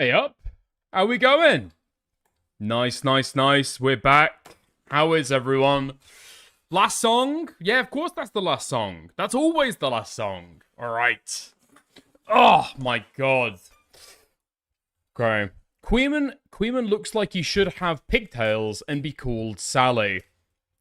Hey up, how we going? Nice, nice, nice. We're back. How is everyone? Last song? Yeah, of course that's the last song. That's always the last song. Alright. Oh my god. Okay. Queeman looks like he should have pigtails and be called Sally.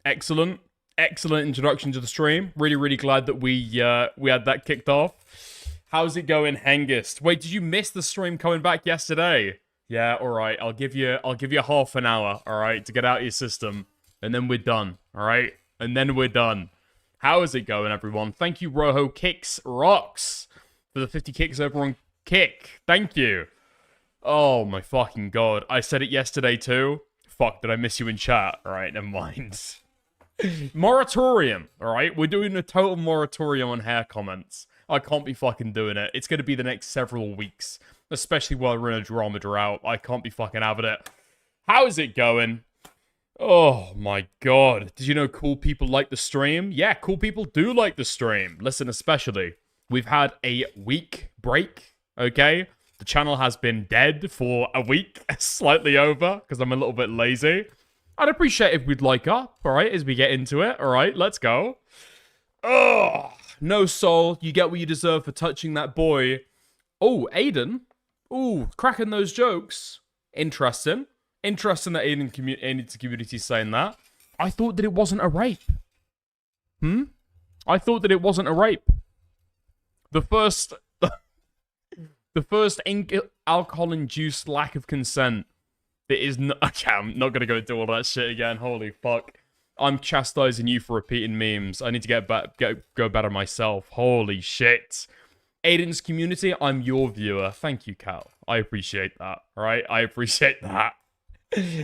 Excellent. Excellent introduction to the stream. Really, really glad that we had that kicked off. How's it going, Hengist? Wait, did you miss the stream coming back yesterday? Yeah, alright. I'll give you half an hour, alright, to get out of your system. And then we're done. Alright? And then we're done. How is it going, everyone? Thank you, Rojo Kicks Rocks, for the 50 kicks over on Kick. Thank you. Oh my fucking god. I said it yesterday too. Fuck, did I miss you in chat? Alright, never mind. Moratorium, alright? We're doing a total moratorium on hair comments. I can't be fucking doing it. It's going to be the next several weeks. Especially while we're in a drama drought. I can't be fucking having it. How is it going? Oh my god. Did you know cool people like the stream? Yeah, cool people do like the stream. Listen, especially. We've had a week break, okay? The channel has been dead for a week. Slightly over, because I'm a little bit lazy. I'd appreciate if we'd like up, alright, as we get into it. Alright, let's go. Ugh. No soul, you get what you deserve for touching that boy. Oh, Aiden. Ooh, cracking those jokes. Interesting. Interesting that Aiden's community is saying that. I thought that it wasn't a rape. I thought that it wasn't a rape. The first alcohol-induced lack of consent. That is not... Okay, I'm not going to go into all that shit again. Holy fuck. I'm chastising you for repeating memes. I need to go better myself. Holy shit. Aiden's community, I'm your viewer. Thank you, Cal. I appreciate that. Alright? I appreciate that.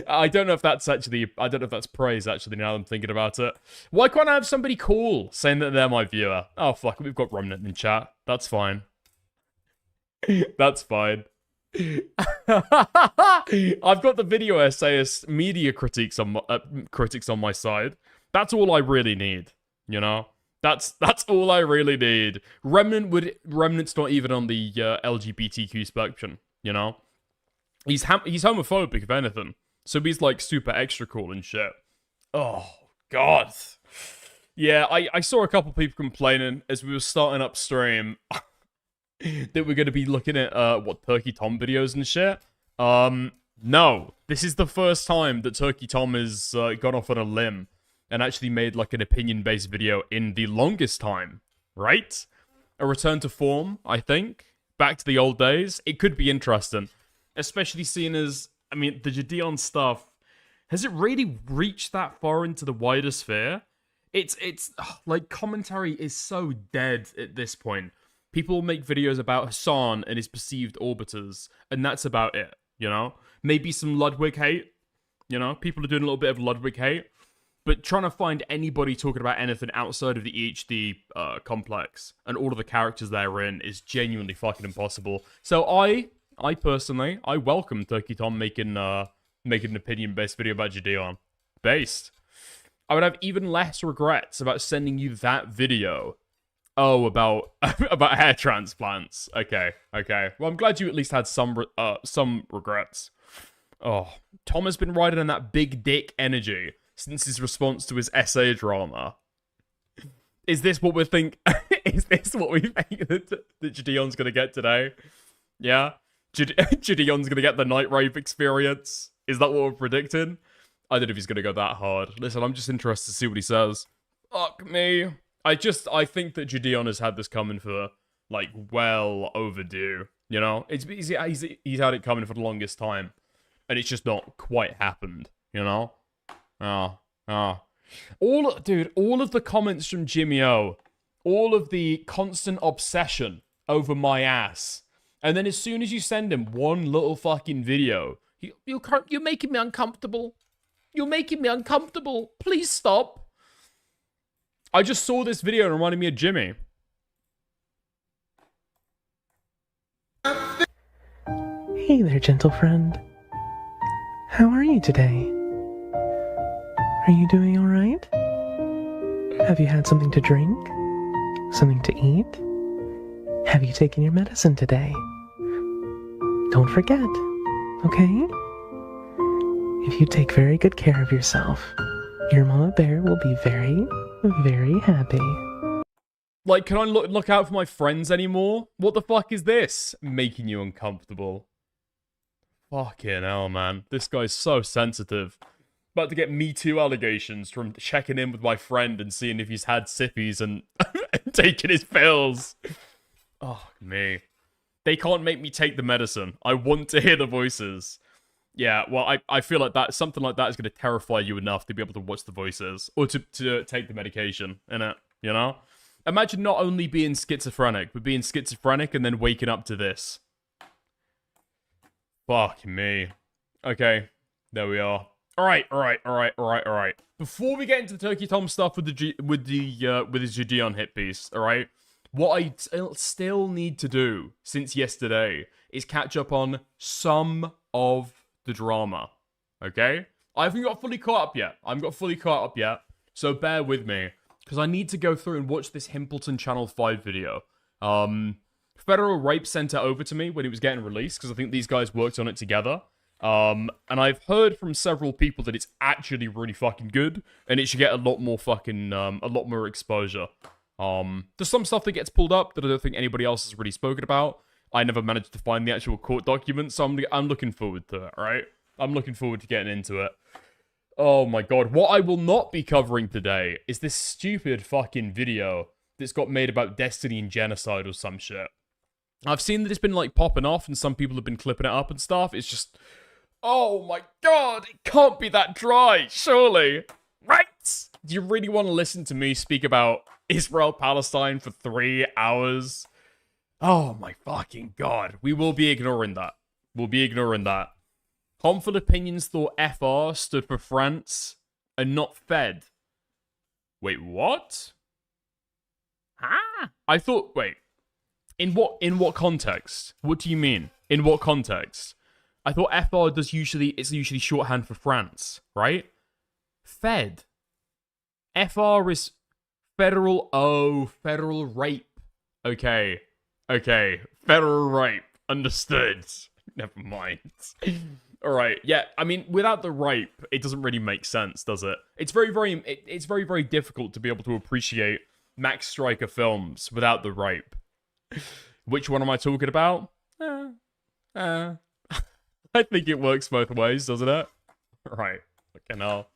I don't know if that's actually... I don't know if that's praise, actually, now that I'm thinking about it. Why can't I have somebody cool saying that they're my viewer? Oh, fuck. We've got Remnant in chat. That's fine. That's fine. I've got the video essayist media critics on my side. That's all I really need, you know. That's all I really need. Remnant's not even on the LGBTQ spectrum, you know. He's homophobic if anything, so he's like super extra cool and shit. Oh god, yeah. I saw a couple people complaining as we were starting up stream. That we're going to be looking at, Turkey Tom videos and shit. No. This is the first time that Turkey Tom has gone off on a limb and actually made, like, an opinion-based video in the longest time. Right? A return to form, I think. Back to the old days. It could be interesting. Especially seeing as, I mean, the Jidion stuff, has it really reached that far into the wider sphere? It's like, commentary is so dead at this point. People make videos about Hassan and his perceived orbiters, and that's about it, you know? Maybe some Ludwig hate, you know? People are doing a little bit of Ludwig hate, but trying to find anybody talking about anything outside of the EHD complex and all of the characters therein is genuinely fucking impossible. So I personally, I welcome Turkey Tom making an opinion-based video about Jidion. Based. I would have even less regrets about sending you that video. Oh, about hair transplants. Okay. Well, I'm glad you at least had some regrets. Oh, Tom has been riding on that big dick energy since his response to his essay drama. Is this what we think? Is this what we think that Jidion's gonna get today? Yeah, Jidion's gonna get the night rape experience. Is that what we're predicting? I don't know if he's gonna go that hard. Listen, I'm just interested to see what he says. Fuck me. I think that Jidion has had this coming for, like, well overdue, you know? He's had it coming for the longest time, and it's just not quite happened, you know? All of the comments from Jimmy O, all of the constant obsession over my ass, and then as soon as you send him one little fucking video, you're making me uncomfortable. You're making me uncomfortable. Please stop. I just saw this video and it reminded me of Jimmy. Hey there, gentle friend. How are you today? Are you doing alright? Have you had something to drink? Something to eat? Have you taken your medicine today? Don't forget, Okay? If you take very good care of yourself, your mama bear will be very, very happy. Like, can I look out for my friends anymore? What the fuck is this? Making you uncomfortable. Fucking hell, man. This guy's so sensitive. About to get Me Too allegations from checking in with my friend and seeing if he's had sippies and taking his pills. Oh, me. They can't make me take the medicine. I want to hear the voices. Yeah, well, I feel like that something like that is going to terrify you enough to be able to watch the voices. Or to take the medication, innit? You know? Imagine not only being schizophrenic, but being schizophrenic and then waking up to this. Fuck me. Okay, there we are. Alright. Before we get into the Turkey Tom stuff with his Jidion hit piece, alright? What I still need to do since yesterday is catch up on some of the drama. Okay? I haven't got fully caught up yet. So bear with me. Because I need to go through and watch this Himpleton Channel 5 video. Federal Rape sent it over to me when it was getting released, because I think these guys worked on it together. And I've heard from several people that it's actually really fucking good, and it should get a lot more fucking, a lot more exposure. There's some stuff that gets pulled up that I don't think anybody else has really spoken about. I never managed to find the actual court documents, so I'm looking forward to it, right? I'm looking forward to getting into it. Oh my god, what I will not be covering today is this stupid fucking video that's got made about Destiny and genocide or some shit. I've seen that it's been, like, popping off, and some people have been clipping it up and stuff. It's just... Oh my god, it can't be that dry, surely. Right? Do you really want to listen to me speak about Israel-Palestine for 3 hours? Oh my fucking god. We will be ignoring that. We'll be ignoring that. Harmful Opinions thought FR stood for France and not Fed. Wait, what? I thought, wait. In what context? What do you mean? In what context? I thought FR is usually shorthand for France, right? Fed. FR is federal, federal rape. Okay. Federal rape. Understood. Never mind. Alright, yeah, I mean, without the rape, it doesn't really make sense, does it? It's very, very difficult to be able to appreciate Max Striker films without the rape. Which one am I talking about? I think it works both ways, doesn't it? Right, okay, now.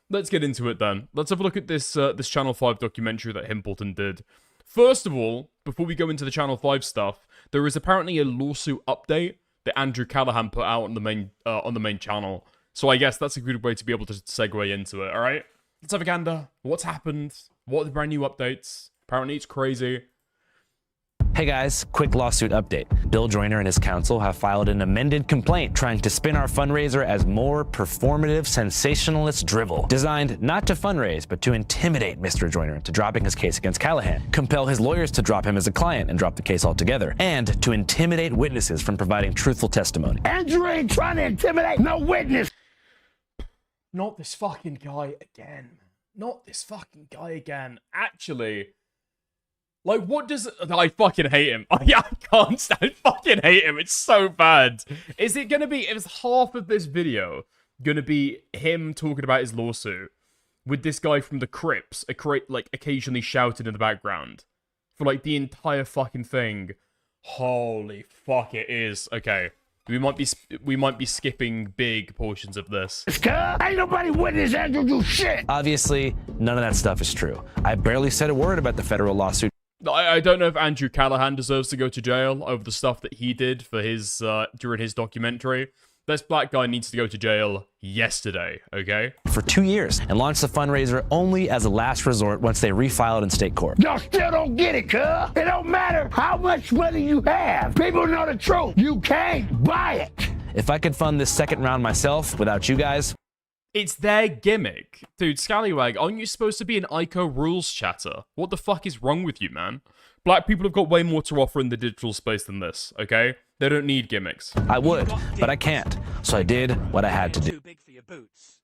Let's get into it then. Let's have a look at this this Channel 5 documentary that Himpleton did. First of all, before we go into the Channel 5 stuff, there is apparently a lawsuit update that Andrew Callahan put out on the main channel. So I guess that's a good way to be able to segue into it, alright? Let's have a gander. What's happened? What are the brand new updates? Apparently it's crazy. Hey guys, quick lawsuit update. Bill Joyner and his counsel have filed an amended complaint trying to spin our fundraiser as more performative, sensationalist drivel. Designed not to fundraise, but to intimidate Mr. Joyner into dropping his case against Callahan, compel his lawyers to drop him as a client and drop the case altogether, and to intimidate witnesses from providing truthful testimony. Andrew ain't trying to intimidate no witness. Not this fucking guy again. Not this fucking guy again. Actually... Like, what does... I fucking hate him. I can't stand... I fucking hate him. It's so bad. Is it gonna be... Is half of this video gonna be him talking about his lawsuit with this guy from the Crips, like, occasionally shouting in the background for, like, the entire fucking thing? Holy fuck, it is. Okay. We might be skipping big portions of this. Ain't nobody witness Andrew do shit. Obviously, none of that stuff is true. I barely said a word about the federal lawsuit. I don't know if Andrew Callahan deserves to go to jail over the stuff that he did for his during his documentary. This black guy needs to go to jail yesterday, okay? For 2 years, and launched the fundraiser only as a last resort once they refiled in state court. Y'all still don't get it, cuz. It don't matter how much money you have. People know the truth. You can't buy it. If I could fund this second round myself without you guys... It's their gimmick. Dude, Scallywag, aren't you supposed to be an ICO rules chatter? What the fuck is wrong with you, man? Black people have got way more to offer in the digital space than this, okay? They don't need gimmicks. I would, but I can't. So I did what I had to do. Too big for your boots.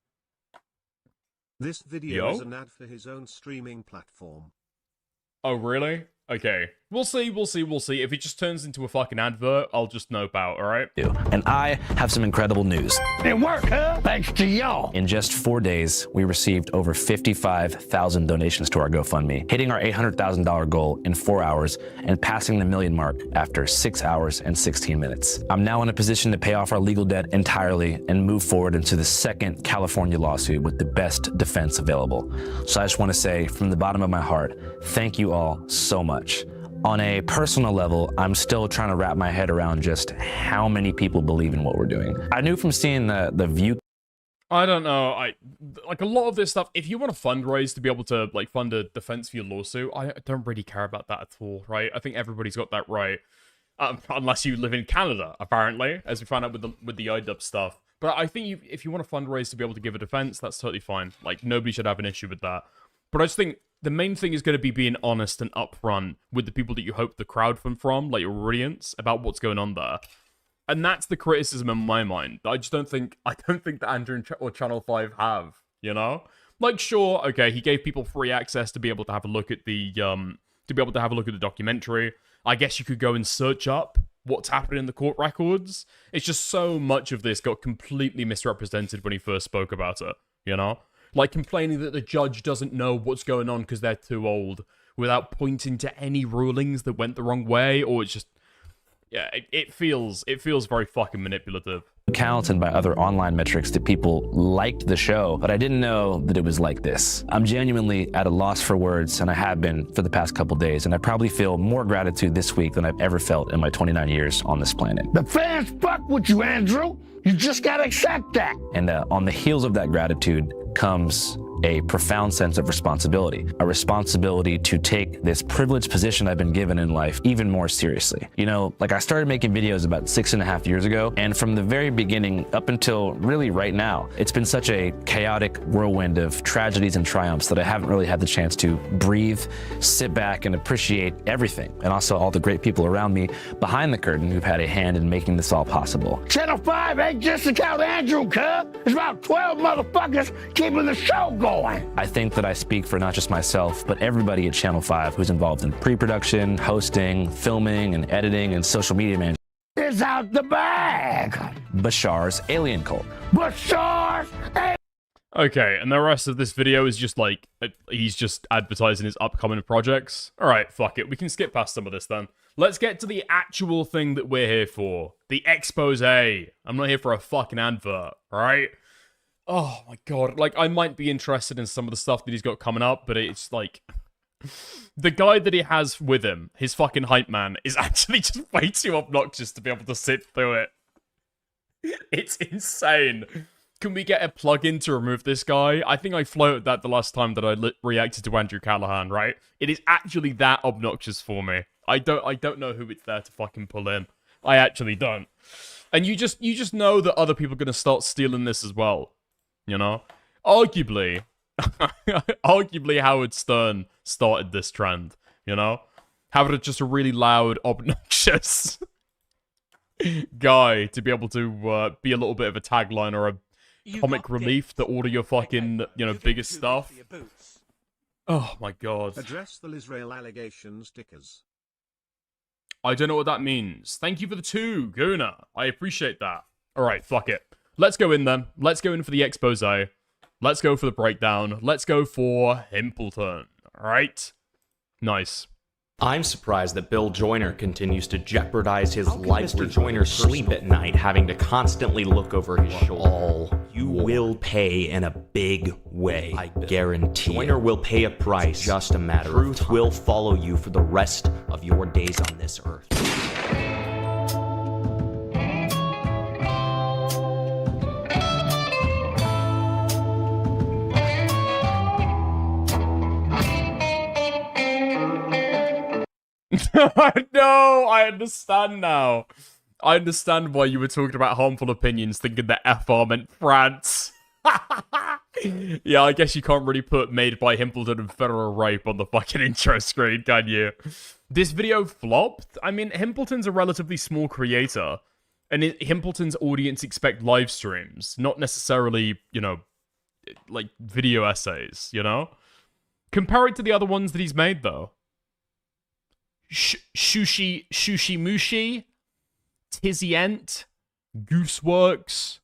This video is an ad for his own streaming platform. Oh, really? Okay. We'll see. If it just turns into a fucking advert, I'll just nope out, alright? And I have some incredible news. It worked, huh? Thanks to y'all. In just 4 days, we received over 55,000 donations to our GoFundMe, hitting our $800,000 goal in 4 hours and passing the million mark after 6 hours and 16 minutes. I'm now in a position to pay off our legal debt entirely and move forward into the second California lawsuit with the best defense available. So I just want to say from the bottom of my heart, thank you all so much. On a personal level, I'm still trying to wrap my head around just how many people believe in what we're doing. I knew from seeing the view. I don't know. Like a lot of this stuff, if you want to fundraise to be able to like fund a defense for your lawsuit, I don't really care about that at all, right? I think everybody's got that right. Unless you live in Canada, apparently, as we found out with the IDUB stuff. But I think if you want to fundraise to be able to give a defense, that's totally fine. Like, nobody should have an issue with that. But I just think the main thing is going to be being honest and upfront with the people that you hope the crowdfund from, like your audience, about what's going on there. And that's the criticism in my mind. I don't think that Andrew or Channel 5 have, you know? Like, sure, okay, he gave people free access to be able to have a look at the documentary. I guess you could go and search up what's happening in the court records. It's just so much of this got completely misrepresented when he first spoke about it, you know? Like complaining that the judge doesn't know what's going on because they're too old, without pointing to any rulings that went the wrong way, or it's just, yeah, it feels very fucking manipulative. Accounts and by other online metrics that people liked the show, but I didn't know that it was like this. I'm genuinely at a loss for words, and I have been for the past couple days, and I probably feel more gratitude this week than I've ever felt in my 29 years on this planet. The fans fuck with you, Andrew. You just gotta accept that. And on the heels of that gratitude comes a profound sense of responsibility, a responsibility to take this privileged position I've been given in life even more seriously. You know, like I started making videos about 6.5 years ago, and from the very beginning up until really right now, it's been such a chaotic whirlwind of tragedies and triumphs that I haven't really had the chance to breathe, sit back, and appreciate everything, and also all the great people around me behind the curtain who've had a hand in making this all possible. Channel 5 ain't just about Andrew, cub. It's about 12 motherfuckers keeping the show going. I think that I speak for not just myself, but everybody at Channel 5 who's involved in pre-production, hosting, filming, and editing, and social media management. It's out the bag. Bashar's Alien Cult. Bashar's Alien. Okay, and the rest of this video is just like, he's just advertising his upcoming projects. Alright, fuck it, we can skip past some of this then. Let's get to the actual thing that we're here for. The expose. I'm not here for a fucking advert, alright? Oh my god, like, I might be interested in some of the stuff that he's got coming up, but it's like... The guy that he has with him, his fucking hype man, is actually just way too obnoxious to be able to sit through it. It's insane. Can we get a plugin to remove this guy? I think I floated that the last time that I reacted to Andrew Callahan, right? It is actually that obnoxious for me. I don't know who it's there to fucking pull in. I actually don't. And you just know that other people are going to start stealing this as well. You know? Arguably, Howard Stern started this trend, you know? Having just a really loud, obnoxious guy to be able to be a little bit of a tagline or a comic relief to order your fucking, you know, biggest stuff. Oh my god. Address the Israel allegation stickers. I don't know what that means. Thank you for the 2, Guna. I appreciate that. Alright, fuck it. Let's go in then. Let's go in for the expose. Let's go for the breakdown. Let's go for Himpleton. Alright? Nice. I'm surprised that Bill Joyner continues to jeopardize his life. Mr. Joyner sleep at night, having to constantly look over his shoulder. All you will pay in a big way. I guarantee. Joyner will pay a price. It's just a matter of time. Truth will follow you for the rest of your days on this earth. No, I understand now. I understand why you were talking about harmful opinions, thinking that FR meant France. Yeah, I guess you can't really put made by Himpleton and federal rape on the fucking intro screen, can you? This video flopped? I mean, Himpleton's a relatively small creator, and Himpleton's audience expect live streams, not necessarily, you know, like video essays, you know? Compare it to the other ones that he's made, though. Sushi Mushi, Tizzyent, Gooseworks.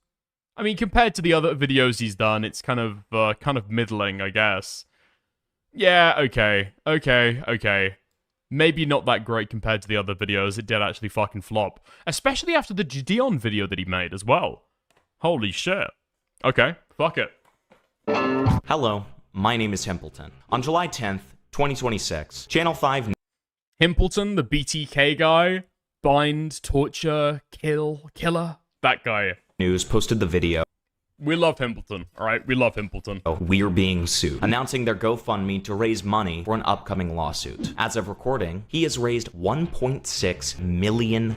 I mean, compared to the other videos he's done, it's kind of middling, I guess. Yeah, okay. Maybe not that great compared to the other videos. It did actually fucking flop. Especially after the Jidion video that he made as well. Holy shit. Okay, fuck it. Hello, my name is Himpleton. On July 10th, 2026, Channel 5 Himpleton, the BTK guy. Bind, torture, killer. That guy. News posted the video. We love Himpleton, alright? We love Himpleton. We're being sued, announcing their GoFundMe to raise money for an upcoming lawsuit. As of recording, he has raised $1.6 million.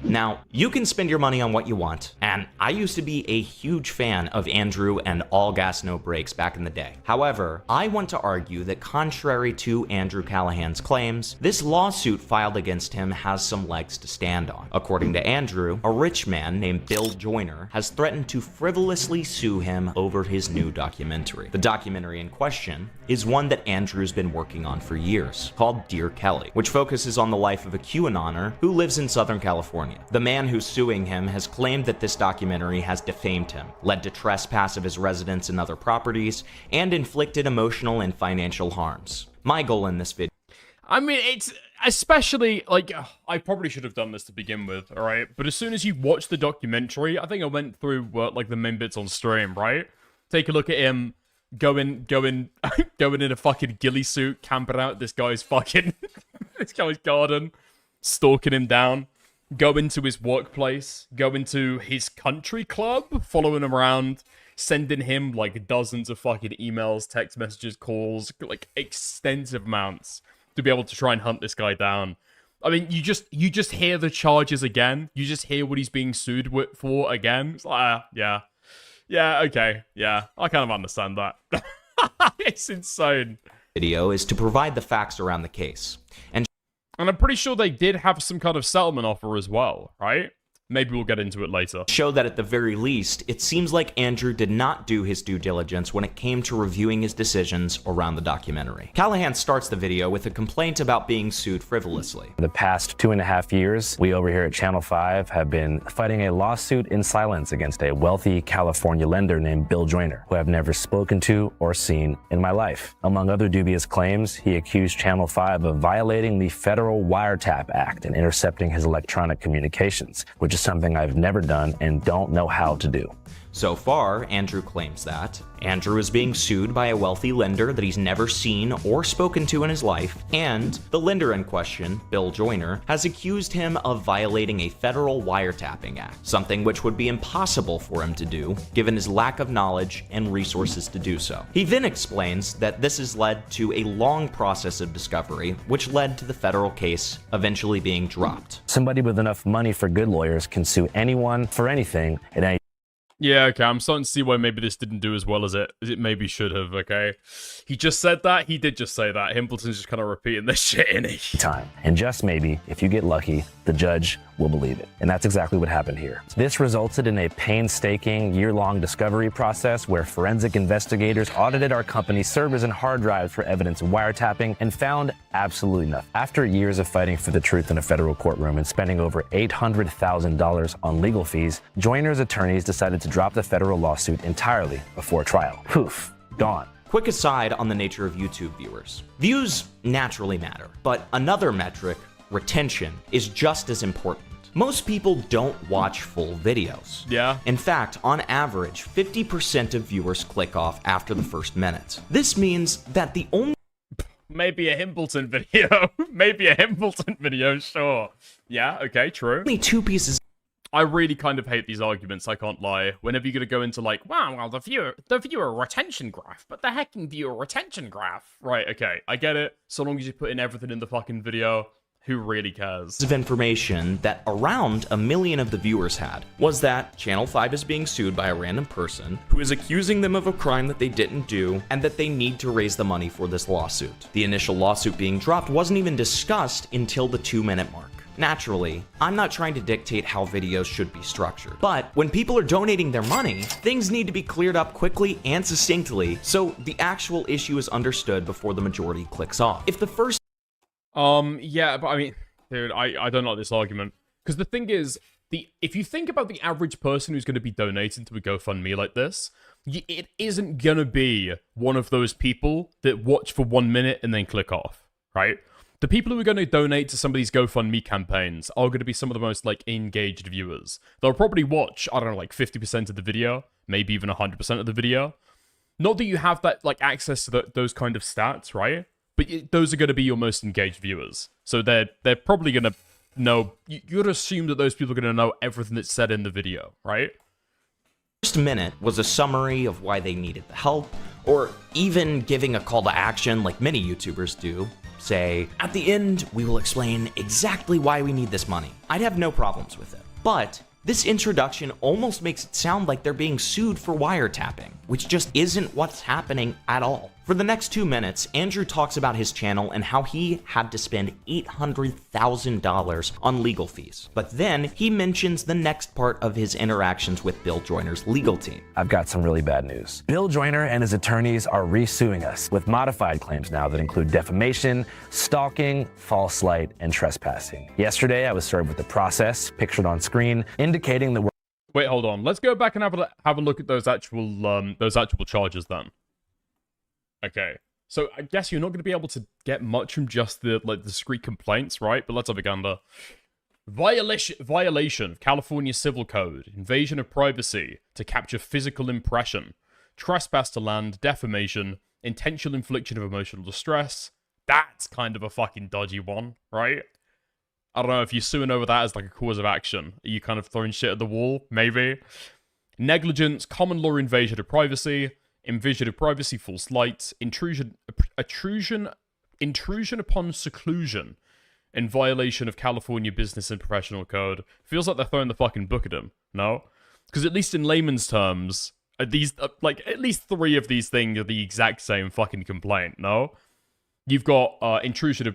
Now, you can spend your money on what you want, and I used to be a huge fan of Andrew and All Gas No Brakes back in the day. However, I want to argue that contrary to Andrew Callahan's claims, this lawsuit filed against him has some legs to stand on. According to Andrew, a rich man named Bill Joyner has threatened to frivolously sue him over his new documentary. The documentary in question is one that Andrew's been working on for years, called Dear Kelly, which focuses on the life of a QAnoner who lives in Southern California. The man who's suing him has claimed that this documentary has defamed him, led to trespass of his residence and other properties, and inflicted emotional and financial harms. My goal in this video... I mean, it's especially, like, I probably should have done this to begin with, alright? But as soon as you watch the documentary, I think I went through, like, the main bits on stream, right? Take a look at him going in a fucking ghillie suit, camping out this guy's garden, stalking him down, go into his workplace, go into his country club, following him around, sending him, like, dozens of fucking emails, text messages, calls, like, extensive amounts to be able to try and hunt this guy down. I mean, you just hear the charges again. You just hear what he's being sued for again. It's like, yeah, okay, yeah, I kind of understand that. It's insane. Video is to provide the facts around the case. And I'm pretty sure they did have some kind of settlement offer as well, right? Maybe we'll get into it later. Show that at the very least, it seems like Andrew did not do his due diligence when it came to reviewing his decisions around the documentary. Callahan starts the video with a complaint about being sued frivolously. For the past 2.5 years, we over here at Channel 5 have been fighting a lawsuit in silence against a wealthy California lender named Bill Joyner, who I've never spoken to or seen in my life. Among other dubious claims, he accused Channel 5 of violating the Federal Wiretap Act and intercepting his electronic communications, which is something I've never done and don't know how to do. So far, Andrew claims that Andrew is being sued by a wealthy lender that he's never seen or spoken to in his life, and the lender in question, Bill Joyner, has accused him of violating a federal wiretapping act, something which would be impossible for him to do, given his lack of knowledge and resources to do so. He then explains that this has led to a long process of discovery, which led to the federal case eventually being dropped. Somebody with enough money for good lawyers can sue anyone for anything at any Yeah, okay, I'm starting to see why maybe this didn't do as well as it maybe should have, okay? He just said that, he did just say that. Himpleton's just kind of repeating this shit, isn't he? time. And just maybe, if you get lucky, the judge will believe it. And that's exactly what happened here. This resulted in a painstaking year-long discovery process where forensic investigators audited our company's servers and hard drives for evidence of wiretapping and found absolutely nothing. After years of fighting for the truth in a federal courtroom and spending over $800,000 on legal fees, Joyner's attorneys decided to drop the federal lawsuit entirely before trial. Poof, gone. Quick aside on the nature of YouTube viewers. Views naturally matter, but another metric, retention, is just as important. Most people don't watch full videos. Yeah. In fact, on average, 50% of viewers click off after the first minute. This means that the only Maybe a Himpleton video. Maybe a Himpleton video, sure. Yeah, okay, true. two pieces I really kind of hate these arguments, I can't lie. Whenever you're gonna go into like, wow, well, the viewer retention graph, but the heckin' viewer retention graph. Right, okay, I get it. So long as you put in everything in the fucking video, who really cares? of information that around 1 million of the viewers had was that Channel 5 is being sued by a random person who is accusing them of a crime that they didn't do and that they need to raise the money for this lawsuit. The initial lawsuit being dropped wasn't even discussed until the 2-minute mark. Naturally, I'm not trying to dictate how videos should be structured, but when people are donating their money, things need to be cleared up quickly and succinctly so the actual issue is understood before the majority clicks off. If the first Yeah, but I mean, dude, I don't like this argument. Because the thing is, if you think about the average person who's going to be donating to a GoFundMe like this, it isn't going to be one of those people that watch for 1 minute and then click off, right? The people who are going to donate to some of these GoFundMe campaigns are going to be some of the most, like, engaged viewers. They'll probably watch, I don't know, like 50% of the video, maybe even 100% of the video. Not that you have that, like, access to those kind of stats, right? But those are going to be your most engaged viewers. So they're probably going to know... You'd assume that those people are going to know everything that's said in the video, right? First minute was a summary of why they needed the help, or even giving a call to action like many YouTubers do. Say, at the end, we will explain exactly why we need this money. I'd have no problems with it. But this introduction almost makes it sound like they're being sued for wiretapping, which just isn't what's happening at all. For the next 2 minutes, Andrew talks about his channel and how he had to spend $800,000 on legal fees. But then he mentions the next part of his interactions with Bill Joyner's legal team. I've got some really bad news. Bill Joyner and his attorneys are re-suing us with modified claims now that include defamation, stalking, false light, and trespassing. Yesterday, I was served with the process, pictured on screen, indicating that we're... Wait, hold on. Let's go back and have a look at those actual charges then. Okay, so I guess you're not going to be able to get much from just the discrete complaints, right? But let's have a gander. Violation of California Civil Code, invasion of privacy to capture physical impression, trespass to land, defamation, intentional infliction of emotional distress. That's kind of a fucking dodgy one, right? I don't know if you're suing over that as like a cause of action. Are you kind of throwing shit at the wall? Maybe. Negligence, common law invasion of privacy, invasion of privacy, false light, intrusion upon seclusion, in violation of California Business and Professional Code. Feels like they're throwing the fucking book at him, no? Because at least in layman's terms, at least 3 of these things are the exact same fucking complaint, no? You've got invasion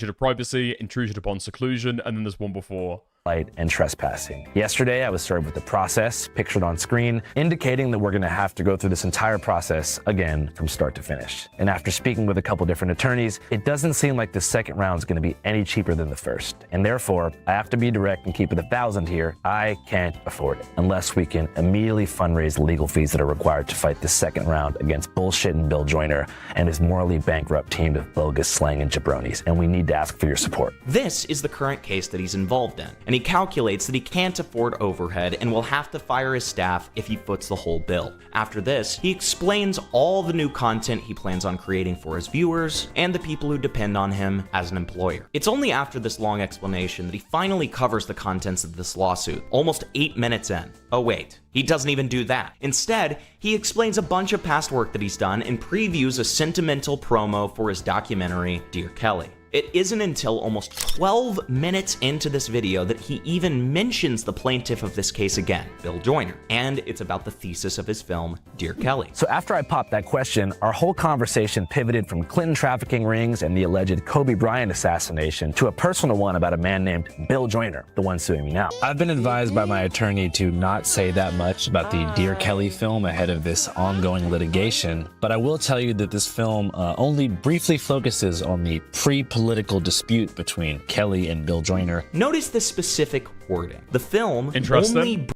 of privacy, intrusion upon seclusion, and then there's one before. Light and trespassing. Yesterday, I was served with the process, pictured on screen, indicating that we're going to have to go through this entire process again from start to finish. And after speaking with a couple different attorneys, it doesn't seem like the second round is going to be any cheaper than the first. And therefore, I have to be direct and keep it 1,000 here. I can't afford it unless we can immediately fundraise the legal fees that are required to fight the second round against bullshitting Bill Joyner and his morally bankrupt team of bogus slang and jabronis. And we need to ask for your support. This is the current case that he's involved in, and he calculates that he can't afford overhead and will have to fire his staff if he foots the whole bill. After this, he explains all the new content he plans on creating for his viewers and the people who depend on him as an employer. It's only after this long explanation that he finally covers the contents of this lawsuit, almost 8 minutes in. Oh wait, he doesn't even do that. Instead, he explains a bunch of past work that he's done and previews a sentimental promo for his documentary, Dear Kelly. It isn't until almost 12 minutes into this video that he even mentions the plaintiff of this case again, Bill Joyner, and it's about the thesis of his film, Dear Kelly. So after I popped that question, our whole conversation pivoted from Clinton trafficking rings and the alleged Kobe Bryant assassination to a personal one about a man named Bill Joyner, the one suing me now. I've been advised by my attorney to not say that much about the Dear Kelly film ahead of this ongoing litigation, but I will tell you that this film only briefly focuses on the pre-political dispute between Kelly and Bill Joyner. Notice the specific wording. The film Interesting. only...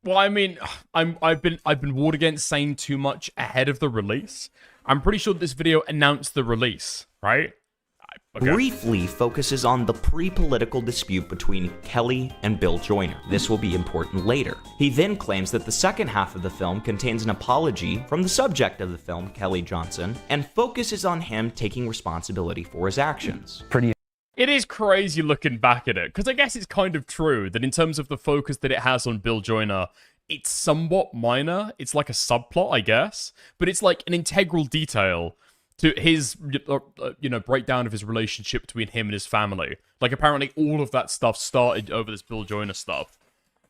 Well, I mean, I've been warned against saying too much ahead of the release. I'm pretty sure this video announced the release, right? Okay. Briefly focuses on the pre-political dispute between Kelly and Bill Joyner. This will be important later. He then claims that the second half of the film contains an apology from the subject of the film, Kelly Johnson, and focuses on him taking responsibility for his actions. It is crazy looking back at it, because I guess it's kind of true that in terms of the focus that it has on Bill Joyner, it's somewhat minor. It's like a subplot, I guess, but it's like an integral detail to his, breakdown of his relationship between him and his family. Like, apparently all of that stuff started over this Bill Joyner stuff.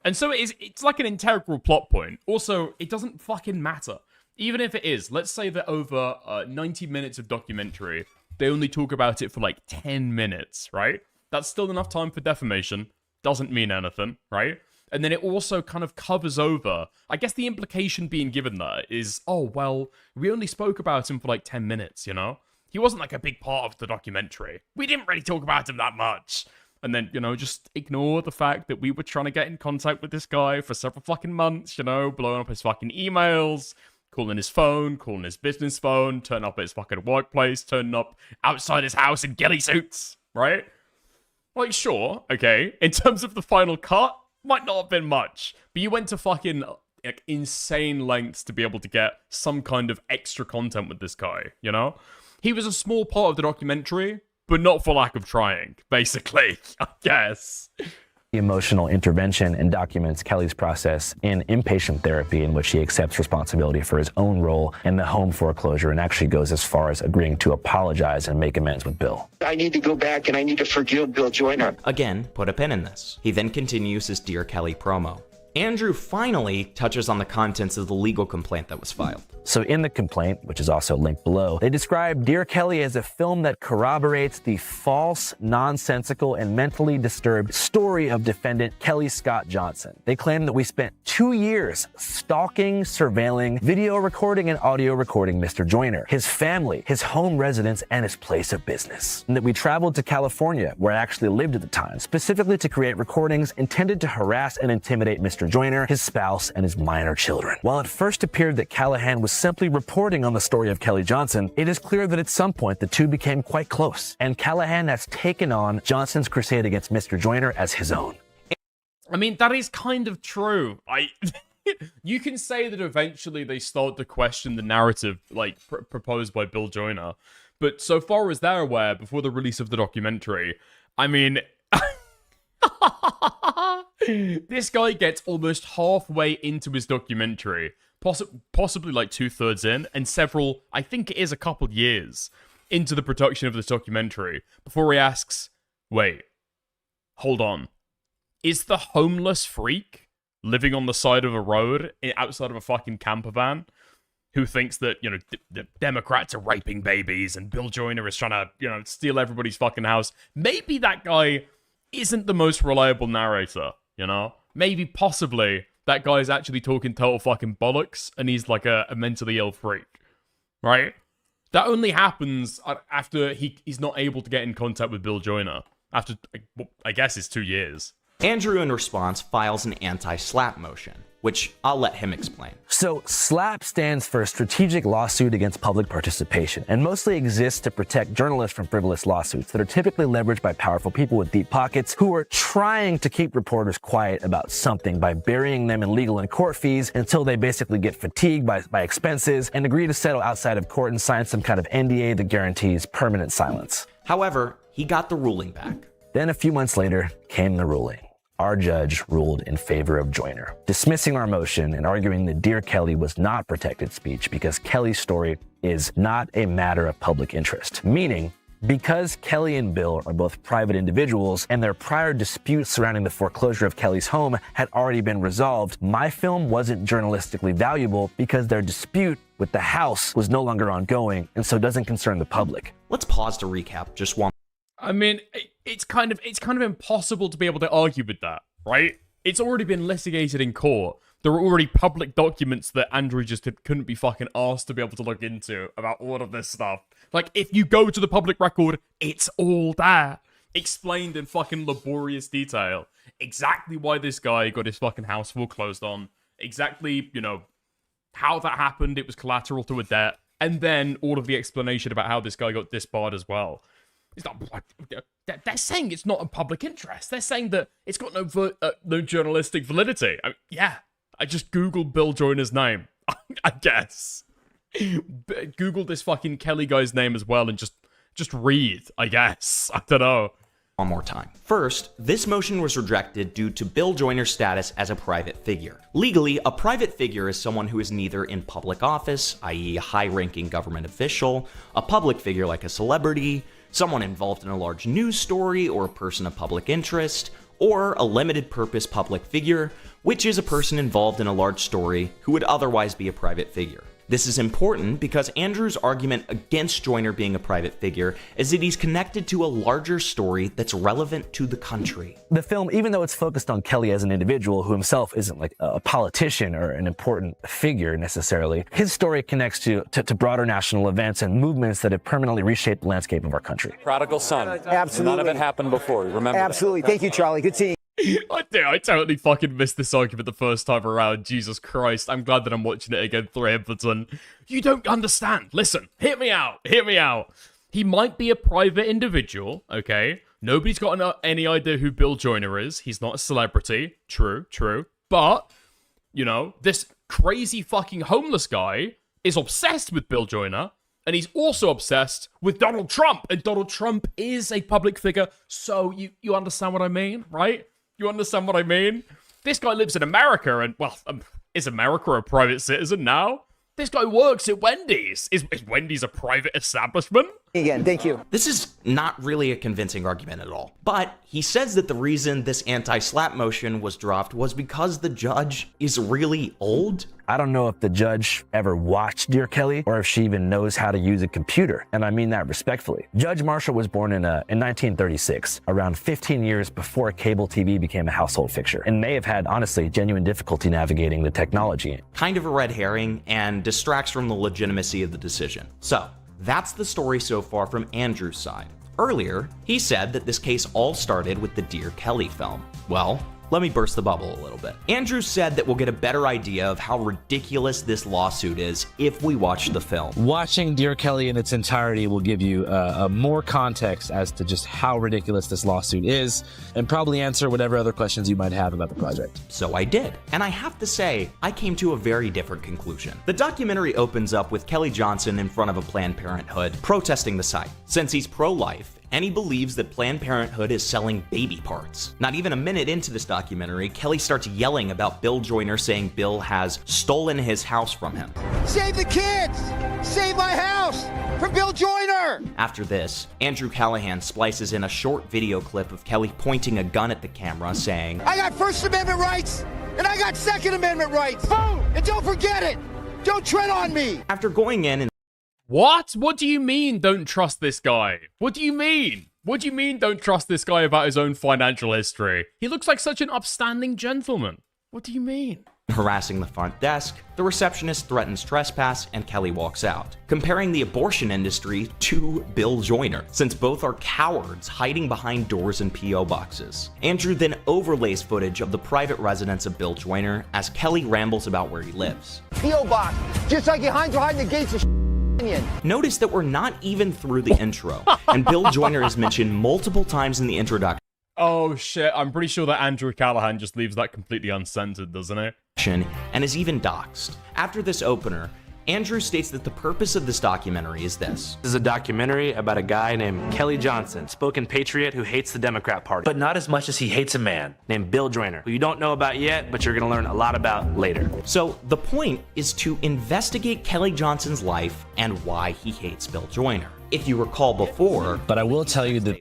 And so it's like an integral plot point. Also, it doesn't fucking matter. Even if it is, let's say that over 90 minutes of documentary, they only talk about it for like 10 minutes, right? That's still enough time for defamation. Doesn't mean anything, right? And then it also kind of covers over, I guess the implication being given there is, oh, well, we only spoke about him for like 10 minutes, you know? He wasn't like a big part of the documentary. We didn't really talk about him that much. And then, just ignore the fact that we were trying to get in contact with this guy for several fucking months, blowing up his fucking emails, calling his phone, calling his business phone, turning up at his fucking workplace, turning up outside his house in ghillie suits, right? Like, sure, okay, in terms of the final cut, might not have been much, but you went to fucking insane lengths to be able to get some kind of extra content with this guy, He was a small part of the documentary, but not for lack of trying, basically, I guess. Emotional intervention and documents Kelly's process in inpatient therapy, in which he accepts responsibility for his own role in the home foreclosure and actually goes as far as agreeing to apologize and make amends with Bill. I need to go back and I need to forgive Bill Joyner. Again, put a pin in this. He then continues his Dear Kelly promo. Andrew finally touches on the contents of the legal complaint that was filed. So in the complaint, which is also linked below, they describe Dear Kelly as a film that corroborates the false, nonsensical, and mentally disturbed story of defendant Kelly Scott Johnson. They claim that we spent 2 years stalking, surveilling, video recording, and audio recording Mr. Joyner, his family, his home residence, and his place of business. And that we traveled to California, where I actually lived at the time, specifically to create recordings intended to harass and intimidate Mr. Joyner, his spouse, and his minor children. While it first appeared that Callahan was simply reporting on the story of Kelly Johnson, it is clear that at some point the two became quite close, and Callahan has taken on Johnson's crusade against Mr. Joyner as his own. I mean, that is kind of true. You can say that eventually they start to question the narrative, proposed by Bill Joyner, but so far as they're aware, before the release of the documentary, I mean... This guy gets almost halfway into his documentary, possibly like 2/3 in, and several, I think it is a couple years into the production of this documentary, before he asks, wait, hold on, is the homeless freak living on the side of a road outside of a fucking camper van who thinks that, the Democrats are raping babies and Bill Joyner is trying to, steal everybody's fucking house? Maybe that guy isn't the most reliable narrator, Maybe, possibly, that guy is actually talking total fucking bollocks and he's like a mentally ill freak, right? That only happens after he's not able to get in contact with Bill Joyner. After, I guess it's 2 years. Andrew, in response, files an anti-SLAPP motion, which I'll let him explain. So SLAPP stands for Strategic Lawsuit Against Public Participation, and mostly exists to protect journalists from frivolous lawsuits that are typically leveraged by powerful people with deep pockets who are trying to keep reporters quiet about something by burying them in legal and court fees until they basically get fatigued by expenses and agree to settle outside of court and sign some kind of NDA that guarantees permanent silence. However, he got the ruling back. Then a few months later came the ruling. Our judge ruled in favor of Joyner, dismissing our motion and arguing that Dear Kelly was not protected speech because Kelly's story is not a matter of public interest. Meaning, because Kelly and Bill are both private individuals and their prior disputes surrounding the foreclosure of Kelly's home had already been resolved, my film wasn't journalistically valuable because their dispute with the house was no longer ongoing and so doesn't concern the public. Let's pause to recap just one. I mean, it's kind of impossible to be able to argue with that, right? It's already been litigated in court. There are already public documents that Andrew just couldn't be fucking asked to be able to look into about all of this stuff. Like, if you go to the public record, it's all there. Explained in fucking laborious detail. Exactly why this guy got his fucking house foreclosed on. Exactly, how that happened. It was collateral to a debt. And then all of the explanation about how this guy got disbarred as well. It's not. They're saying it's not in public interest. They're saying that it's got no journalistic validity. I just googled Bill Joyner's name. I guess. Google this fucking Kelly guy's name as well and just read. I guess. I don't know. One more time. First, this motion was rejected due to Bill Joyner's status as a private figure. Legally, a private figure is someone who is neither in public office, i.e. a high-ranking government official, a public figure like a celebrity, someone involved in a large news story or a person of public interest, or a limited-purpose public figure, which is a person involved in a large story who would otherwise be a private figure. This is important because Andrew's argument against Joyner being a private figure is that he's connected to a larger story that's relevant to the country. The film, even though it's focused on Kelly as an individual who himself isn't like a politician or an important figure necessarily, his story connects to broader national events and movements that have permanently reshaped the landscape of our country. Prodigal son. Absolutely. None of it happened before. Remember Absolutely. that. Thank you, Charlie. Good seeing you. I totally fucking missed this argument the first time around. Jesus Christ. I'm glad that I'm watching it again through Everton. You don't understand. Listen, hear me out. Hear me out. He might be a private individual, okay? Nobody's got any idea who Bill Joyner is. He's not a celebrity. True, true. But, you know, this crazy fucking homeless guy is obsessed with Bill Joyner. And he's also obsessed with Donald Trump. And Donald Trump is a public figure. So you understand what I mean, right? You understand what I mean? This guy lives in America and, well, is America a private citizen now? This guy works at Wendy's. Is Wendy's a private establishment? Again, thank you. This is not really a convincing argument at all. But he says that the reason this anti-slap motion was dropped was because the judge is really old. I don't know if the judge ever watched Dear Kelly or if she even knows how to use a computer, and I mean that respectfully. Judge Marshall was born in 1936, around 15 years before cable TV became a household fixture, and may have had, honestly, genuine difficulty navigating the technology. Kind of a red herring and distracts from the legitimacy of the decision. So, that's the story so far from Andrew's side. Earlier, he said that this case all started with the Dear Kelly film. Well, let me burst the bubble a little bit. Andrew said that we'll get a better idea of how ridiculous this lawsuit is if we watch the film. Watching Dear Kelly in its entirety will give you more context as to just how ridiculous this lawsuit is, and probably answer whatever other questions you might have about the project. So I did, and I have to say, I came to a very different conclusion. The documentary opens up with Kelly Johnson in front of a Planned Parenthood protesting the site, since he's pro-life, and he believes that Planned Parenthood is selling baby parts. Not even a minute into this documentary, Kelly starts yelling about Bill Joyner, saying Bill has stolen his house from him. Save the kids! Save my house from Bill Joyner! After this, Andrew Callahan splices in a short video clip of Kelly pointing a gun at the camera, saying, I got First Amendment rights, and I got Second Amendment rights! Boom! And don't forget it! Don't tread on me! After going in and What? What do you mean don't trust this guy? What do you mean? What do you mean don't trust this guy about his own financial history? He looks like such an upstanding gentleman. What do you mean? harassing the front desk, the receptionist threatens trespass, and Kelly walks out, comparing the abortion industry to Bill Joyner, since both are cowards hiding behind doors and P.O. boxes. Andrew then overlays footage of the private residence of Bill Joyner as Kelly rambles about where he lives. P.O. box, just like you hide behind the gates of Notice that we're not even through the intro, and Bill Joyner is mentioned multiple times in the introduction. Oh shit, I'm pretty sure that Andrew Callahan just leaves that completely uncensored, doesn't he? And is even doxxed. After this opener, Andrew states that the purpose of this documentary is this. This is a documentary about a guy named Kelly Johnson, spoken patriot who hates the Democrat Party, but not as much as he hates a man named Bill Joyner, who you don't know about yet, but you're gonna learn a lot about later. So the point is to investigate Kelly Johnson's life and why he hates Bill Joyner. If you recall before, but I will tell you that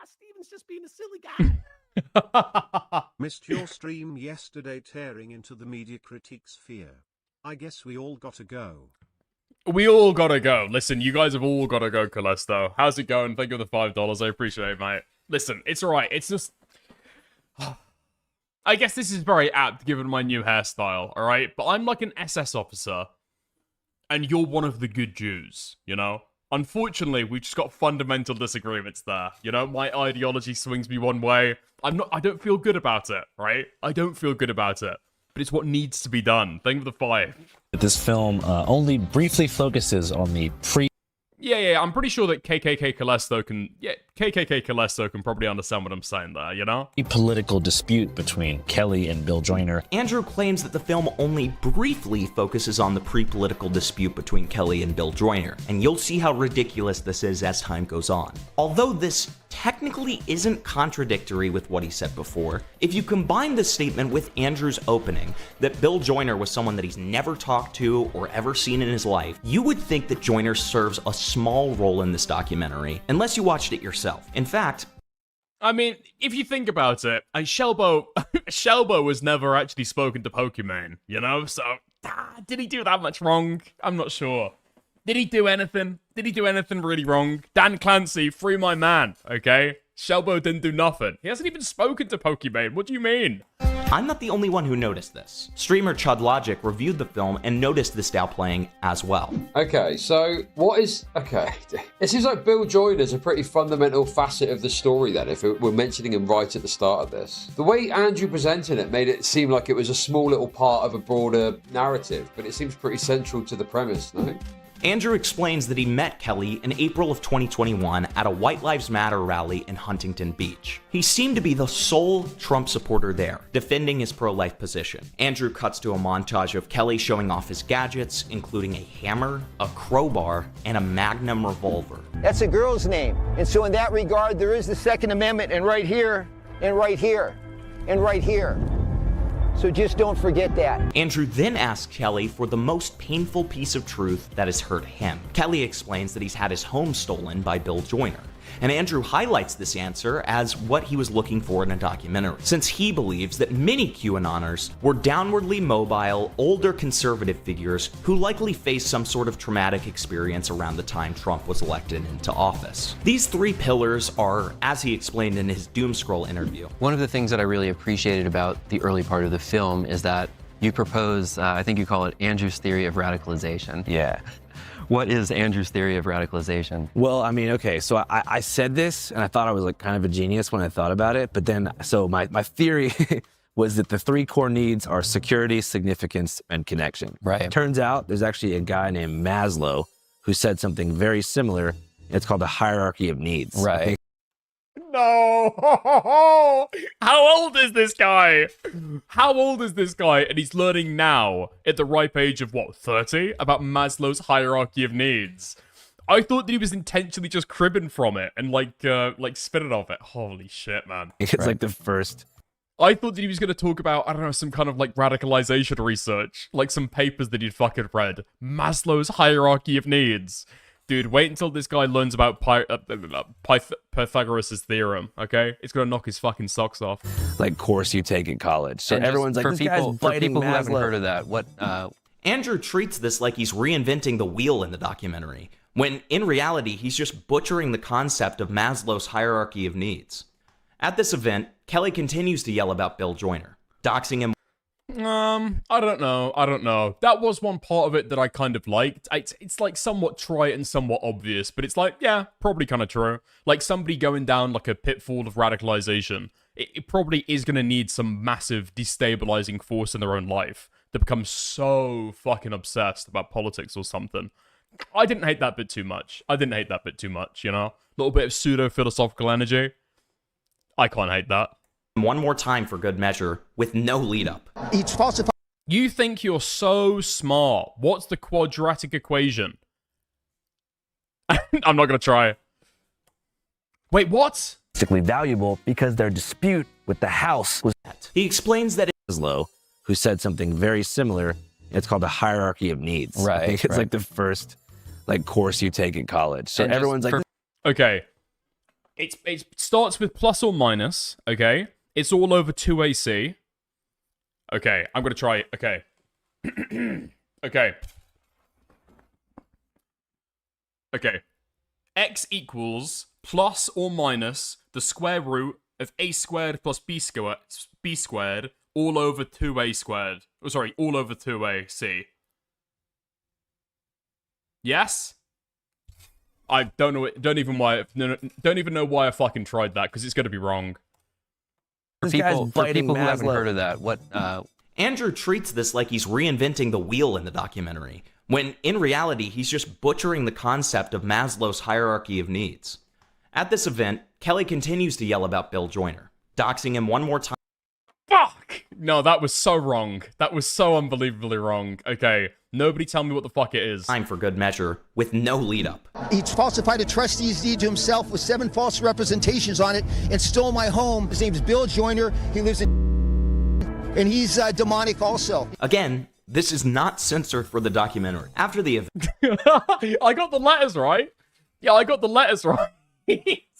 Steven's just being a silly guy. Missed your stream yesterday, tearing into the media critique sphere. I guess we all gotta go. We all gotta go. Listen, you guys have all gotta go, Calesto. How's it going? Thank you for the $5. I appreciate it, mate. Listen, it's alright. It's just... I guess this is very apt given my new hairstyle, alright? But I'm like an SS officer, and you're one of the good Jews, you know? Unfortunately, we've just got fundamental disagreements there. You know, my ideology swings me one way. I don't feel good about it, right? I don't feel good about it. But it's what needs to be done. Thank you for the 5. this film only briefly focuses on the Yeah, I'm pretty sure that KKK Calesto can probably understand what I'm saying there, you know? political dispute between Kelly and Bill Joyner. Andrew claims that the film only briefly focuses on the pre-political dispute between Kelly and Bill Joyner, and you'll see how ridiculous this is as time goes on. Although this technically isn't contradictory with what he said before, if you combine this statement with Andrew's opening, that Bill Joyner was someone that he's never talked to or ever seen in his life, you would think that Joyner serves a small role in this documentary, unless you watched it yourself. In fact, I mean, if you think about it, Shelbo was never actually spoken to Pokimane, you know? So, Did he do that much wrong? I'm not sure. Did he do anything? Did he do anything really wrong? Dan Clancy, free my man, okay? Shelbo didn't do nothing. He hasn't even spoken to Pokimane. What do you mean? I'm not the only one who noticed this. Streamer Chud Logic reviewed the film and noticed this downplaying as well. Okay, so what is... Okay, it seems like Bill Joyner's a pretty fundamental facet of the story then, if we're mentioning him right at the start of this. The way Andrew presented it made it seem like it was a small little part of a broader narrative, but it seems pretty central to the premise, no? Andrew explains that he met Kelly in April of 2021 at a White Lives Matter rally in Huntington Beach. He seemed to be the sole Trump supporter there, defending his pro-life position. Andrew cuts to a montage of Kelly showing off his gadgets, including a hammer, a crowbar, and a Magnum revolver. That's a girl's name. And so in that regard, there is the Second Amendment, and right here, and right here, and right here. So just don't forget that. Andrew then asks Kelly for the most painful piece of truth that has hurt him. Kelly explains that he's had his home stolen by Bill Joyner. And Andrew highlights this answer as what he was looking for in a documentary, since he believes that many QAnoners were downwardly mobile, older conservative figures who likely faced some sort of traumatic experience around the time Trump was elected into office. These three pillars are, as he explained in his Doomscroll interview. One of the things that I really appreciated about the early part of the film is that you propose, I think you call it Andrew's theory of radicalization. Yeah. What is Andrew's theory of radicalization? Well, I mean, okay, so I said this, and I thought I was like kind of a genius when I thought about it, but then, so my theory was that the three core needs are security, significance, and connection. Right. Turns out there's actually a guy named Maslow who said something very similar. It's called the hierarchy of needs. Right. No! How old is this guy? How old is this guy? And he's learning now, at the ripe age of, what, 30? About Maslow's hierarchy of needs. I thought that he was intentionally just cribbing from it and, like spinning off it. Holy shit, man. It's like the first... I thought that he was going to talk about, I don't know, some kind of, like, radicalization research. Like, some papers that he'd fucking read. Maslow's hierarchy of needs. Dude, wait until this guy learns about Pythagoras' theorem, okay? It's gonna knock his fucking socks off. Like, course you take in college. So And everyone's like, for this people, guy's for biting people who haven't Maslow. heard of that, what, Andrew treats this like he's reinventing the wheel in the documentary, when in reality, he's just butchering the concept of Maslow's hierarchy of needs. At this event, Kelly continues to yell about Bill Joyner, doxing him. I don't know. That was one part of it that I kind of liked. It's like somewhat trite and somewhat obvious, but it's like, yeah, probably kind of true. Like somebody going down like a pitfall of radicalization, it probably is going to need some massive destabilizing force in their own life to become so fucking obsessed about politics or something. I didn't hate that bit too much. You know? A little bit of pseudo-philosophical energy. I can't hate that. One more time for good measure, with no lead up. Each falsified. You think you're so smart. What's the quadratic equation? I'm not gonna try. Wait, what? Particularly valuable because their dispute with the House was... He explains that Maslow, who said something very similar. It's called the hierarchy of needs. Right, I think it's right. like the first like course you take in college. So And just everyone's like, Okay. It starts with plus or minus, okay? It's all over 2AC. Okay, I'm gonna try it. Okay. Okay. Okay. X equals plus or minus the square root of a squared plus b squared all over 2a squared. Oh, sorry, all over 2ac. Yes? I don't know. Don't even know why I fucking tried that, because it's gonna be wrong. for people who haven't heard of that, what, Andrew treats this like he's reinventing the wheel in the documentary, when in reality, he's just butchering the concept of Maslow's hierarchy of needs. At this event, Kelly continues to yell about Bill Joyner, doxing him one more time. Fuck! No, that was so wrong. That was so unbelievably wrong. Okay, nobody tell me what the fuck it is. Time for good measure, with no lead up. Each falsified a trustee's deed to himself with 7 false representations on it and stole my home. His name's Bill Joyner. He lives in... and he's demonic also. Again, this is not censored for the documentary. After the event... I got the letters right. Yeah, I got the letters right.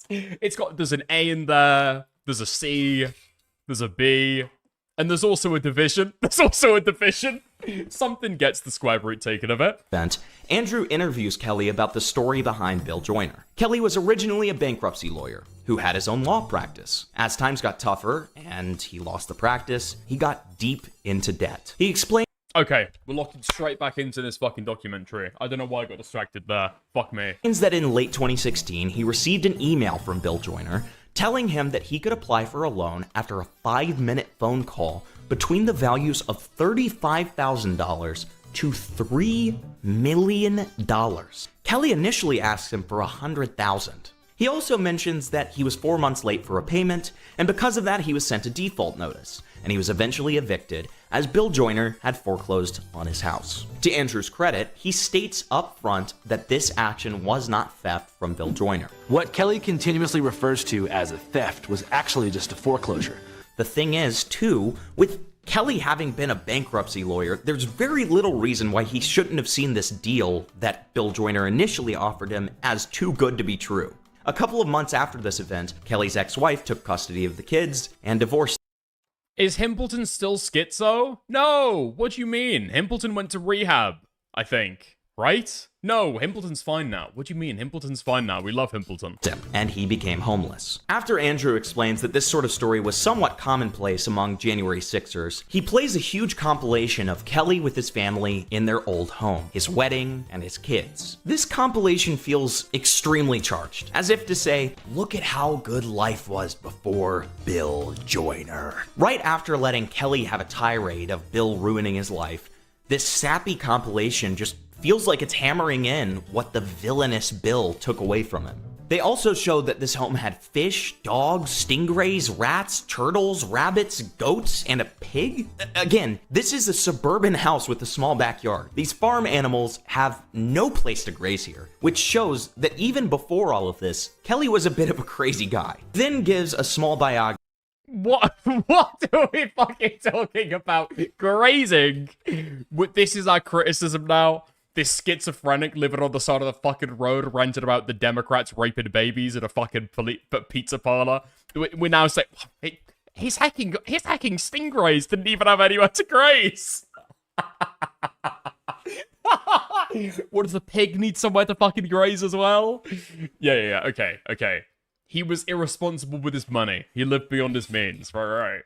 There's an A in there. There's a C. There's a B. And there's also a division. There's also a division. Something gets the square root taken of it. Andrew interviews Kelly about the story behind Bill Joyner. Kelly was originally a bankruptcy lawyer who had his own law practice. As times got tougher and he lost the practice, he got deep into debt. He explained. Okay, we're locking straight back into this fucking documentary. I don't know why I got distracted there. Fuck me. That in late 2016, he received an email from Bill Joyner telling him that he could apply for a loan after a 5-minute phone call between the values of $35,000 to $3 million. Kelly initially asked him for $100,000. He also mentions that he was 4 months late for a payment, and because of that, he was sent a default notice, and he was eventually evicted as Bill Joyner had foreclosed on his house. To Andrew's credit, he states up front that this action was not theft from Bill Joyner. What Kelly continuously refers to as a theft was actually just a foreclosure. The thing is, too, with Kelly having been a bankruptcy lawyer, there's very little reason why he shouldn't have seen this deal that Bill Joyner initially offered him as too good to be true. A couple of months after this event, Kelly's ex-wife took custody of the kids and divorced. Is Himpleton still schizo? No! What do you mean? Himpleton went to rehab, I think. Right? No, Himpleton's fine now. What do you mean? Himpleton's fine now. We love Himpleton. And he became homeless. After Andrew explains that this sort of story was somewhat commonplace among January Sixers, he plays a huge compilation of Kelly with his family in their old home, his wedding, and his kids. This compilation feels extremely charged, as if to say, look at how good life was before Bill Joyner. Right after letting Kelly have a tirade of Bill ruining his life, this sappy compilation just feels like it's hammering in what the villainous Bill took away from him. They also showed that this home had fish, dogs, stingrays, rats, turtles, rabbits, goats, and a pig. Again, this is a suburban house with a small backyard. These farm animals have no place to graze here, which shows that even before all of this, Kelly was a bit of a crazy guy. Then gives a small biography. What are we fucking talking about? Grazing? This is our criticism now? This schizophrenic living on the side of the fucking road ranted about the Democrats raping babies in a fucking pizza parlor. We now say, he's hacking stingrays, didn't even have anywhere to graze. What, does the pig need somewhere to fucking graze as well? Yeah, okay. He was irresponsible with his money. He lived beyond his means, right.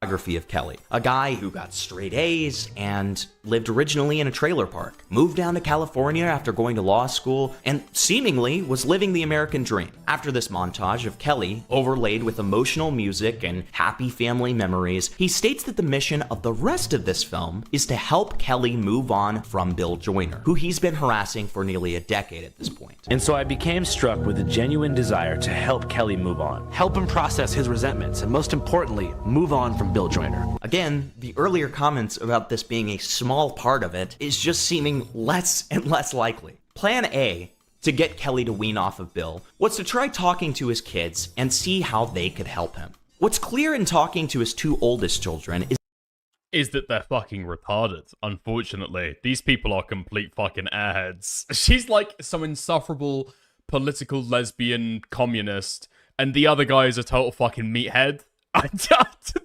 Biography of Kelly, a guy who got straight A's and lived originally in a trailer park, moved down to California after going to law school, and seemingly was living the American dream. After this montage of Kelly, overlaid with emotional music and happy family memories, he states that the mission of the rest of this film is to help Kelly move on from Bill Joyner, who he's been harassing for nearly a decade at this point. And so I became struck with a genuine desire to help Kelly move on, help him process his resentments, and most importantly, move on from Bill Joyner. Again, the earlier comments about this being a small part of it is just seeming less and less likely. Plan A, to get Kelly to wean off of Bill, was to try talking to his kids and see how they could help him. What's clear in talking to his two oldest children is that they're fucking retarded, unfortunately. These people are complete fucking airheads. She's like some insufferable political lesbian communist, and the other guy is a total fucking meathead.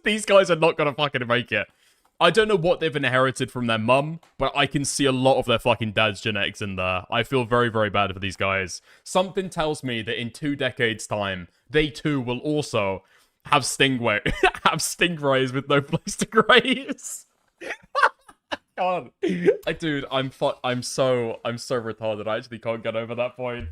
These guys are not gonna fucking make it. I don't know what they've inherited from their mum, but I can see a lot of their fucking dad's genetics in there. I feel very, very bad for these guys. Something tells me that in 2 decades' time, they too will also have stingrays with no place to graze. God, dude, I'm so retarded. I actually can't get over that point.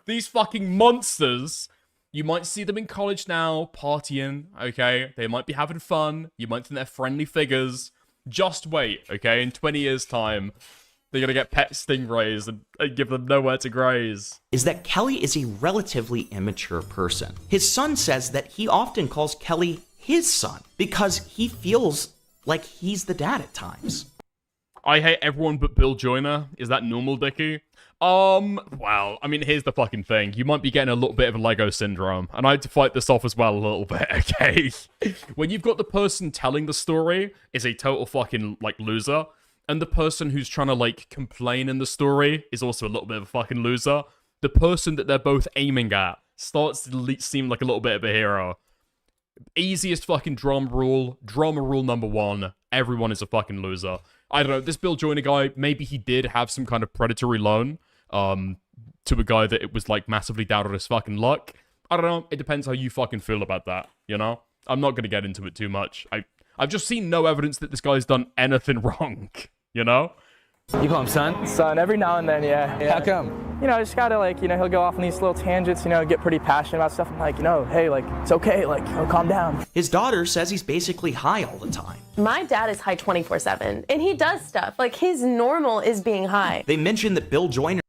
These fucking monsters. You might see them in college now, partying, okay? They might be having fun. You might think they're friendly figures. Just wait, okay? In 20 years' time, they're gonna get pet stingrays and give them nowhere to graze. Is that Kelly is a relatively immature person. His son says that he often calls Kelly his son because he feels like he's the dad at times. I hate everyone but Bill Joyner. Is that normal, Dickie? Well, I mean, here's the fucking thing. You might be getting a little bit of a Lego syndrome, and I had to fight this off as well a little bit, okay? When you've got the person telling the story is a total fucking, like, loser, and the person who's trying to, like, complain in the story is also a little bit of a fucking loser, the person that they're both aiming at starts to seem like a little bit of a hero. Easiest fucking drama rule number one. Everyone is a fucking loser. I don't know, this Bill Joyner guy, maybe he did have some kind of predatory loan, to a guy that it was, like, massively down on his fucking luck. I don't know, it depends how you fucking feel about that, you know? I'm not gonna get into it too much. I've just seen no evidence that this guy's done anything wrong, you know? You call him son? Son, every now and then, yeah. How come? You know, I just gotta, like, you know, he'll go off on these little tangents, you know, get pretty passionate about stuff. I'm like, you know, hey, like, it's okay, like, you know, calm down. His daughter says he's basically high all the time. My dad is high 24/7, and he does stuff. Like, his normal is being high. They mentioned that Bill Joyner...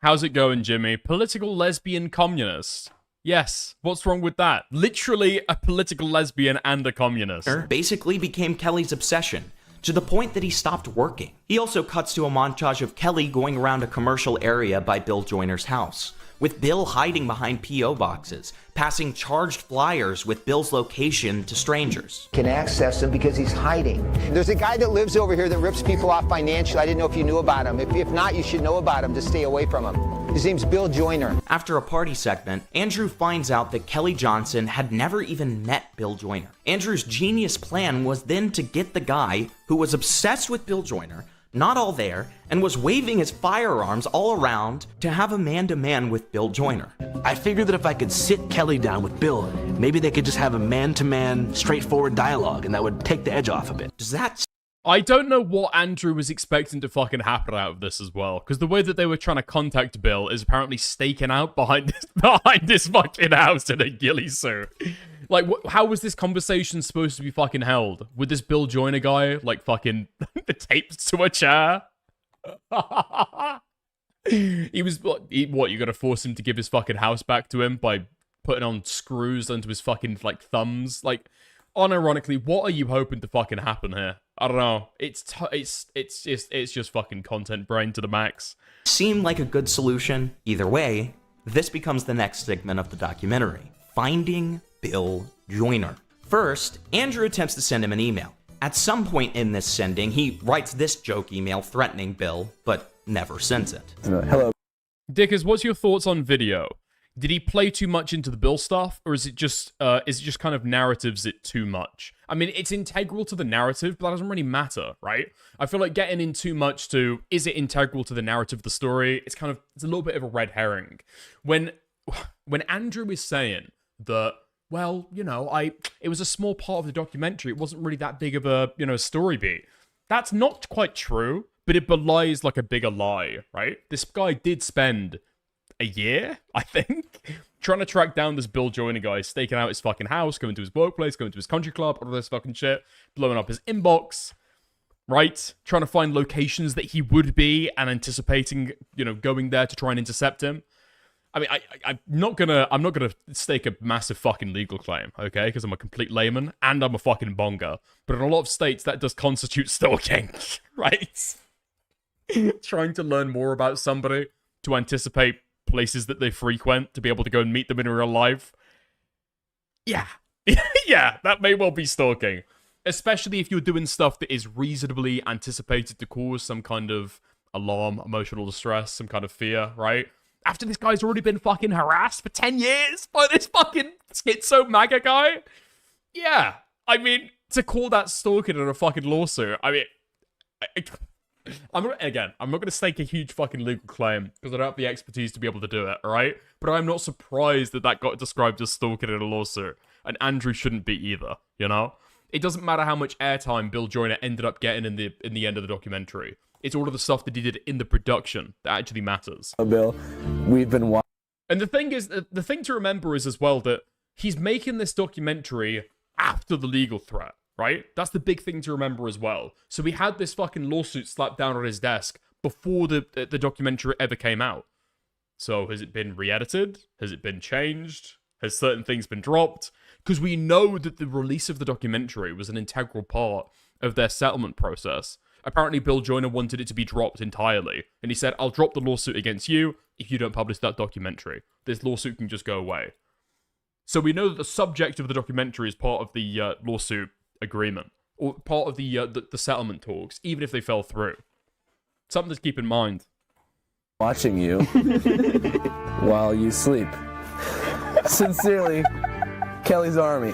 How's it going, Jimmy? Political lesbian communist. Yes, what's wrong with that? Literally a political lesbian and a communist. Basically became Kelly's obsession, to the point that he stopped working. He also cuts to a montage of Kelly going around a commercial area by Bill Joyner's house, with Bill hiding behind P.O. boxes, passing charged flyers with Bill's location to strangers. Can access him because he's hiding. There's a guy that lives over here that rips people off financially. I didn't know if you knew about him. If not, you should know about him to stay away from him. His name's Bill Joyner. After a party segment, Andrew finds out that Kelly Johnson had never even met Bill Joyner. Andrew's genius plan was then to get the guy who was obsessed with Bill Joyner, not all there, and was waving his firearms all around to have a man-to-man with Bill Joyner. I figured that if I could sit Kelly down with Bill, maybe they could just have a man-to-man, straightforward dialogue, and that would take the edge off a bit. Does that... I don't know what Andrew was expecting to fucking happen out of this as well, because the way that they were trying to contact Bill is apparently staking out behind this fucking house in a ghillie suit. Like, how was this conversation supposed to be fucking held? With this Bill Joyner guy, like, fucking taped to a chair? He was, what, you gotta force him to give his fucking house back to him by putting on screws onto his fucking, like, thumbs? Like, unironically, what are you hoping to fucking happen here? I don't know. It's just fucking content brain to the max. Seemed like a good solution. Either way, this becomes the next segment of the documentary. Finding Bill Joyner. First, Andrew attempts to send him an email. At some point in this sending, he writes this joke email threatening Bill, but never sends it. Hello. Dickers, what's your thoughts on video? Did he play too much into the Bill stuff, or is it just kind of narratives it too much? I mean, it's integral to the narrative, but that doesn't really matter, right? I feel like getting in too much to, is it integral to the narrative of the story? It's a little bit of a red herring. When Andrew is saying that, well, you know, it was a small part of the documentary, it wasn't really that big of a, you know, story beat. That's not quite true, but it belies like a bigger lie, right? This guy did spend a year, I think, trying to track down this Bill Joyner guy, staking out his fucking house, going to his workplace, going to his country club, all this fucking shit, blowing up his inbox, right? Trying to find locations that he would be and anticipating, you know, going there to try and intercept him. I mean, I'm not gonna stake a massive fucking legal claim, okay? Because I'm a complete layman and I'm a fucking bonga. But in a lot of states, that does constitute stalking, right? Trying to learn more about somebody to anticipate places that they frequent, to be able to go and meet them in real life. Yeah. Yeah, that may well be stalking. Especially if you're doing stuff that is reasonably anticipated to cause some kind of alarm, emotional distress, some kind of fear, right? After this guy's already been fucking harassed for 10 years by this fucking schizo MAGA guy? Yeah. I mean, to call that stalking in a fucking lawsuit, I mean... I'm not going to stake a huge fucking legal claim because I don't have the expertise to be able to do it, alright? But I'm not surprised that got described as stalking in a lawsuit. And Andrew shouldn't be either, you know? It doesn't matter how much airtime Bill Joyner ended up getting in the end of the documentary. It's all of the stuff that he did in the production that actually matters. Bill, we've been watching. And the thing to remember is as well that he's making this documentary after the legal threat. Right? That's the big thing to remember as well. So we had this fucking lawsuit slapped down on his desk before the documentary ever came out. So has it been re-edited? Has it been changed? Has certain things been dropped? Because we know that the release of the documentary was an integral part of their settlement process. Apparently Bill Joyner wanted it to be dropped entirely. And he said, I'll drop the lawsuit against you if you don't publish that documentary. This lawsuit can just go away. So we know that the subject of the documentary is part of the lawsuit agreement, or part of the settlement talks, even if they fell through. Something to keep in mind. Watching you while you sleep. Sincerely, Kelly's army.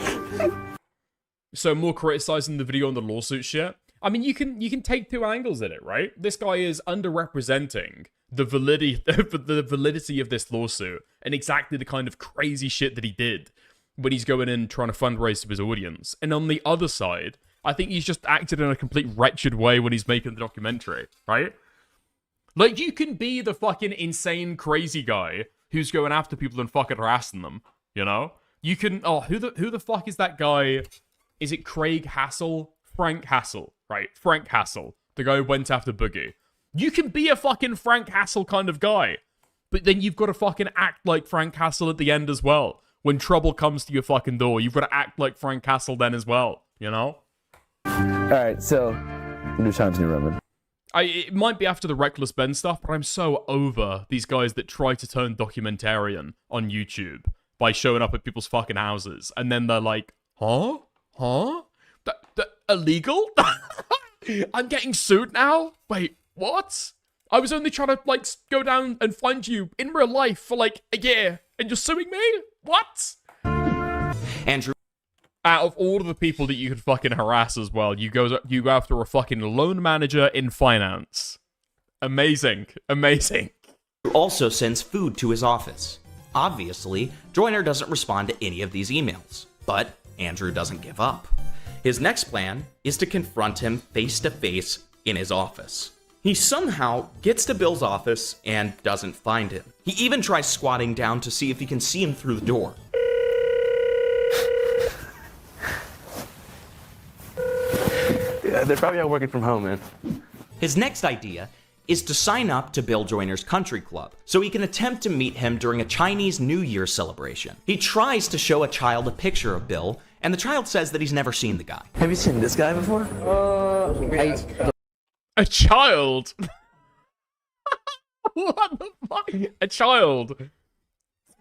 So more criticizing the video on the lawsuit shit. I mean, you can take two angles at it, right? This guy is underrepresenting the validity of this lawsuit and exactly the kind of crazy shit that he did when he's going in trying to fundraise to his audience. And on the other side, I think he's just acted in a complete wretched way when he's making the documentary, right? Like, you can be the fucking insane crazy guy who's going after people and fucking harassing them, you know? You can, who the fuck is that guy? Is it Craig Hassel? Frank Hassel, right? Frank Hassel, the guy who went after Boogie. You can be a fucking Frank Hassel kind of guy, but then you've got to fucking act like Frank Hassel at the end as well. When trouble comes to your fucking door, you've got to act like Frank Hassel then as well, you know? Alright, so, new times, new Roman. It might be after the Reckless Ben stuff, but I'm so over these guys that try to turn documentarian on YouTube by showing up at people's fucking houses, and then they're like, huh? That illegal? I'm getting sued now? Wait, what? I was only trying to, like, go down and find you in real life for, like, a year, and you're suing me? What? Andrew. Out of all of the people that you could fucking harass as well, you go after a fucking loan manager in finance. Amazing. Amazing. Also sends food to his office. Obviously, Joyner doesn't respond to any of these emails, but Andrew doesn't give up. His next plan is to confront him face to face in his office. He somehow gets to Bill's office and doesn't find him. He even tries squatting down to see if he can see him through the door. Yeah, they're probably all working from home, man. His next idea is to sign up to Bill Joyner's country club so he can attempt to meet him during a Chinese New Year celebration. He tries to show a child a picture of Bill, and the child says that he's never seen the guy. Have you seen this guy before? A child? What the fuck? A child?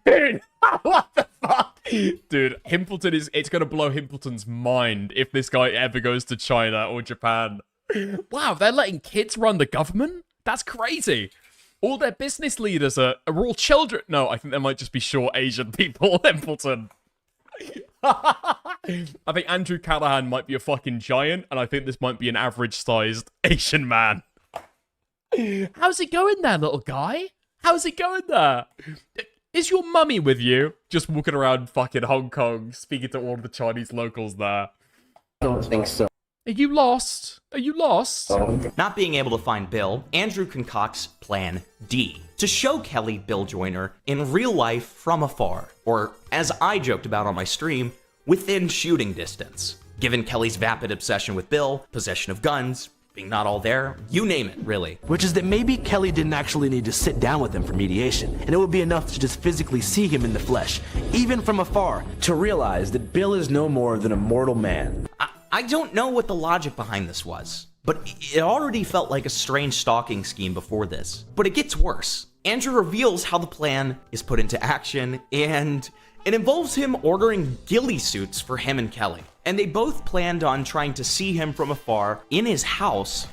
Dude, what the fuck? Dude, Himpleton it's gonna blow Himpleton's mind if this guy ever goes to China or Japan. Wow, they're letting kids run the government? That's crazy. All their business leaders are all children. No, I think there might just be short Asian people, Himpleton. I think Andrew Callahan might be a fucking giant, and I think this might be an average-sized Asian man. How's it going there, little guy? How's it going there? Is your mummy with you? Just walking around fucking Hong Kong, speaking to all of the Chinese locals there. I don't think so. Are you lost? Are you lost? Not being able to find Bill, Andrew concocts Plan D to show Kelly Bill Joyner in real life from afar, or as I joked about on my stream, within shooting distance. Given Kelly's vapid obsession with Bill, possession of guns, being not all there, you name it, really. Which is that maybe Kelly didn't actually need to sit down with him for mediation, and it would be enough to just physically see him in the flesh, even from afar, to realize that Bill is no more than a mortal man. I don't know what the logic behind this was, but it already felt like a strange stalking scheme before this. But it gets worse. Andrew reveals how the plan is put into action, and it involves him ordering ghillie suits for him and Kelly. And they both planned on trying to see him from afar in his house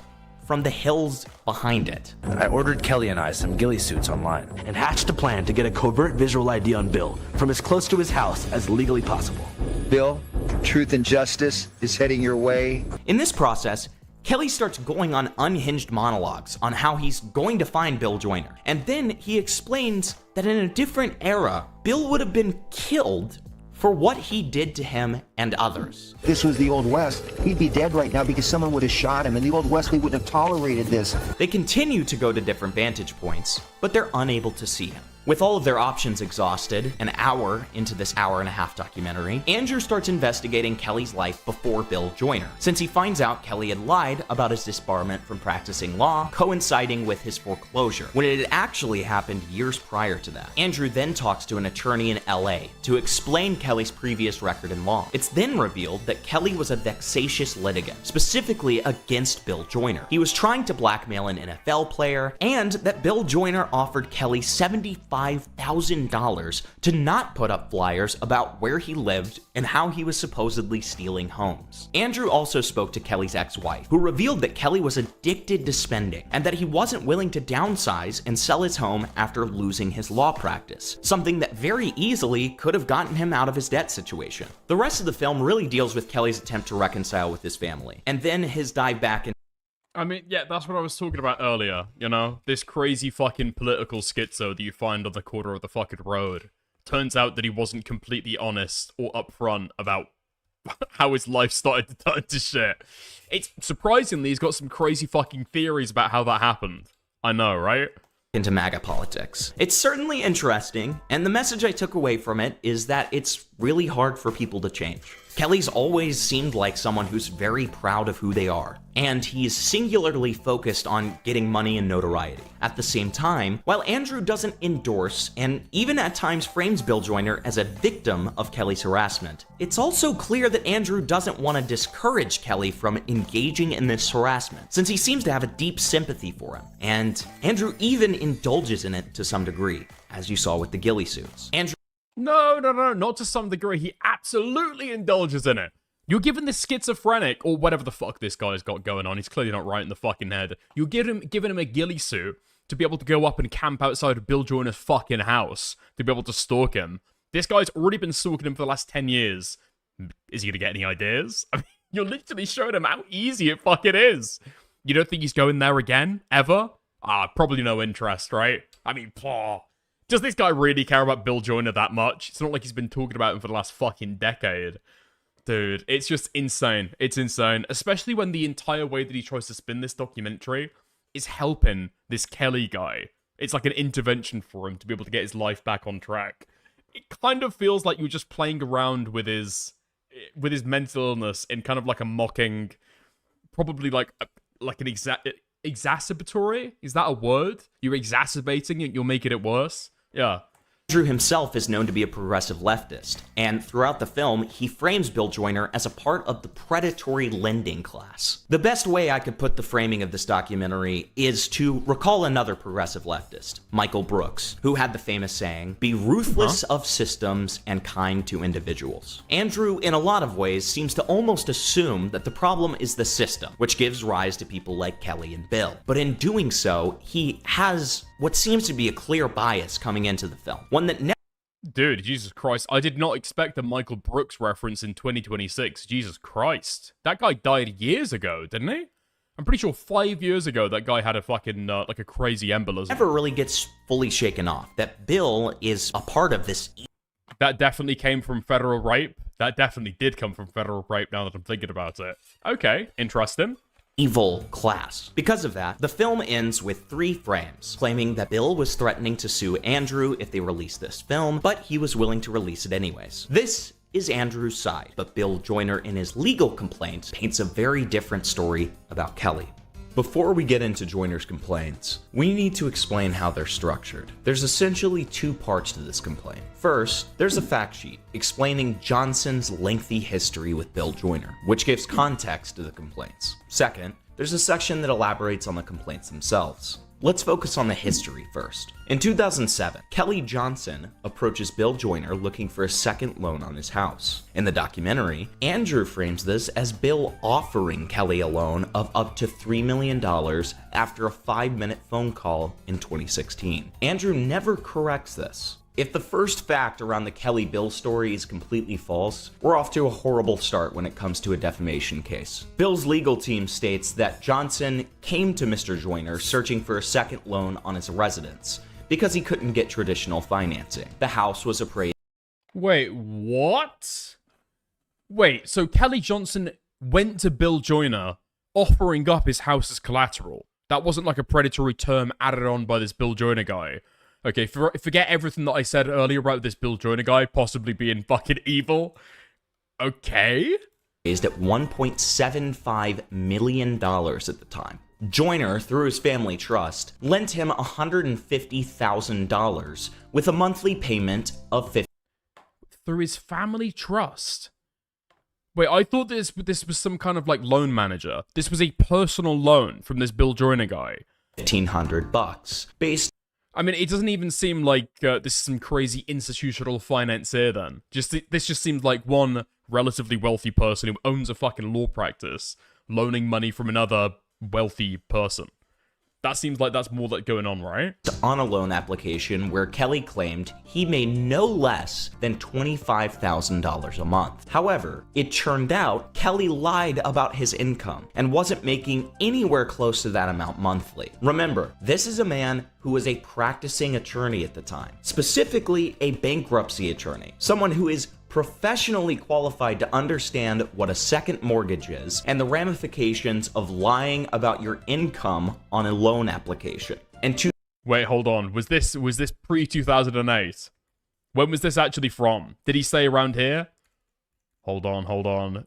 from the hills behind it. I ordered Kelly and I some ghillie suits online and hatched a plan to get a covert visual ID on Bill from as close to his house as legally possible. Bill, truth and justice is heading your way. In this process, Kelly starts going on unhinged monologues on how he's going to find Bill Joyner. And then he explains that in a different era, Bill would have been killed for what he did to him and others. This was the Old West. He'd be dead right now because someone would have shot him. In the Old West, they wouldn't have tolerated this. They continue to go to different vantage points, but they're unable to see him. With all of their options exhausted, an hour into this hour-and-a-half documentary, Andrew starts investigating Kelly's life before Bill Joyner, since he finds out Kelly had lied about his disbarment from practicing law, coinciding with his foreclosure, when it had actually happened years prior to that. Andrew then talks to an attorney in LA to explain Kelly's previous record in law. It's then revealed that Kelly was a vexatious litigant, specifically against Bill Joyner. He was trying to blackmail an NFL player, and that Bill Joyner offered Kelly $75 $5,000 to not put up flyers about where he lived and how he was supposedly stealing homes. Andrew also spoke to Kelly's ex-wife, who revealed that Kelly was addicted to spending and that he wasn't willing to downsize and sell his home after losing his law practice, something that very easily could have gotten him out of his debt situation. The rest of the film really deals with Kelly's attempt to reconcile with his family, and then his dive back in. I mean, yeah, that's what I was talking about earlier, you know? This crazy fucking political schizo that you find on the corner of the fucking road. Turns out that he wasn't completely honest or upfront about how his life started to turn to shit. It's surprisingly, he's got some crazy fucking theories about how that happened. I know, right? Into MAGA politics. It's certainly interesting, and the message I took away from it is that it's really hard for people to change. Kelly's always seemed like someone who's very proud of who they are, and he's singularly focused on getting money and notoriety. At the same time, while Andrew doesn't endorse and even at times frames Bill Joyner as a victim of Kelly's harassment, it's also clear that Andrew doesn't want to discourage Kelly from engaging in this harassment, since he seems to have a deep sympathy for him, and Andrew even indulges in it to some degree, as you saw with the ghillie suits. No, not to some degree. He absolutely indulges in it. You're giving this schizophrenic, or whatever the fuck this guy's got going on, he's clearly not right in the fucking head. You're giving him a ghillie suit to be able to go up and camp outside of Bill Joyner's fucking house, to be able to stalk him. This guy's already been stalking him for the last 10 years. Is he gonna get any ideas? I mean, you're literally showing him how easy it fucking is. You don't think he's going there again? Ever? Probably no interest, right? I mean, does this guy really care about Bill Joyner that much? It's not like he's been talking about him for the last fucking decade. Dude, it's just insane. It's insane. Especially when the entire way that he tries to spin this documentary is helping this Kelly guy. It's like an intervention for him to be able to get his life back on track. It kind of feels like you're just playing around with his mental illness in kind of like a mocking, probably like an exacerbatory? Is that a word? You're exacerbating it, you're making it worse? Yeah. Andrew himself is known to be a progressive leftist, and throughout the film, he frames Bill Joyner as a part of the predatory lending class. The best way I could put the framing of this documentary is to recall another progressive leftist, Michael Brooks, who had the famous saying, "Be ruthless of systems and kind to individuals." Andrew, in a lot of ways, seems to almost assume that the problem is the system, which gives rise to people like Kelly and Bill. But in doing so, he has what seems to be a clear bias coming into the film. One that Dude, Jesus Christ, I did not expect a Michael Brooks reference in 2026. Jesus Christ. That guy died years ago, didn't he? I'm pretty sure 5 years ago that guy had a fucking, like a crazy embolism. Never really gets fully shaken off, that Bill is a part of this. That definitely came from federal rape. That definitely did come from federal rape now that I'm thinking about it. Okay, interesting. Evil class. Because of that, the film ends with 3 frames, claiming that Bill was threatening to sue Andrew if they released this film, but he was willing to release it anyways. This is Andrew's side, but Bill Joyner in his legal complaint paints a very different story about Kelly. Before we get into Joyner's complaints, we need to explain how they're structured. There's essentially 2 parts to this complaint. First, there's a fact sheet explaining Johnson's lengthy history with Bill Joyner, which gives context to the complaints. Second, there's a section that elaborates on the complaints themselves. Let's focus on the history first. In 2007, Kelly Johnson approaches Bill Joyner looking for a second loan on his house. In the documentary, Andrew frames this as Bill offering Kelly a loan of up to $3 million after a 5-minute phone call in 2016. Andrew never corrects this. If the first fact around the Kelly-Bill story is completely false, we're off to a horrible start when it comes to a defamation case. Bill's legal team states that Johnson came to Mr. Joyner searching for a second loan on his residence because he couldn't get traditional financing. The house was appraised. Wait, what? Wait, so Kelly Johnson went to Bill Joyner offering up his house as collateral. That wasn't like a predatory term added on by this Bill Joyner guy. Okay, forget everything that I said earlier about this Bill Joyner guy possibly being fucking evil. Okay. Is at $1.75 million at the time. Joyner, through his family trust, lent him $150,000 with a monthly payment of $50,000. Through his family trust? Wait, I thought this was some kind of like loan manager. This was a personal loan from this Bill Joyner guy. $1,500 based. I mean, it doesn't even seem like this is some crazy institutional financier then. This just seems like one relatively wealthy person who owns a fucking law practice loaning money from another wealthy person. That seems like that's more that going on, right? On a loan application where Kelly claimed he made no less than $25,000 a month. However, it turned out Kelly lied about his income and wasn't making anywhere close to that amount monthly. Remember, this is a man who was a practicing attorney at the time, specifically a bankruptcy attorney, someone who is professionally qualified to understand what a second mortgage is and the ramifications of lying about your income on a loan application. And wait, hold on. Was this pre-2008? When was this actually from? Did he say around here? Hold on.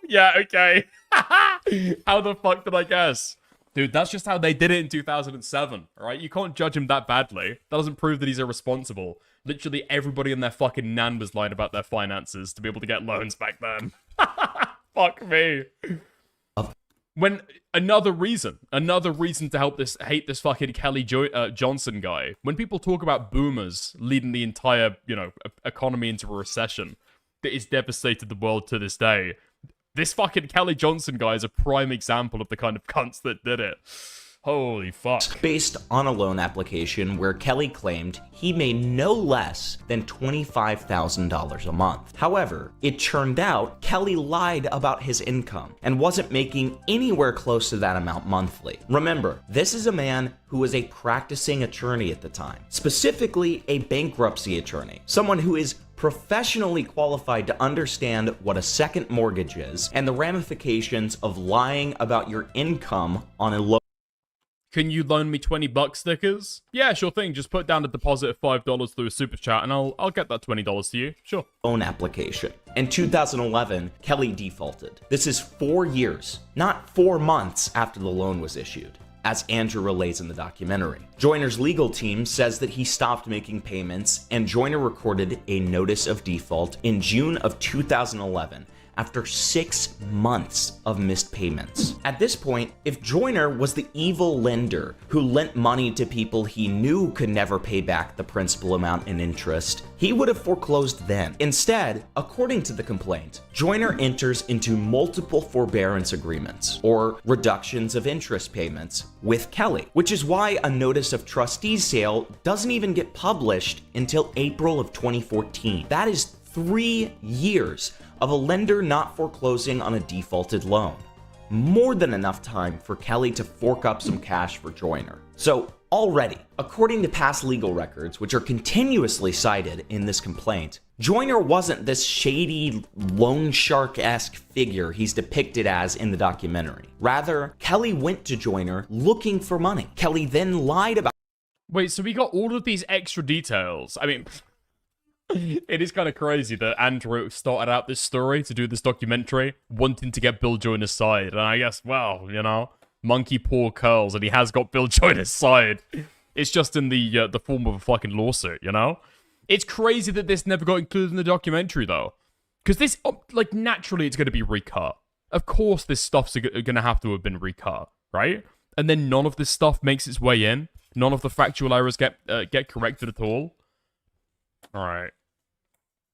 Yeah, okay. How the fuck did I guess? Dude, that's just how they did it in 2007, alright? You can't judge him that badly. That doesn't prove that he's irresponsible. Literally everybody and their fucking nan was lying about their finances to be able to get loans back then. Fuck me. When another reason to hate this fucking Kelly Johnson guy. When people talk about boomers leading the entire, economy into a recession that has devastated the world to this day, this fucking Kelly Johnson guy is a prime example of the kind of cunts that did it. Holy fuck. Based on a loan application where Kelly claimed he made no less than $25,000 a month. However, it turned out Kelly lied about his income and wasn't making anywhere close to that amount monthly. Remember, this is a man who was a practicing attorney at the time, specifically a bankruptcy attorney, someone who is professionally qualified to understand what a second mortgage is and the ramifications of lying about your income on a loan. Can you loan me 20 bucks stickers? Yeah, sure thing. Just put down a deposit of $5 through a super chat and I'll get that $20 to you. Sure. Loan application. In 2011, Kelly defaulted. This is 4 years, not 4 months after the loan was issued, as Andrew relays in the documentary. Joyner's legal team says that he stopped making payments, and Joyner recorded a notice of default in June of 2011 after 6 months of missed payments. At this point, if Joyner was the evil lender who lent money to people he knew could never pay back the principal amount and interest, he would have foreclosed then. Instead, according to the complaint, Joyner enters into multiple forbearance agreements, or reductions of interest payments, with Kelly, which is why a notice of trustees sale doesn't even get published until April of 2014. That is 3 years of a lender not foreclosing on a defaulted loan. More than enough time for Kelly to fork up some cash for Joyner. So already, according to past legal records, which are continuously cited in this complaint, Joyner wasn't this shady loan shark-esque figure he's depicted as in the documentary. Rather, Kelly went to Joyner looking for money. Kelly then lied about— Wait, so we got all of these extra details. I mean, it is kind of crazy that Andrew started out this story to do this documentary wanting to get Bill Joyner's side. And I guess, well, monkey paw curls, and he has got Bill Joyner's side. It's just in the form of a fucking lawsuit, It's crazy that this never got included in the documentary, though. Because this, naturally it's going to be recut. Of course this stuff's going to have to have been recut, right? And then none of this stuff makes its way in. None of the factual errors get corrected at all. All right.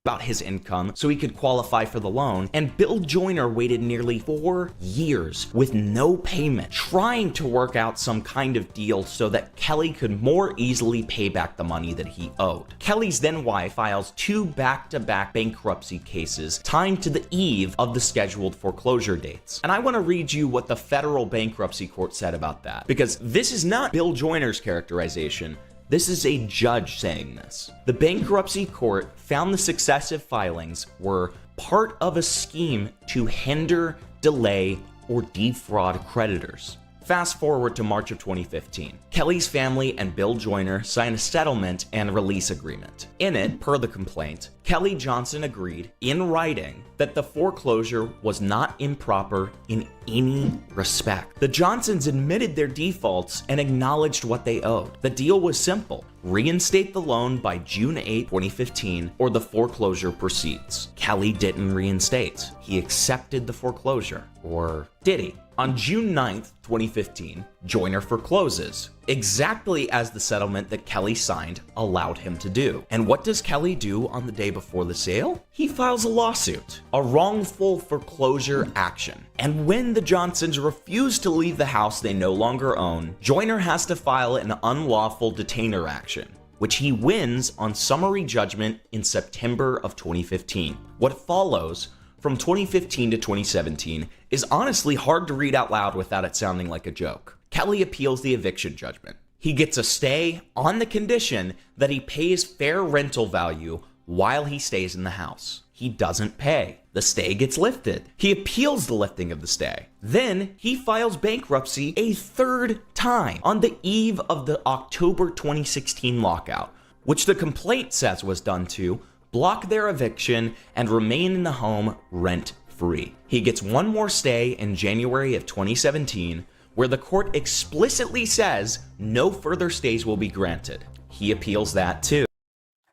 About his income so he could qualify for the loan, and Bill Joyner waited nearly 4 years with no payment, trying to work out some kind of deal so that Kelly could more easily pay back the money that he owed. Kelly's then wife files 2 back-to-back bankruptcy cases timed to the eve of the scheduled foreclosure dates. And I want to read you what the federal bankruptcy court said about that, because this is not Bill Joyner's characterization. This is a judge saying this. The bankruptcy court found the successive filings were part of a scheme to hinder, delay, or defraud creditors. Fast forward to March of 2015. Kelly's family and Bill Joyner signed a settlement and release agreement. In it, per the complaint, Kelly Johnson agreed in writing that the foreclosure was not improper in any respect. The Johnsons admitted their defaults and acknowledged what they owed. The deal was simple: reinstate the loan by June 8, 2015, or the foreclosure proceeds. Kelly didn't reinstate. He accepted the foreclosure. Or did he? On June 9th, 2015, Joyner forecloses, exactly as the settlement that Kelly signed allowed him to do. And what does Kelly do on the day before the sale? He files a lawsuit, a wrongful foreclosure action. And when the Johnsons refuse to leave the house they no longer own, Joyner has to file an unlawful detainer action, which he wins on summary judgment in September of 2015. What follows from 2015 to 2017 is honestly hard to read out loud without it sounding like a joke. Kelly appeals the eviction judgment. He gets a stay on the condition that he pays fair rental value while he stays in the house. He doesn't pay. The stay gets lifted. He appeals the lifting of the stay. Then he files bankruptcy a third time on the eve of the October 2016 lockout, which the complaint says was done to block their eviction and remain in the home rent-free. He gets one more stay in January of 2017, where the court explicitly says no further stays will be granted. He appeals that too.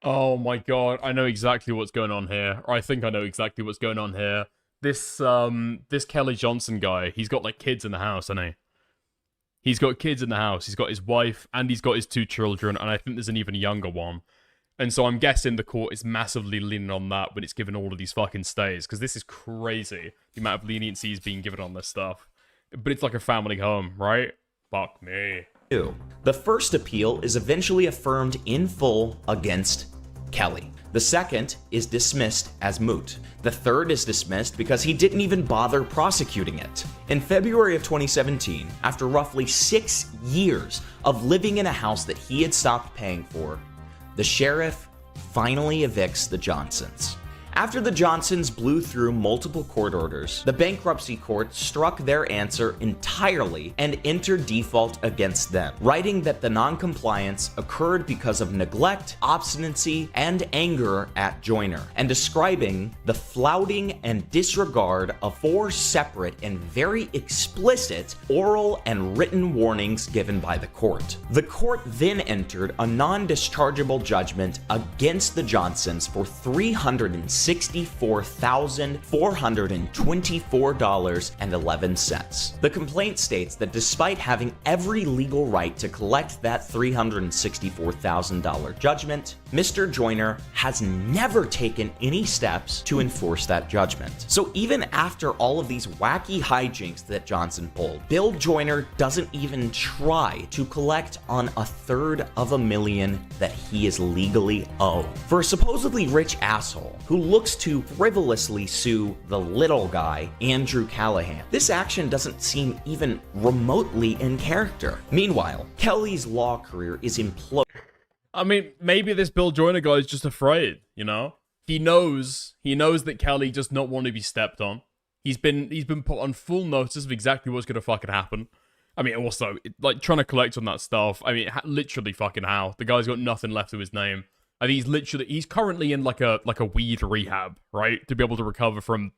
Oh my god, I know exactly what's going on here. Or I think I know exactly what's going on here. This Kelly Johnson guy, he's got like kids in the house, hasn't he? He's got kids in the house. He's got his wife and he's got his 2 children, and I think there's an even younger one. And so I'm guessing the court is massively leaning on that when it's given all of these fucking stays, because this is crazy, the amount of leniency is being given on this stuff. But it's like a family home, right? Fuck me. The first appeal is eventually affirmed in full against Kelly. The second is dismissed as moot. The third is dismissed because he didn't even bother prosecuting it. In February of 2017, after roughly 6 years of living in a house that he had stopped paying for, the sheriff finally evicts the Johnsons. After the Johnsons blew through multiple court orders, the bankruptcy court struck their answer entirely and entered default against them, writing that the non-compliance occurred because of neglect, obstinacy, and anger at Joyner, and describing the flouting and disregard of 4 separate and very explicit oral and written warnings given by the court. The court then entered a non-dischargeable judgment against the Johnsons for $364,424.11. The complaint states that despite having every legal right to collect that $364,000 judgment, Mr. Joyner has never taken any steps to enforce that judgment. So even after all of these wacky hijinks that Johnson pulled, Bill Joyner doesn't even try to collect on $333,000 that he is legally owed. For a supposedly rich asshole who looks to frivolously sue the little guy, Andrew Callahan, this action doesn't seem even remotely in character. Meanwhile, Kelly's law career is imploding. I mean, maybe this Bill Joyner guy is just afraid, you know? He knows that Kelly does not want to be stepped on. He's been put on full notice of exactly what's gonna fucking happen. I mean, also, like, trying to collect on that stuff, I mean, literally fucking how? The guy's got nothing left to his name. I think he's currently in like a weed rehab, right? To be able to recover from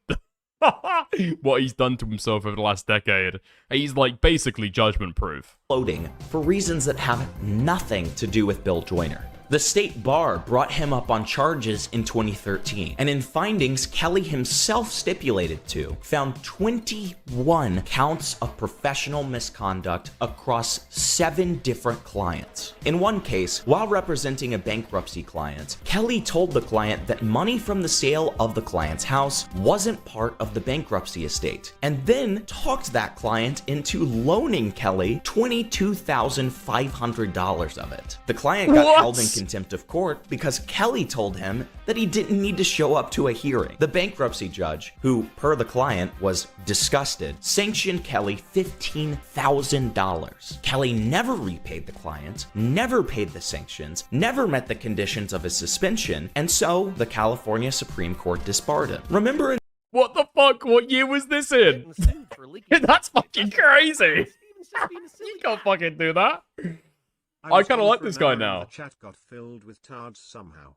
what he's done to himself over the last decade. He's like basically judgment proof. Floating for reasons that have nothing to do with Bill Joyner. The state bar brought him up on charges in 2013, and in findings Kelly himself stipulated to, found 21 counts of professional misconduct across 7 different clients. In one case, while representing a bankruptcy client, Kelly told the client that money from the sale of the client's house wasn't part of the bankruptcy estate, and then talked that client into loaning Kelly $22,500 of it. The client got held in contempt of court because Kelly told him that he didn't need to show up to a hearing. The bankruptcy judge, who, per the client, was disgusted, sanctioned Kelly $15,000. Kelly never repaid the client, never paid the sanctions, never met the conditions of his suspension, and so the California Supreme Court disbarred him. Remember in What the fuck? What year was this in? That's fucking crazy. You can't fucking do that. I kind of like this guy now. The chat got filled with tards somehow.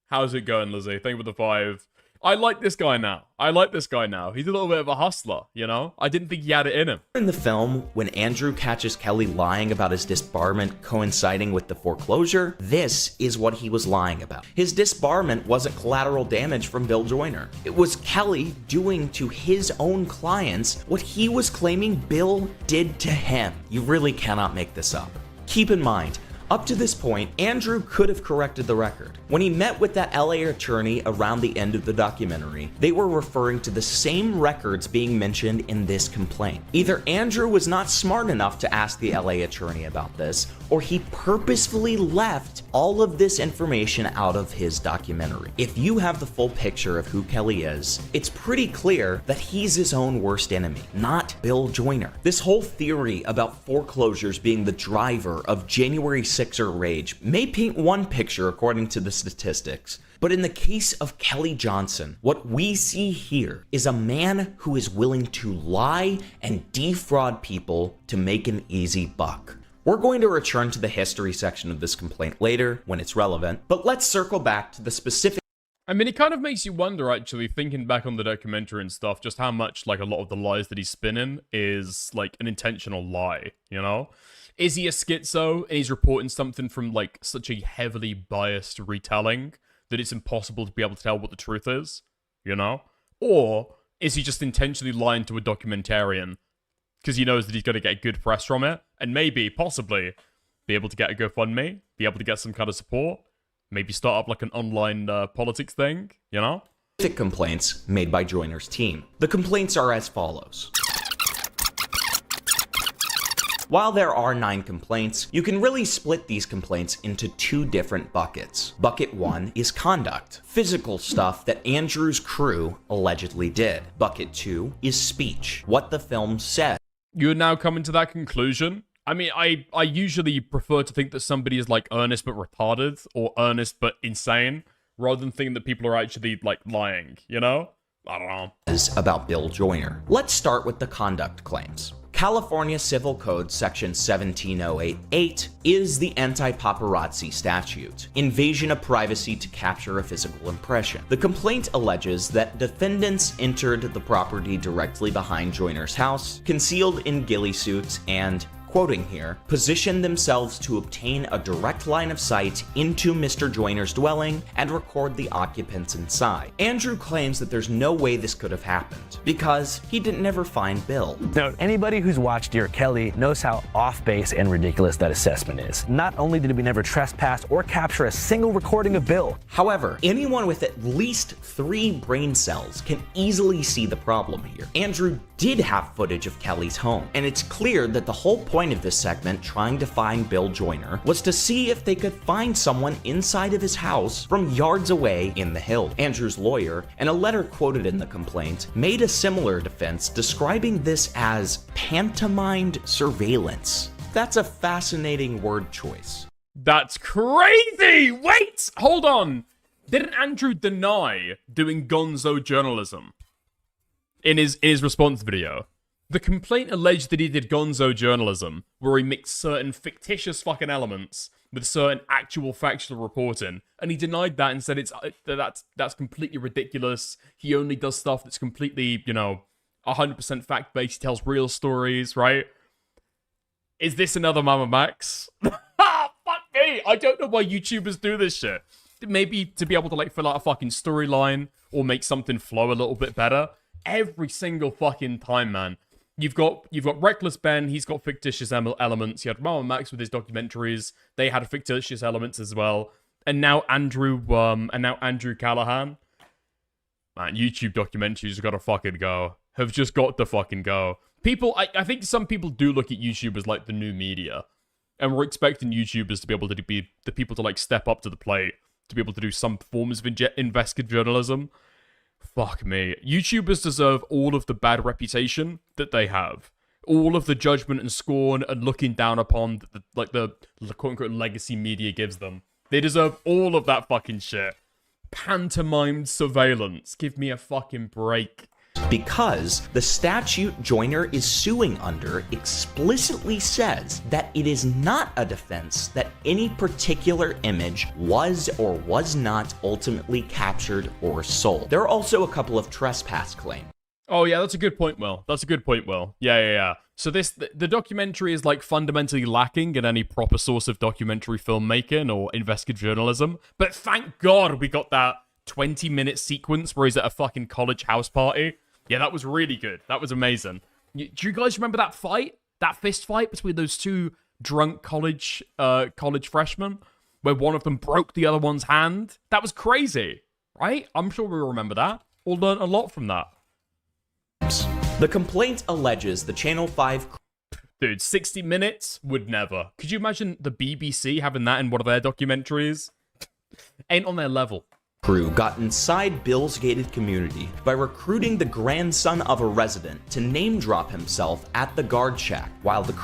How's it going, Lizzie? Thank you for the 5. I like this guy now. I like this guy now. He's a little bit of a hustler, you know? I didn't think he had it in him. In the film, when Andrew catches Kelly lying about his disbarment coinciding with the foreclosure, this is what he was lying about. His disbarment wasn't collateral damage from Bill Joyner. It was Kelly doing to his own clients what he was claiming Bill did to him. You really cannot make this up. Keep in mind, up to this point, Andrew could have corrected the record. When he met with that LA attorney around the end of the documentary, they were referring to the same records being mentioned in this complaint. Either Andrew was not smart enough to ask the LA attorney about this, or he purposefully left all of this information out of his documentary. If you have the full picture of who Kelly is, it's pretty clear that he's his own worst enemy, not Bill Joyner. This whole theory about foreclosures being the driver of January 6er rage may paint one picture according to the statistics, but in the case of Kelly Johnson, what we see here is a man who is willing to lie and defraud people to make an easy buck. We're going to return to the history section of this complaint later when it's relevant, but let's circle back to the specific. I mean, it kind of makes you wonder, actually, thinking back on the documentary and stuff, just how much, like, a lot of the lies that he's spinning is, like, an intentional lie, you know? Is he a schizo and he's reporting something from, like, such a heavily biased retelling that it's impossible to be able to tell what the truth is, you know? Or is he just intentionally lying to a documentarian because he knows that he's going to get good press from it and maybe, possibly, be able to get a GoFundMe, be able to get some kind of support, maybe start up, like, an online politics thing, you know? Complaints made by Joyner's team. The complaints are as follows. While there are 9 complaints, you can really split these complaints into 2 different buckets. Bucket 1 is conduct, physical stuff that Andrew's crew allegedly did. Bucket 2 is speech, what the film said. You're now coming to that conclusion? I mean, I usually prefer to think that somebody is, like, earnest but retarded, or earnest but insane, rather than thinking that people are actually, like, lying, you know? I don't know. About Bill Joyner. Let's start with the conduct claims. California Civil Code Section 17088 is the anti-paparazzi statute, invasion of privacy to capture a physical impression. The complaint alleges that defendants entered the property directly behind Joyner's house, concealed in ghillie suits, and, quoting here, position themselves to obtain a direct line of sight into Mr. Joyner's dwelling and record the occupants inside. Andrew claims that there's no way this could have happened because he didn't ever find Bill. Now, anybody who's watched Dear Kelly knows how off-base and ridiculous that assessment is. Not only did we never trespass or capture a single recording of Bill. However, anyone with at least 3 brain cells can easily see the problem here. Andrew did have footage of Kelly's home, and it's clear that the whole point of this segment trying to find Bill Joyner was to see if they could find someone inside of his house from yards away in the hill. Andrew's lawyer, in a letter quoted in the complaint, made a similar defense describing this as pantomimed surveillance. That's a fascinating word choice. That's crazy! Wait! Hold on! Didn't Andrew deny doing gonzo journalism in his response video? The complaint alleged that he did gonzo journalism, where he mixed certain fictitious fucking elements with certain actual factual reporting, and he denied that and said that's completely ridiculous. He only does stuff that's completely, you know, 100% fact-based. He tells real stories, right? Is this another Mama Max? Fuck me! I don't know why YouTubers do this shit. Maybe to be able to, like, fill out a fucking storyline or make something flow a little bit better. Every single fucking time, man. You've got Reckless Ben, he's got fictitious elements. You had Mama Max with his documentaries, they had fictitious elements as well. And now Andrew Callahan. Man, YouTube documentaries have got to fucking go. Have just got to fucking go. People, I think some people do look at YouTube as, like, the new media. And we're expecting YouTubers to be able to be the people to, like, step up to the plate, to be able to do some forms of investigative journalism. Fuck me. YouTubers deserve all of the bad reputation that they have. All of the judgment and scorn and looking down upon the quote-unquote legacy media gives them. They deserve all of that fucking shit. Pantomimed surveillance. Give me a fucking break. because the statute Joyner is suing under explicitly says that it is not a defense that any particular image was or was not ultimately captured or sold. There are also a couple of trespass claims. Oh yeah, that's a good point, Will. That's a good point, Will. Yeah. So the documentary is like fundamentally lacking in any proper source of documentary filmmaking or investigative journalism. But thank God we got that 20-minute sequence where he's at a fucking college house party. Yeah, that was really good. That was amazing. Do you guys remember that fight? That fist fight between those two drunk college freshmen, where one of them broke the other one's hand? That was crazy, right? I'm sure we remember that. We'll learn a lot from that. The complaint alleges the Channel 5... Dude, 60 Minutes would never. Could you imagine the BBC having that in one of their documentaries? Ain't on their level. Crew got inside Bill's gated community by recruiting the grandson of a resident to name drop himself at the guard shack while the...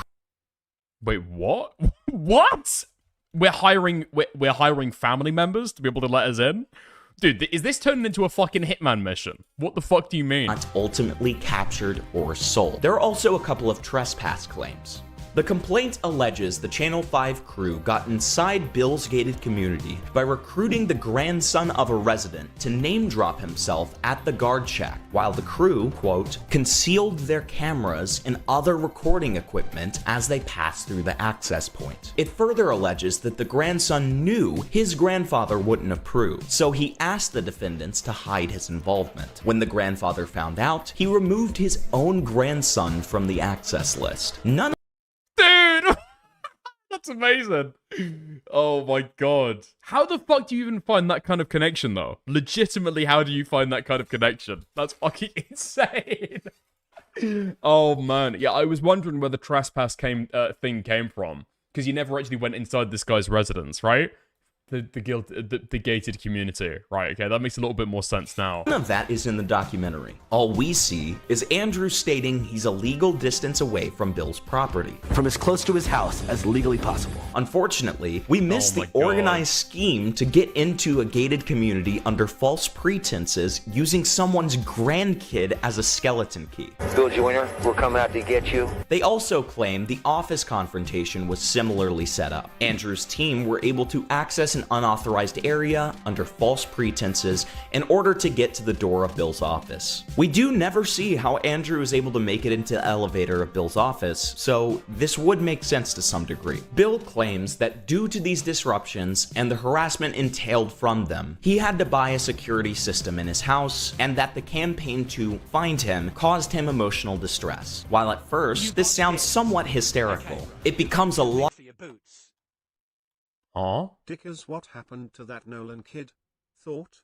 Wait, what? What? We're hiring family members to be able to let us in? Dude, is this turning into a fucking Hitman mission? What the fuck do you mean? Not ultimately captured or sold. There are also a couple of trespass claims. The complaint alleges the Channel 5 crew got inside Bill's gated community by recruiting the grandson of a resident to name drop himself at the guard shack while the crew, quote, concealed their cameras and other recording equipment as they passed through the access point. It further alleges that the grandson knew his grandfather wouldn't approve, so he asked the defendants to hide his involvement. When the grandfather found out, he removed his own grandson from the access list. None Dude! That's amazing. Oh my god. How the fuck do you even find that kind of connection, though? Legitimately, how do you find that kind of connection? That's fucking insane. Oh man. Yeah, I was wondering where the trespass thing came from. Because you never actually went inside this guy's residence, right? The gated community. Right, okay, that makes a little bit more sense now. None of that is in the documentary. All we see is Andrew stating he's a legal distance away from Bill's property. From as close to his house as legally possible. Unfortunately, we missed the organized scheme to get into a gated community under false pretenses using someone's grandkid as a skeleton key. Bill Joyner, we're coming out to get you. They also claim the office confrontation was similarly set up. Andrew's team were able to access an unauthorized area under false pretenses in order to get to the door of Bill's office. We do never see how Andrew is able to make it into the elevator of Bill's office, so this would make sense to some degree. Bill claims that due to these disruptions and the harassment entailed from them, he had to buy a security system in his house, and that the campaign to find him caused him emotional distress. While at first, this sounds somewhat hysterical, it becomes a lot. Aw? Dickers, what happened to that Nolan kid? Thought?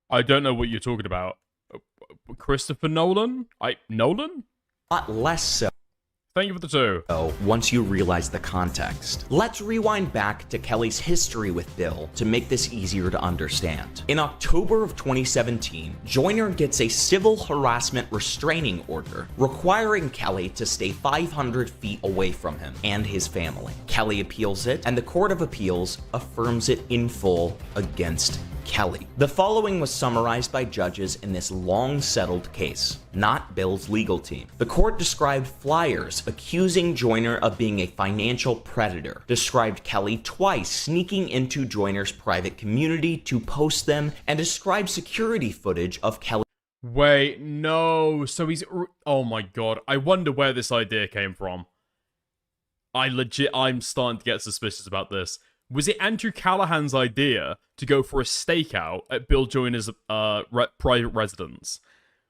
I don't know what you're talking about. Christopher Nolan? Nolan? A lot less so. Thank you for the 2. Once you realize the context. Let's rewind back to Kelly's history with Bill to make this easier to understand. In October of 2017, Joyner gets a civil harassment restraining order requiring Kelly to stay 500 feet away from him and his family. Kelly appeals it, and the Court of Appeals affirms it in full against Kelly. The following was summarized by judges in this long-settled case, not Bill's legal team. The court described flyers accusing Joyner of being a financial predator, described Kelly twice sneaking into Joyner's private community to post them, and described security footage of Kelly. Wait, no. So he's... Oh my god. I wonder where this idea came from. I'm starting to get suspicious about this. Was it Andrew Callahan's idea to go for a stakeout at Bill Joyner's private residence?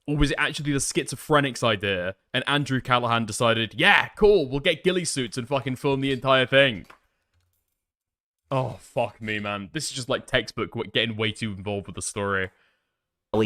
Or was it actually the schizophrenic's idea, and Andrew Callahan decided, yeah, cool, we'll get ghillie suits and fucking film the entire thing? Oh, fuck me, man. This is just like textbook getting way too involved with the story.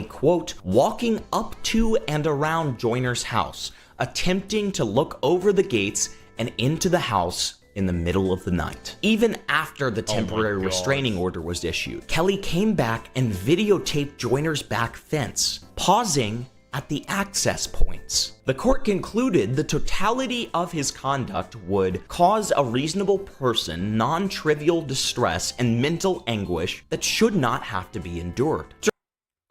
Quote, walking up to and around Joyner's house, attempting to look over the gates and into the house in the middle of the night. Even after the temporary restraining order was issued, Kelly came back and videotaped Joyner's back fence, pausing at the access points. The court concluded the totality of his conduct would cause a reasonable person non-trivial distress and mental anguish that should not have to be endured.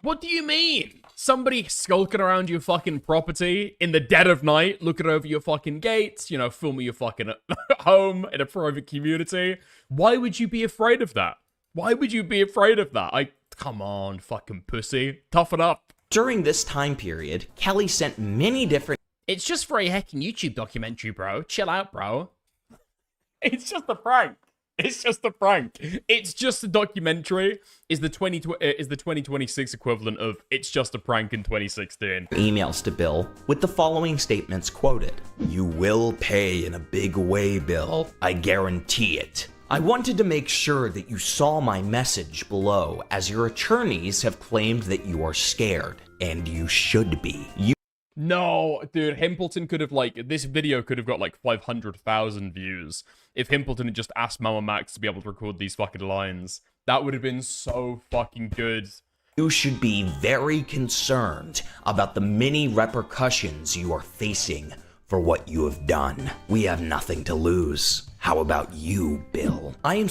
What do you mean? Somebody skulking around your fucking property in the dead of night, looking over your fucking gates, you know, filming your fucking home in a private community. Why would you be afraid of that? Why would you be afraid of that? Come on, fucking pussy. Toughen up. During this time period, Kelly sent many different... It's just for a heckin' YouTube documentary, bro. Chill out, bro. It's just a prank. It's just a prank. It's just a documentary. Is the 2026 equivalent of it's just a prank in 2016. Emails to Bill with the following statements quoted. "You will pay in a big way, Bill. I guarantee it. I wanted to make sure that you saw my message below, as your attorneys have claimed that you are scared, and you should be. No, dude, Himpleton could have, this video could have got, 500,000 views if Himpleton had just asked Mama Max to be able to record these fucking lines. That would have been so fucking good. You should be very concerned about the many repercussions you are facing for what you have done. We have nothing to lose. How about you, Bill? I am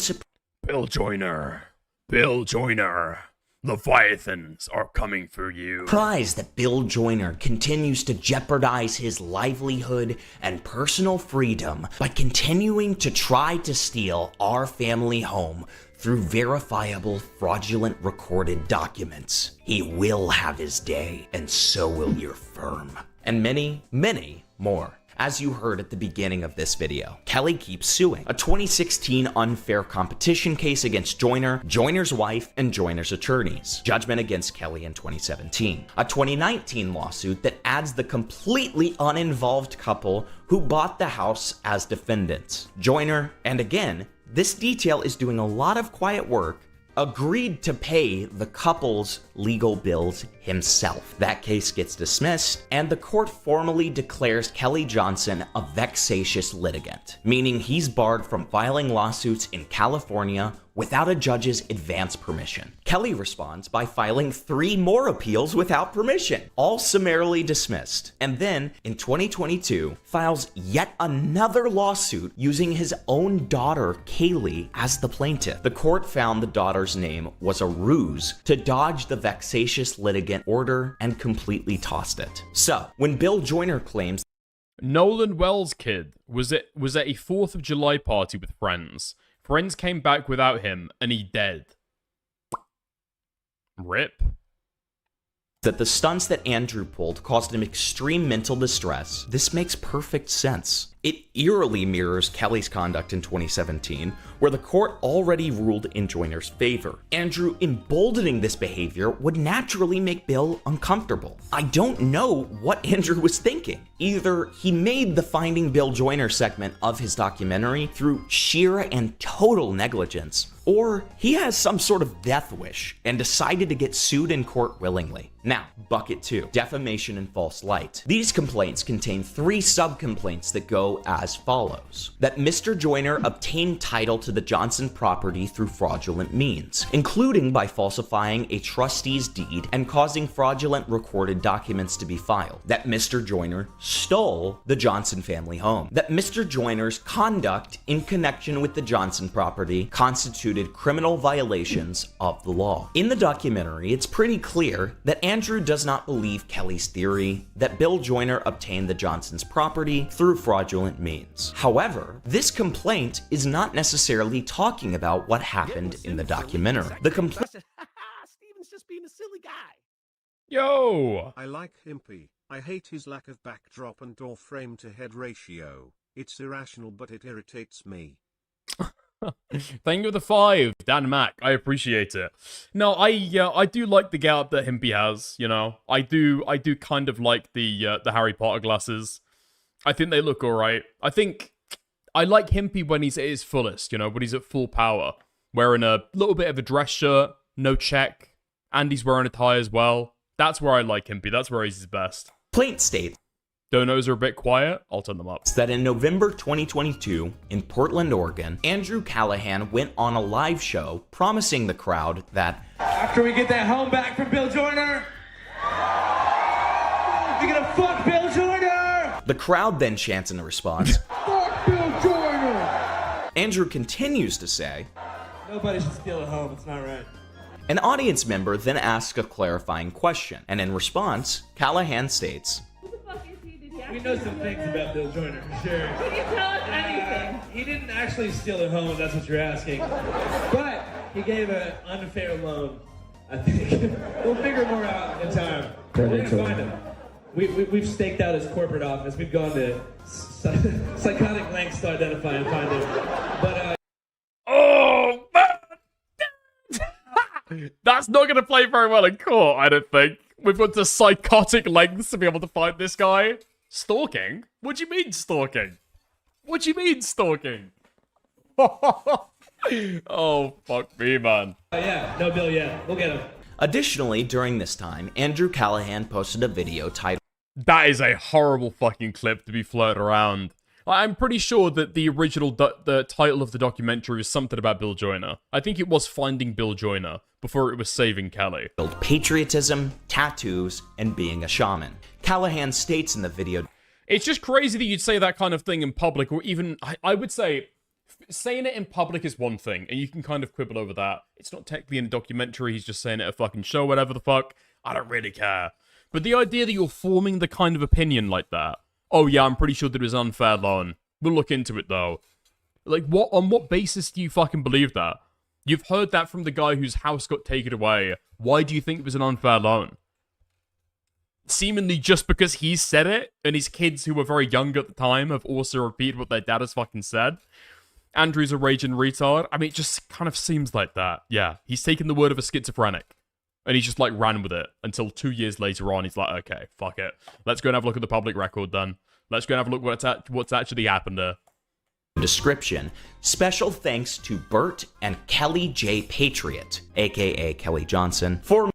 Bill Joyner. Bill Joyner. Leviathans are coming for you. Surprised that Bill Joyner continues to jeopardize his livelihood and personal freedom by continuing to try to steal our family home through verifiable fraudulent recorded documents. He will have his day, and so will your firm. And many, many more. As you heard at the beginning of this video, Kelly keeps suing. A 2016 unfair competition case against Joyner, Joyner's wife, and Joyner's attorneys. Judgment against Kelly in 2017. A 2019 lawsuit that adds the completely uninvolved couple who bought the house as defendants. Joyner, and again, this detail is doing a lot of quiet work, agreed to pay the couple's legal bills himself. That case gets dismissed, and the court formally declares Kelly Johnson a vexatious litigant, meaning he's barred from filing lawsuits in California without a judge's advance permission. Kelly responds by filing 3 more appeals without permission, all summarily dismissed, and then in 2022 files yet another lawsuit using his own daughter Kaylee as the plaintiff. The court found the daughter's name was a ruse to dodge the vexatious litigant order and completely tossed it. So when Bill Joyner claims Nolan Wells' kid was at a 4th of July party with friends. Friends came back without him, and he dead. RIP. that the stunts that Andrew pulled caused him extreme mental distress, this makes perfect sense. It eerily mirrors Kelly's conduct in 2017, where the court already ruled in Joyner's favor. Andrew emboldening this behavior would naturally make Bill uncomfortable. I don't know what Andrew was thinking. Either he made the Finding Bill Joyner segment of his documentary through sheer and total negligence, or he has some sort of death wish and decided to get sued in court willingly. Now, bucket 2, defamation and false light. These complaints contain 3 sub-complaints that go as follows. That Mr. Joyner obtained title to the Johnson property through fraudulent means, including by falsifying a trustee's deed and causing fraudulent recorded documents to be filed. That Mr. Joyner stole the Johnson family home. That Mr. Joyner's conduct in connection with the Johnson property constituted criminal violations of the law. In the documentary, it's pretty clear that Andrew does not believe Kelly's theory that Bill Joyner obtained the Johnson's property through fraudulent means. However, this complaint is not necessarily talking about what happened in the documentary. The complaint Steven's just being a silly guy. Yo! I like Himpy. I hate his lack of backdrop and door frame to head ratio. It's irrational, but it irritates me. Thank you for the 5, Dan Mac. I appreciate it. No, I do like the getup that Himpy has. You know, I do kind of like the Harry Potter glasses. I think they look alright. I think I like Himpy when he's at his fullest. You know, when he's at full power, wearing a little bit of a dress shirt, no check, and he's wearing a tie as well. That's where I like Himpy. That's where he's his best. Complaint states donos are a bit quiet. I'll turn them up. That in November 2022, in Portland, Oregon, Andrew Callahan went on a live show promising the crowd that after we get that home back from Bill Joyner, you're gonna fuck Bill Joyner! The crowd then chants in response, Fuck Bill Joyner! Andrew continues to say, nobody should steal a home, it's not right. An audience member then asks a clarifying question, and in response, Callahan states, We know some things about Bill Joyner, for sure. Can you tell us anything? He didn't actually steal a home, if that's what you're asking. But he gave an unfair loan, I think. We'll figure more out in time. We're going to find him. We've staked out his corporate office. We've gone to psychotic lengths to identify and find him. But, Oh, man! That's not going to play very well in court, I don't think. We've got to psychotic lengths to be able to find this guy. Stalking? What do you mean stalking? What do you mean stalking? Oh, fuck me, man. yeah, no Bill yet. We'll get him. Additionally, during this time, Andrew Callahan posted a video titled, That is a horrible fucking clip to be floated around. I'm pretty sure that the original, the title of the documentary was something about Bill Joyner. I think it was Finding Bill Joyner before it was Saving Kelly. Patriotism, Tattoos, and Being a Shaman. Callahan states in the video, It's just crazy that you'd say that kind of thing in public, or even, I would say, saying it in public is one thing, and you can kind of quibble over that. It's not technically in a documentary, he's just saying it at a fucking show, whatever the fuck. I don't really care. But the idea that you're forming the kind of opinion like that, oh yeah, I'm pretty sure that it was an unfair loan. We'll look into it though. Like, what? On what basis do you fucking believe that? You've heard that from the guy whose house got taken away. Why do you think it was an unfair loan? Seemingly just because he said it, and his kids who were very young at the time have also repeated what their dad has fucking said. Andrew's a raging retard. I mean, it just kind of seems like that. Yeah, he's taken the word of a schizophrenic. And he's just, like, ran with it until 2 years later on. He's like, okay, fuck it. Let's go and have a look at the public record then. Let's go and have a look what's actually happened there. Description. Special thanks to Bert and Kelly J. Patriot, aka Kelly Johnson, for...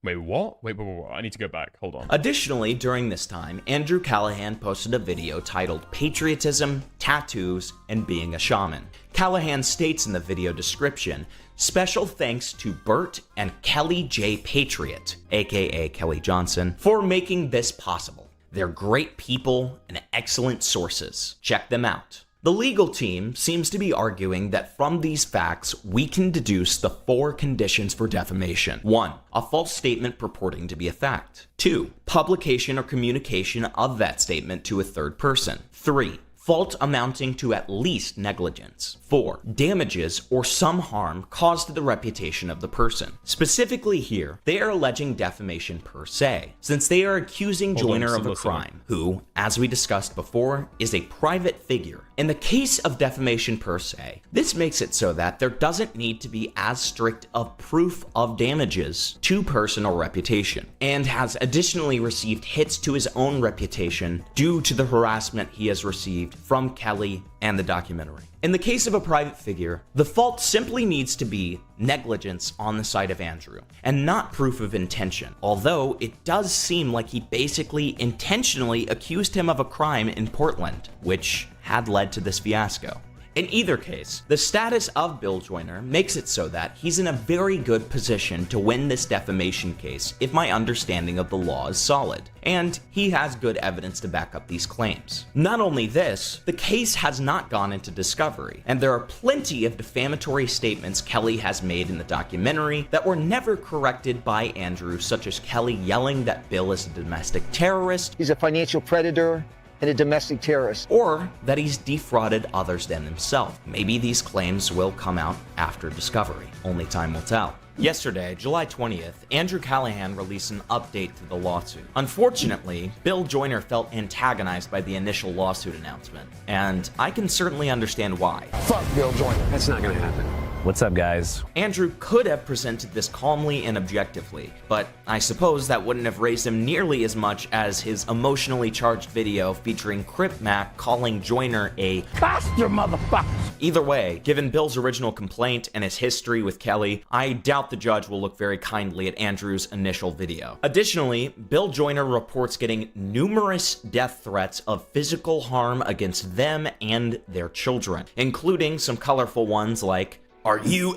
Wait, what? Wait, I need to go back. Hold on. Additionally, during this time, Andrew Callahan posted a video titled Patriotism, Tattoos, and Being a Shaman. Callahan states in the video description, special thanks to Bert and Kelly J. Patriot, aka Kelly Johnson, for making this possible. They're great people and excellent sources. Check them out. The legal team seems to be arguing that from these facts, we can deduce the 4 conditions for defamation. 1. A false statement purporting to be a fact. 2. Publication or communication of that statement to a third person. 3. Fault amounting to at least negligence. 4. Damages or some harm caused to the reputation of the person. Specifically here, they are alleging defamation per se, since they are accusing Joyner of a crime, who, as we discussed before, is a private figure. In the case of defamation per se, this makes it so that there doesn't need to be as strict of proof of damages to personal reputation, and has additionally received hits to his own reputation due to the harassment he has received from Kelly and the documentary. In the case of a private figure, the fault simply needs to be negligence on the side of Andrew, and not proof of intention, although it does seem like he basically intentionally accused him of a crime in Portland, which had led to this fiasco. In either case, the status of Bill Joyner makes it so that he's in a very good position to win this defamation case if my understanding of the law is solid, and he has good evidence to back up these claims. Not only this, the case has not gone into discovery, and there are plenty of defamatory statements Kelly has made in the documentary that were never corrected by Andrew, such as Kelly yelling that Bill is a domestic terrorist, He's a financial predator and a domestic terrorist, or that he's defrauded others than himself. Maybe these claims will come out after discovery. Only time will tell. Yesterday, July 20th, Andrew Callahan released an update to the lawsuit. Unfortunately, Bill Joyner felt antagonized by the initial lawsuit announcement, and I can certainly understand why. Fuck Bill Joyner. That's not gonna happen. What's up, guys? Andrew could have presented this calmly and objectively, but I suppose that wouldn't have raised him nearly as much as his emotionally charged video featuring Crip Mac calling Joyner a bastard motherfucker. Either way, given Bill's original complaint and his history with Kelly, I doubt the judge will look very kindly at Andrew's initial video. Additionally, Bill Joyner reports getting numerous death threats of physical harm against them and their children, including some colorful ones like, "Are you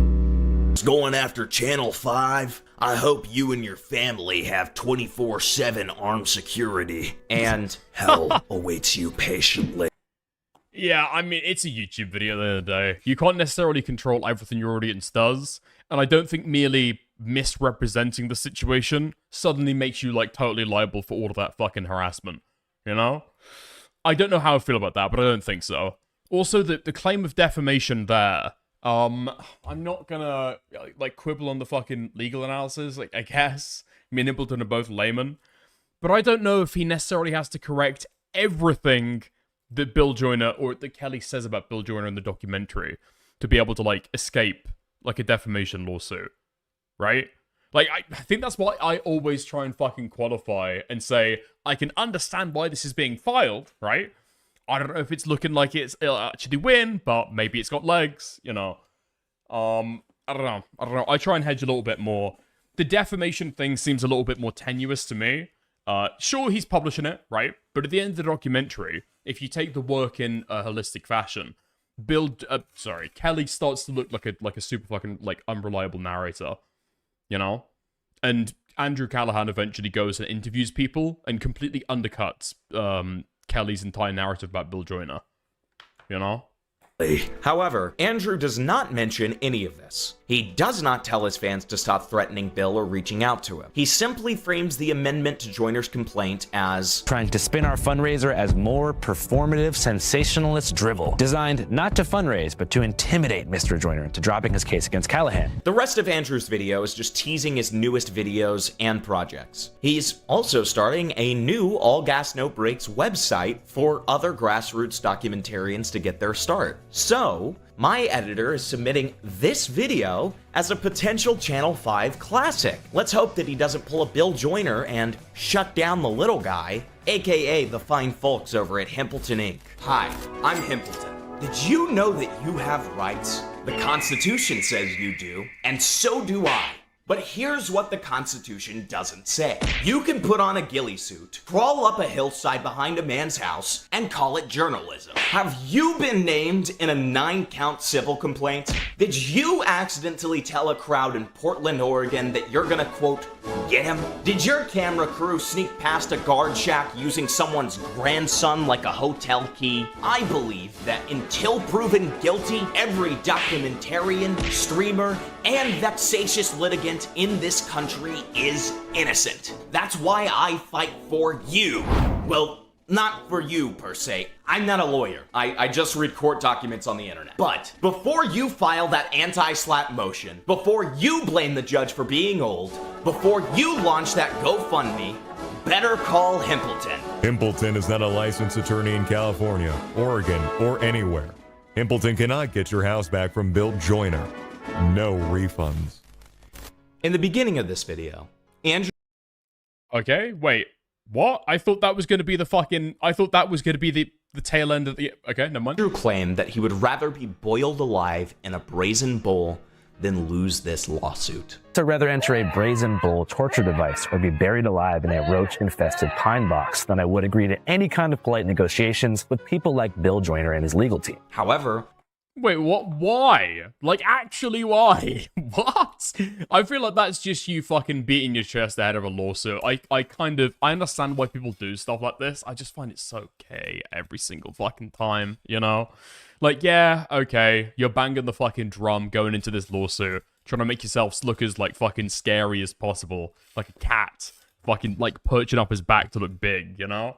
going after Channel 5? I hope you and your family have 24/7 armed security, and hell awaits you patiently." Yeah, I mean, it's a YouTube video at the end of the day. You can't necessarily control everything your audience does, and I don't think merely misrepresenting the situation suddenly makes you, like, totally liable for all of that fucking harassment, you know? I don't know how I feel about that, but I don't think so. Also, the claim of defamation there, I'm not gonna, like, quibble on the fucking legal analysis, like, I guess. Me and Impleton are both laymen. But I don't know if he necessarily has to correct everything that Bill Joyner, or that Kelly says about Bill Joyner in the documentary, to be able to, like, escape, like, a defamation lawsuit. Right? Like, I think that's why I always try and fucking qualify and say, I can understand why this is being filed, right? I don't know if it's looking like it'll actually win, but maybe it's got legs, you know. I don't know. I try and hedge a little bit more. The defamation thing seems a little bit more tenuous to me. Sure, he's publishing it, right? But at the end of the documentary, if you take the work in a holistic fashion, Kelly starts to look like a super fucking, like, unreliable narrator, you know? And Andrew Callahan eventually goes and interviews people and completely undercuts Kelly's entire narrative about Bill Joyner, you know? However, Andrew does not mention any of this. He does not tell his fans to stop threatening Bill or reaching out to him. He simply frames the amendment to Joyner's complaint as trying to spin our fundraiser as more performative, sensationalist drivel, designed not to fundraise, but to intimidate Mr. Joyner into dropping his case against Callahan. The rest of Andrew's video is just teasing his newest videos and projects. He's also starting a new All Gas No Brakes website for other grassroots documentarians to get their start. So, my editor is submitting this video as a potential Channel 5 classic. Let's hope that he doesn't pull a Bill Joyner and shut down the little guy, aka the fine folks over at Himpleton Inc. Hi, I'm Himpleton. Did you know that you have rights? The Constitution says you do, and so do I. But here's what the Constitution doesn't say. You can put on a ghillie suit, crawl up a hillside behind a man's house, and call it journalism. Have you been named in a 9-count civil complaint? Did you accidentally tell a crowd in Portland, Oregon that you're gonna, quote, get him? Did your camera crew sneak past a guard shack using someone's grandson like a hotel key? I believe that until proven guilty, every documentarian, streamer, and vexatious litigant in this country is innocent. That's why I fight for you. Well, not for you per se. I'm not a lawyer. I just read court documents on the internet. But before you file that anti-slap motion, before you blame the judge for being old, before you launch that GoFundMe, better call Himpleton. Himpleton is not a licensed attorney in California, Oregon, or anywhere. Himpleton cannot get your house back from Bill Joyner. No refunds. In the beginning of this video, Andrew... Okay, wait. What? I thought that was going to be the fucking... I thought that was going to be the tail end of the... Okay, never mind. Andrew claimed that he would rather be boiled alive in a brazen bowl than lose this lawsuit. To rather enter a brazen bull torture device or be buried alive in a roach-infested pine box than I would agree to any kind of polite negotiations with people like Bill Joyner and his legal team. However... Wait, what? Why? Like, actually, why? What? I feel like that's just you fucking beating your chest ahead of a lawsuit. I understand why people do stuff like this. I just find it so gay every single fucking time, you know? Like, yeah, okay, you're banging the fucking drum going into this lawsuit, trying to make yourself look as, like, fucking scary as possible. Like a cat, fucking, like, perching up his back to look big, you know?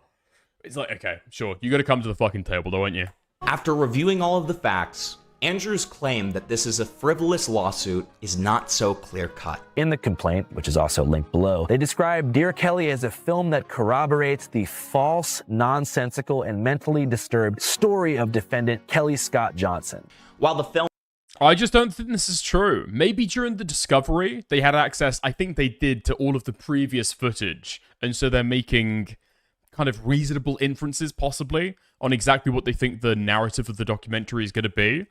It's like, okay, sure, you gotta come to the fucking table, don't you? After reviewing all of the facts, Andrew's claim that this is a frivolous lawsuit is not so clear-cut. In the complaint, which is also linked below, they describe Dear Kelly as a film that corroborates the false, nonsensical, and mentally disturbed story of defendant Kelly Scott Johnson. While the film... I just don't think this is true. Maybe during the discovery, they had access, I think they did, to all of the previous footage, and so they're making kind of reasonable inferences, possibly, on exactly what they think the narrative of the documentary is going to be.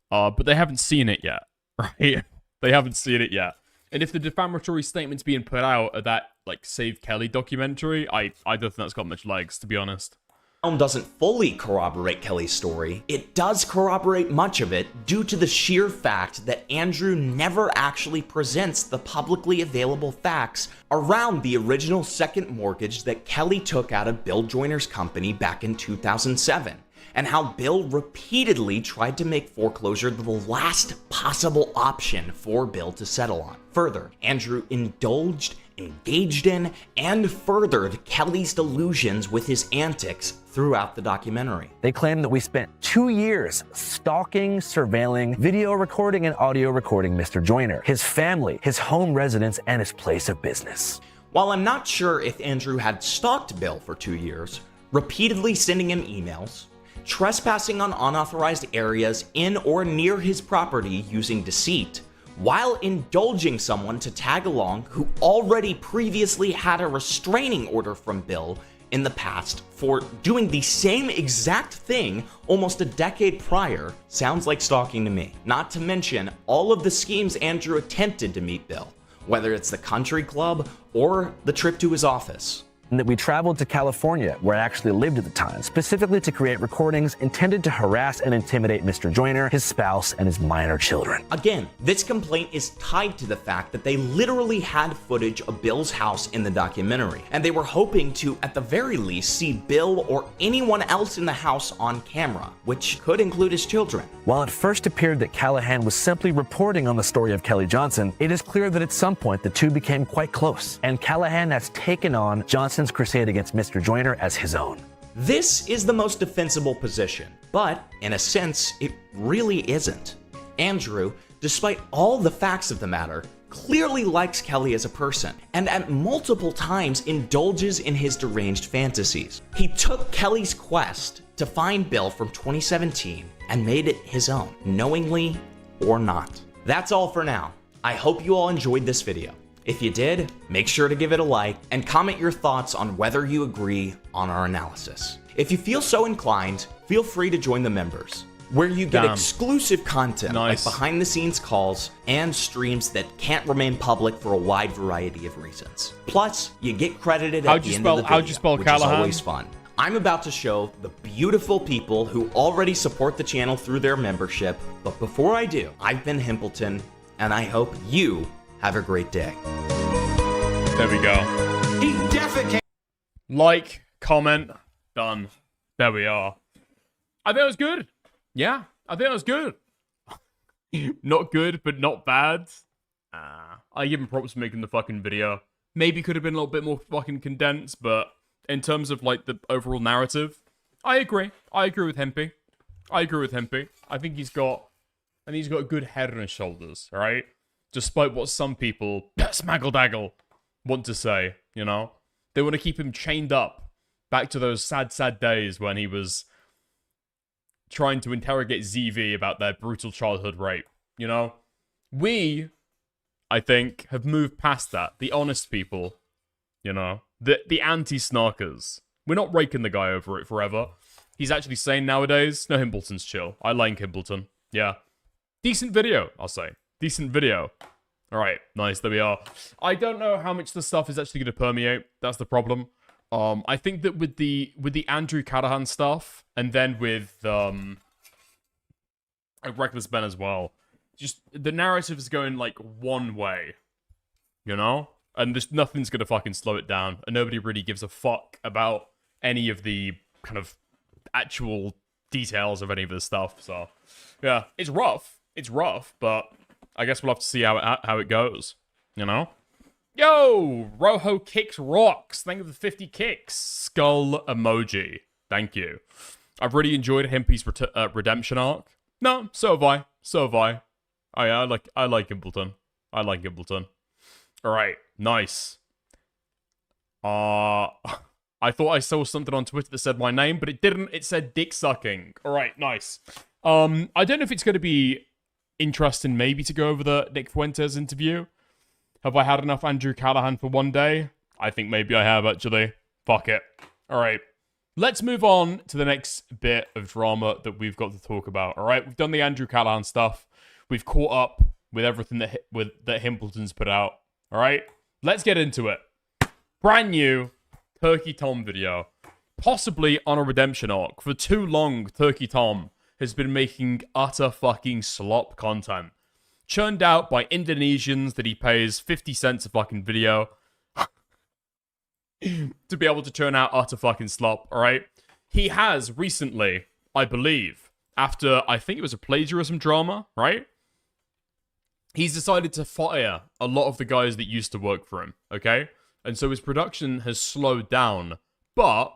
But they haven't seen it yet, right? They haven't seen it yet. And if the defamatory statements being put out at that, like, Save Kelly documentary, I don't think that's got much legs, to be honest. The film doesn't fully corroborate Kelly's story. It does corroborate much of it due to the sheer fact that Andrew never actually presents the publicly available facts around the original second mortgage that Kelly took out of Bill Joyner's company back in 2007. and how Bill repeatedly tried to make foreclosure the last possible option for Bill to settle on. Further, Andrew indulged, engaged in, and furthered Kelly's delusions with his antics throughout the documentary. They claim that we spent 2 years stalking, surveilling, video recording, and audio recording Mr. Joyner, his family, his home residence, and his place of business. While I'm not sure if Andrew had stalked Bill for 2 years, repeatedly sending him emails, trespassing on unauthorized areas in or near his property using deceit, while indulging someone to tag along who already previously had a restraining order from Bill in the past for doing the same exact thing almost a decade prior, sounds like stalking to me. Not to mention all of the schemes Andrew attempted to meet Bill, whether it's the country club or the trip to his office. And that we traveled to California, where I actually lived at the time, specifically to create recordings intended to harass and intimidate Mr. Joyner, his spouse, and his minor children. Again, this complaint is tied to the fact that they literally had footage of Bill's house in the documentary, and they were hoping to, at the very least, see Bill or anyone else in the house on camera, which could include his children. While it first appeared that Callahan was simply reporting on the story of Kelly Johnson, it is clear that at some point the two became quite close, and Callahan has taken on Johnson's crusade against Mr. Joyner as his own. This is the most defensible position, but in a sense, it really isn't. Andrew, despite all the facts of the matter, clearly likes Kelly as a person, and at multiple times indulges in his deranged fantasies. He took Kelly's quest to find Bill from 2017 and made it his own, knowingly or not. That's all for now. I hope you all enjoyed this video. If you did, make sure to give it a like and comment your thoughts on whether you agree on our analysis. If you feel so inclined, feel free to join the members, where you get exclusive content like behind the scenes calls and streams that can't remain public for a wide variety of reasons. Plus, you get credited at the end of the video, which is always fun. I'm about to show the beautiful people who already support the channel through their membership, but before I do, I've been Himpleton, and I hope you have a great day. There we go. He defecated. Like, comment, done. There we are. I think it was good. Yeah, I think it was good. Not good, but not bad. I give him props for making the fucking video. Maybe could have been a little bit more fucking condensed, but in terms of like the overall narrative, I agree. I agree with Hempy. I think he's got a good head on his shoulders, alright? Despite what some people, smaggle-daggle, want to say, you know? They want to keep him chained up back to those sad, sad days when he was trying to interrogate ZV about their brutal childhood rape, you know? We, I think, have moved past that. The honest people, you know? The anti-snarkers. We're not raking the guy over it forever. He's actually saying nowadays, no, Himpleton's chill. I like Himpleton. Yeah. Decent video, I'll say. Decent video. Alright, nice, there we are. I don't know how much the stuff is actually going to permeate. That's the problem. I think that with the Andrew Callahan stuff, and then with Reckless Ben as well, just the narrative is going like one way, you know? And there's nothing's going to fucking slow it down, and nobody really gives a fuck about any of the kind of actual details of any of this stuff. So, yeah, it's rough, but I guess we'll have to see how it goes, you know? Yo, Rojo kicks rocks. Thank you for the 50 kicks. Skull emoji. Thank you. I've really enjoyed Hempy's redemption arc. No, so have I. Oh yeah, I like Gimbleton. All right, nice. I thought I saw something on Twitter that said my name, but it didn't. It said dick sucking. All right, nice. I don't know if it's going to be interesting maybe to go over the Nick Fuentes interview. Have I had enough Andrew Callahan for one day? I think maybe I have, actually. Fuck it. All right. Let's move on to the next bit of drama that we've got to talk about. All right, we've done the Andrew Callahan stuff. We've caught up with everything that Himpleton's put out. All right, let's get into it. Brand new Turkey Tom video. Possibly on a redemption arc. For too long, Turkey Tom has been making utter fucking slop content. Churned out by Indonesians that he pays 50 cents a fucking video to be able to churn out utter fucking slop, alright? He has recently I believe, after, I think it was a plagiarism drama, right? He's decided to fire a lot of the guys that used to work for him, okay? And so his production has slowed down, but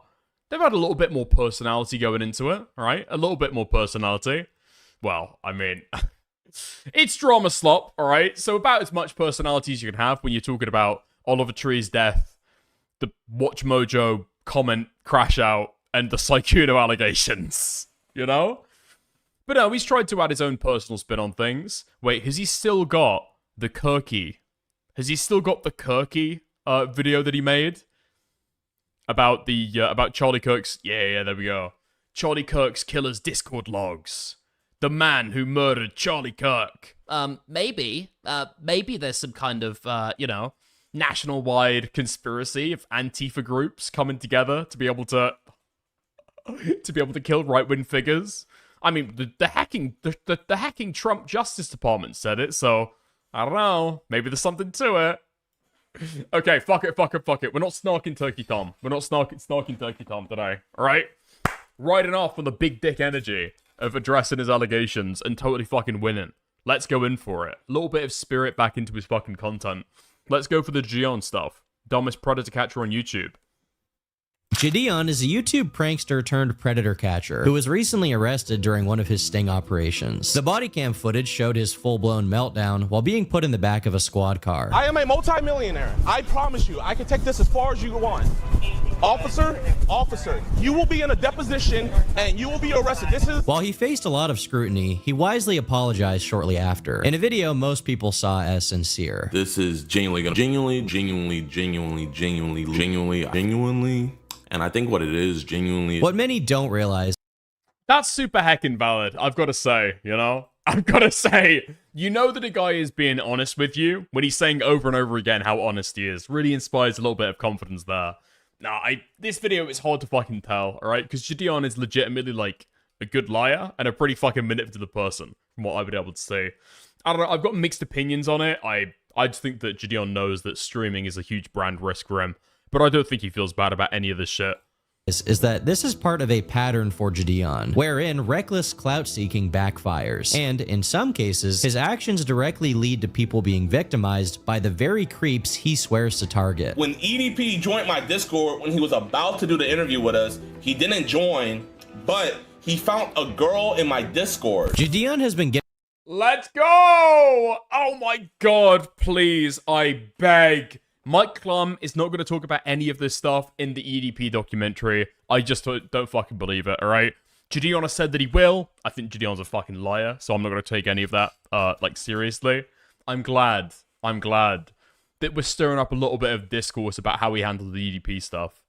they've had a little bit more personality going into it, right? A little bit more personality. Well, I mean, it's drama slop, alright? So about as much personality as you can have when you're talking about Oliver Tree's death, the Watch Mojo comment crash out, and the Sykkuno allegations, you know? But no, he's tried to add his own personal spin on things. Wait, has he still got the Kirky? Has he still got the Kirky video that he made? About the, about Charlie Kirk's, yeah, there we go. Charlie Kirk's killer's Discord logs. The man who murdered Charlie Kirk. Maybe there's some kind of, you know, national-wide conspiracy of Antifa groups coming together to be able to kill right-wing figures. I mean, the hacking Trump Justice Department said it, so I don't know. Maybe there's something to it. Okay, fuck it. We're not snarking Turkey Tom. We're not snarking Turkey Tom today, alright? Riding off on the big dick energy of addressing his allegations and totally fucking winning. Let's go in for it. A little bit of spirit back into his fucking content. Let's go for the Jidion stuff. Dumbest predator catcher on YouTube. Jidion is a YouTube prankster turned predator catcher who was recently arrested during one of his sting operations. The body cam footage showed his full-blown meltdown while being put in the back of a squad car. I am a multi-millionaire. I promise you, I can take this as far as you want. Officer, you will be in a deposition and you will be arrested. While he faced a lot of scrutiny, he wisely apologized shortly after, in a video most people saw as sincere. This is genuinely, and I think what it is, genuinely... What many don't realize... That's super heckin' valid, I've got to say, you know? I've got to say, you know that a guy is being honest with you when he's saying over and over again how honest he is. Really inspires a little bit of confidence there. Nah, this video is hard to fucking tell, alright? Because Jidion is legitimately, like, a good liar and a pretty fucking manipulative person, from what I've been able to see. I don't know, I've got mixed opinions on it. I just think that Jidion knows that streaming is a huge brand risk for him. But I don't think he feels bad about any of this shit. Is that this is part of a pattern for Jidion, wherein reckless clout-seeking backfires, and in some cases, his actions directly lead to people being victimized by the very creeps he swears to target. When EDP joined my Discord when he was about to do the interview with us, he didn't join, but he found a girl in my Discord. Jidion has been getting... Let's go! Oh my god, please, I beg. Mike Klum is not going to talk about any of this stuff in the EDP documentary. I just don't fucking believe it, alright? Jidion has said that he will. I think Jidion's a fucking liar, so I'm not going to take any of that, like, seriously. I'm glad that we're stirring up a little bit of discourse about how he handled the EDP stuff.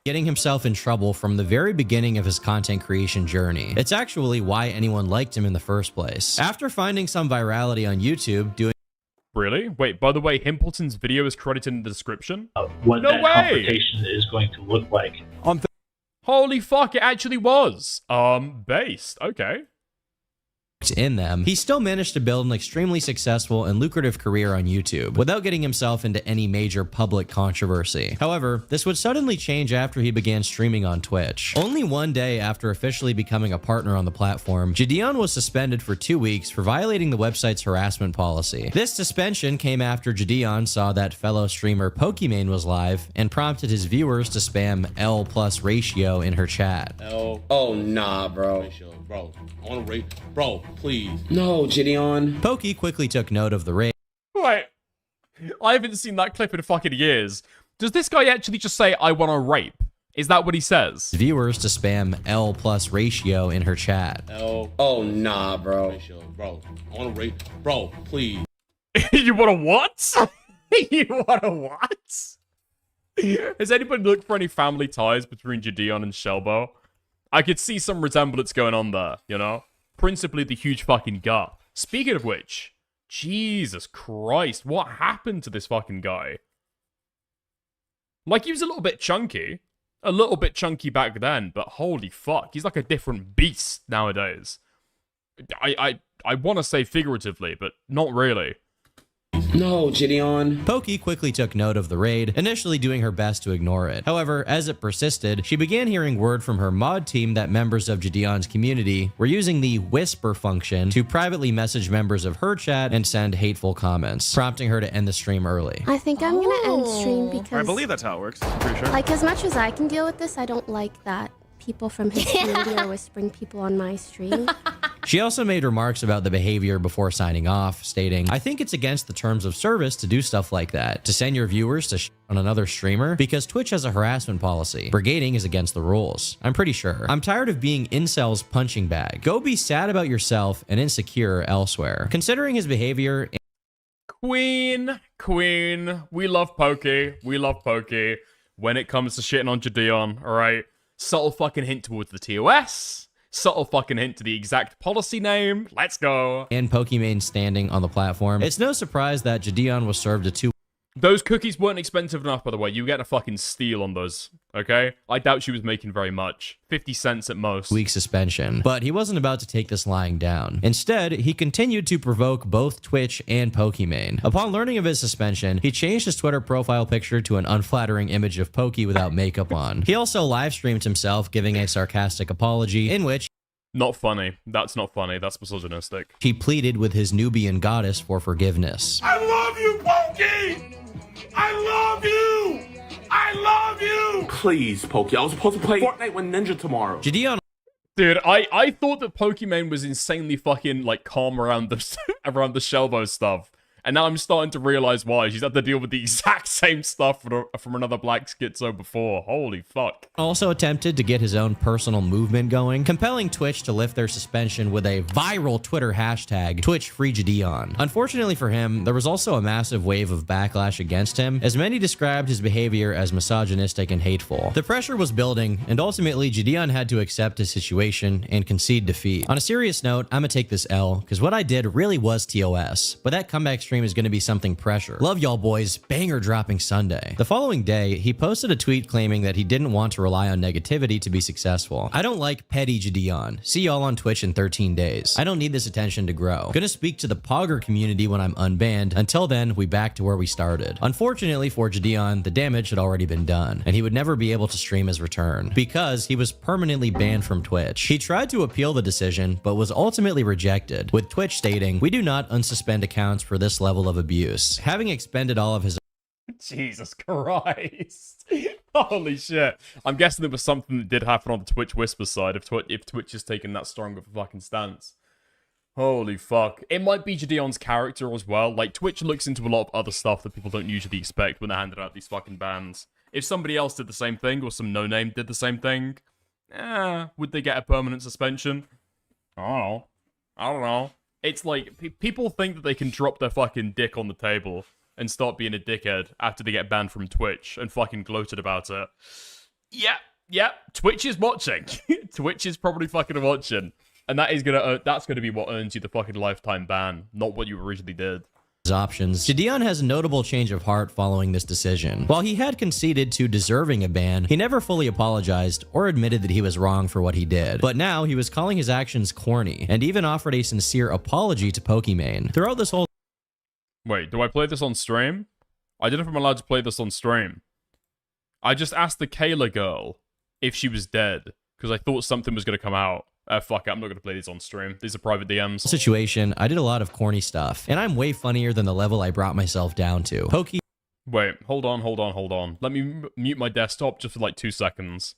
Getting himself in trouble from the very beginning of his content creation journey. It's actually why anyone liked him in the first place. After finding some virality on YouTube doing... Really? Wait, by the way, Himpleton's video is credited in the description? What no that way! confrontation is going to look like. Holy fuck, it actually was. Based. Okay. In them, he still managed to build an extremely successful and lucrative career on YouTube without getting himself into any major public controversy. However, this would suddenly change after he began streaming on Twitch. Only one day after officially becoming a partner on the platform, Jidion was suspended for 2 weeks for violating the website's harassment policy. This suspension came after Jidion saw that fellow streamer Pokimane was live and prompted his viewers to spam L+ ratio in her chat. Oh, nah, bro. Bro, I want to rate. Bro, please. No, Jidion. Pokey quickly took note of the rape. Wait, I haven't seen that clip in fucking years. Does this guy actually just say, I want to rape? Is that what he says? Viewers to spam L+ ratio in her chat. Oh, nah, bro. Bro, I want to rate. Bro, please. You want to what? You want to what? Has anybody looked for any family ties between Jidion and Shelbo? I could see some resemblance going on there, you know? Principally the huge fucking gut. Speaking of which, Jesus Christ, what happened to this fucking guy? Like, he was a little bit chunky. A little bit chunky back then, but holy fuck, he's like a different beast nowadays. I want to say figuratively, but not really. No, Jidion. Pokey quickly took note of the raid, initially doing her best to ignore it. However, as it persisted, she began hearing word from her mod team that members of Jidion's community were using the whisper function to privately message members of her chat and send hateful comments, prompting her to end the stream early. I think I'm gonna end stream because I believe that's how it works. I'm pretty sure. like as much as I can deal with this, I don't like that people from his community are whispering people on my stream. She also made remarks about the behavior before signing off, stating, "I think it's against the terms of service to do stuff like that, to send your viewers to on another streamer, because Twitch has a harassment policy. Brigading is against the rules. I'm pretty sure. I'm tired of being incels punching bag. Go be sad about yourself and insecure elsewhere." Considering his behavior... Queen, we love Pokey. We love Pokey. When it comes to shitting on Jidion, alright? Subtle fucking hint towards the TOS. Subtle fucking hint to the exact policy name. Let's go. And Pokimane standing on the platform. It's no surprise that Jidion was served a 2... Those cookies weren't expensive enough, by the way. You get a fucking steal on those, okay? I doubt she was making very much. 50 cents at most. ...week suspension. But he wasn't about to take this lying down. Instead, he continued to provoke both Twitch and Pokimane. Upon learning of his suspension, he changed his Twitter profile picture to an unflattering image of Pokey without makeup on. He also live streamed himself giving a sarcastic apology in which... Not funny. That's not funny. That's misogynistic. He pleaded with his Nubian goddess for forgiveness. I love you, Pokey! I love you! I love you! Please, Pokey. I was supposed to play Fortnite with Ninja tomorrow. Jidion... Dude, I thought that Pokimane was insanely fucking, like, calm around the around the Shelbo stuff. And now I'm starting to realize why. She's had to deal with the exact same stuff from another Black Schizo before. Holy fuck. Also attempted to get his own personal movement going, compelling Twitch to lift their suspension with a viral Twitter hashtag, #TwitchFreeJidion. Unfortunately for him, there was also a massive wave of backlash against him, as many described his behavior as misogynistic and hateful. The pressure was building, and ultimately Jidion had to accept his situation and concede defeat. On a serious note, I'm gonna take this L, because what I did really was TOS, but that comeback stream is going to be something pressure. Love y'all boys, banger dropping Sunday. The following day, he posted a tweet claiming that he didn't want to rely on negativity to be successful. I don't like petty Jidion. See y'all on Twitch in 13 days. I don't need this attention to grow. Gonna speak to the Pogger community when I'm unbanned. Until then, we back to where we started. Unfortunately for Jidion, the damage had already been done, and he would never be able to stream his return, because he was permanently banned from Twitch. He tried to appeal the decision, but was ultimately rejected, with Twitch stating, "We do not unsuspend accounts for this level of abuse." Having expended all of his... Jesus Christ. Holy shit. I'm guessing there was something that did happen on the Twitch Whisper side if Twitch is taking that strong of a fucking stance. Holy fuck. It might be Jidion's character as well. Like, Twitch looks into a lot of other stuff that people don't usually expect when they're handing out these fucking bans. If somebody else did the same thing, or some no-name did the same thing, would they get a permanent suspension? I don't know. It's like, people think that they can drop their fucking dick on the table and start being a dickhead after they get banned from Twitch and fucking gloated about it. Yeah, Twitch is watching. Twitch is probably fucking watching. And that's gonna be what earns you the fucking lifetime ban, not what you originally did. Options. Jidion has a notable change of heart following this decision. While he had conceded to deserving a ban, he never fully apologized or admitted that he was wrong for what he did. But now he was calling his actions corny, and even offered a sincere apology to Pokimane. Throughout this whole... Wait, do I play this on stream? I don't know if I'm allowed to play this on stream. I just asked the Kayla girl if she was dead, because I thought something was gonna come out. Fuck it, I'm not gonna play these on stream. These are private DMs. Situation, I did a lot of corny stuff, and I'm way funnier than the level I brought myself down to. Wait, hold on. Let me mute my desktop just for like 2 seconds.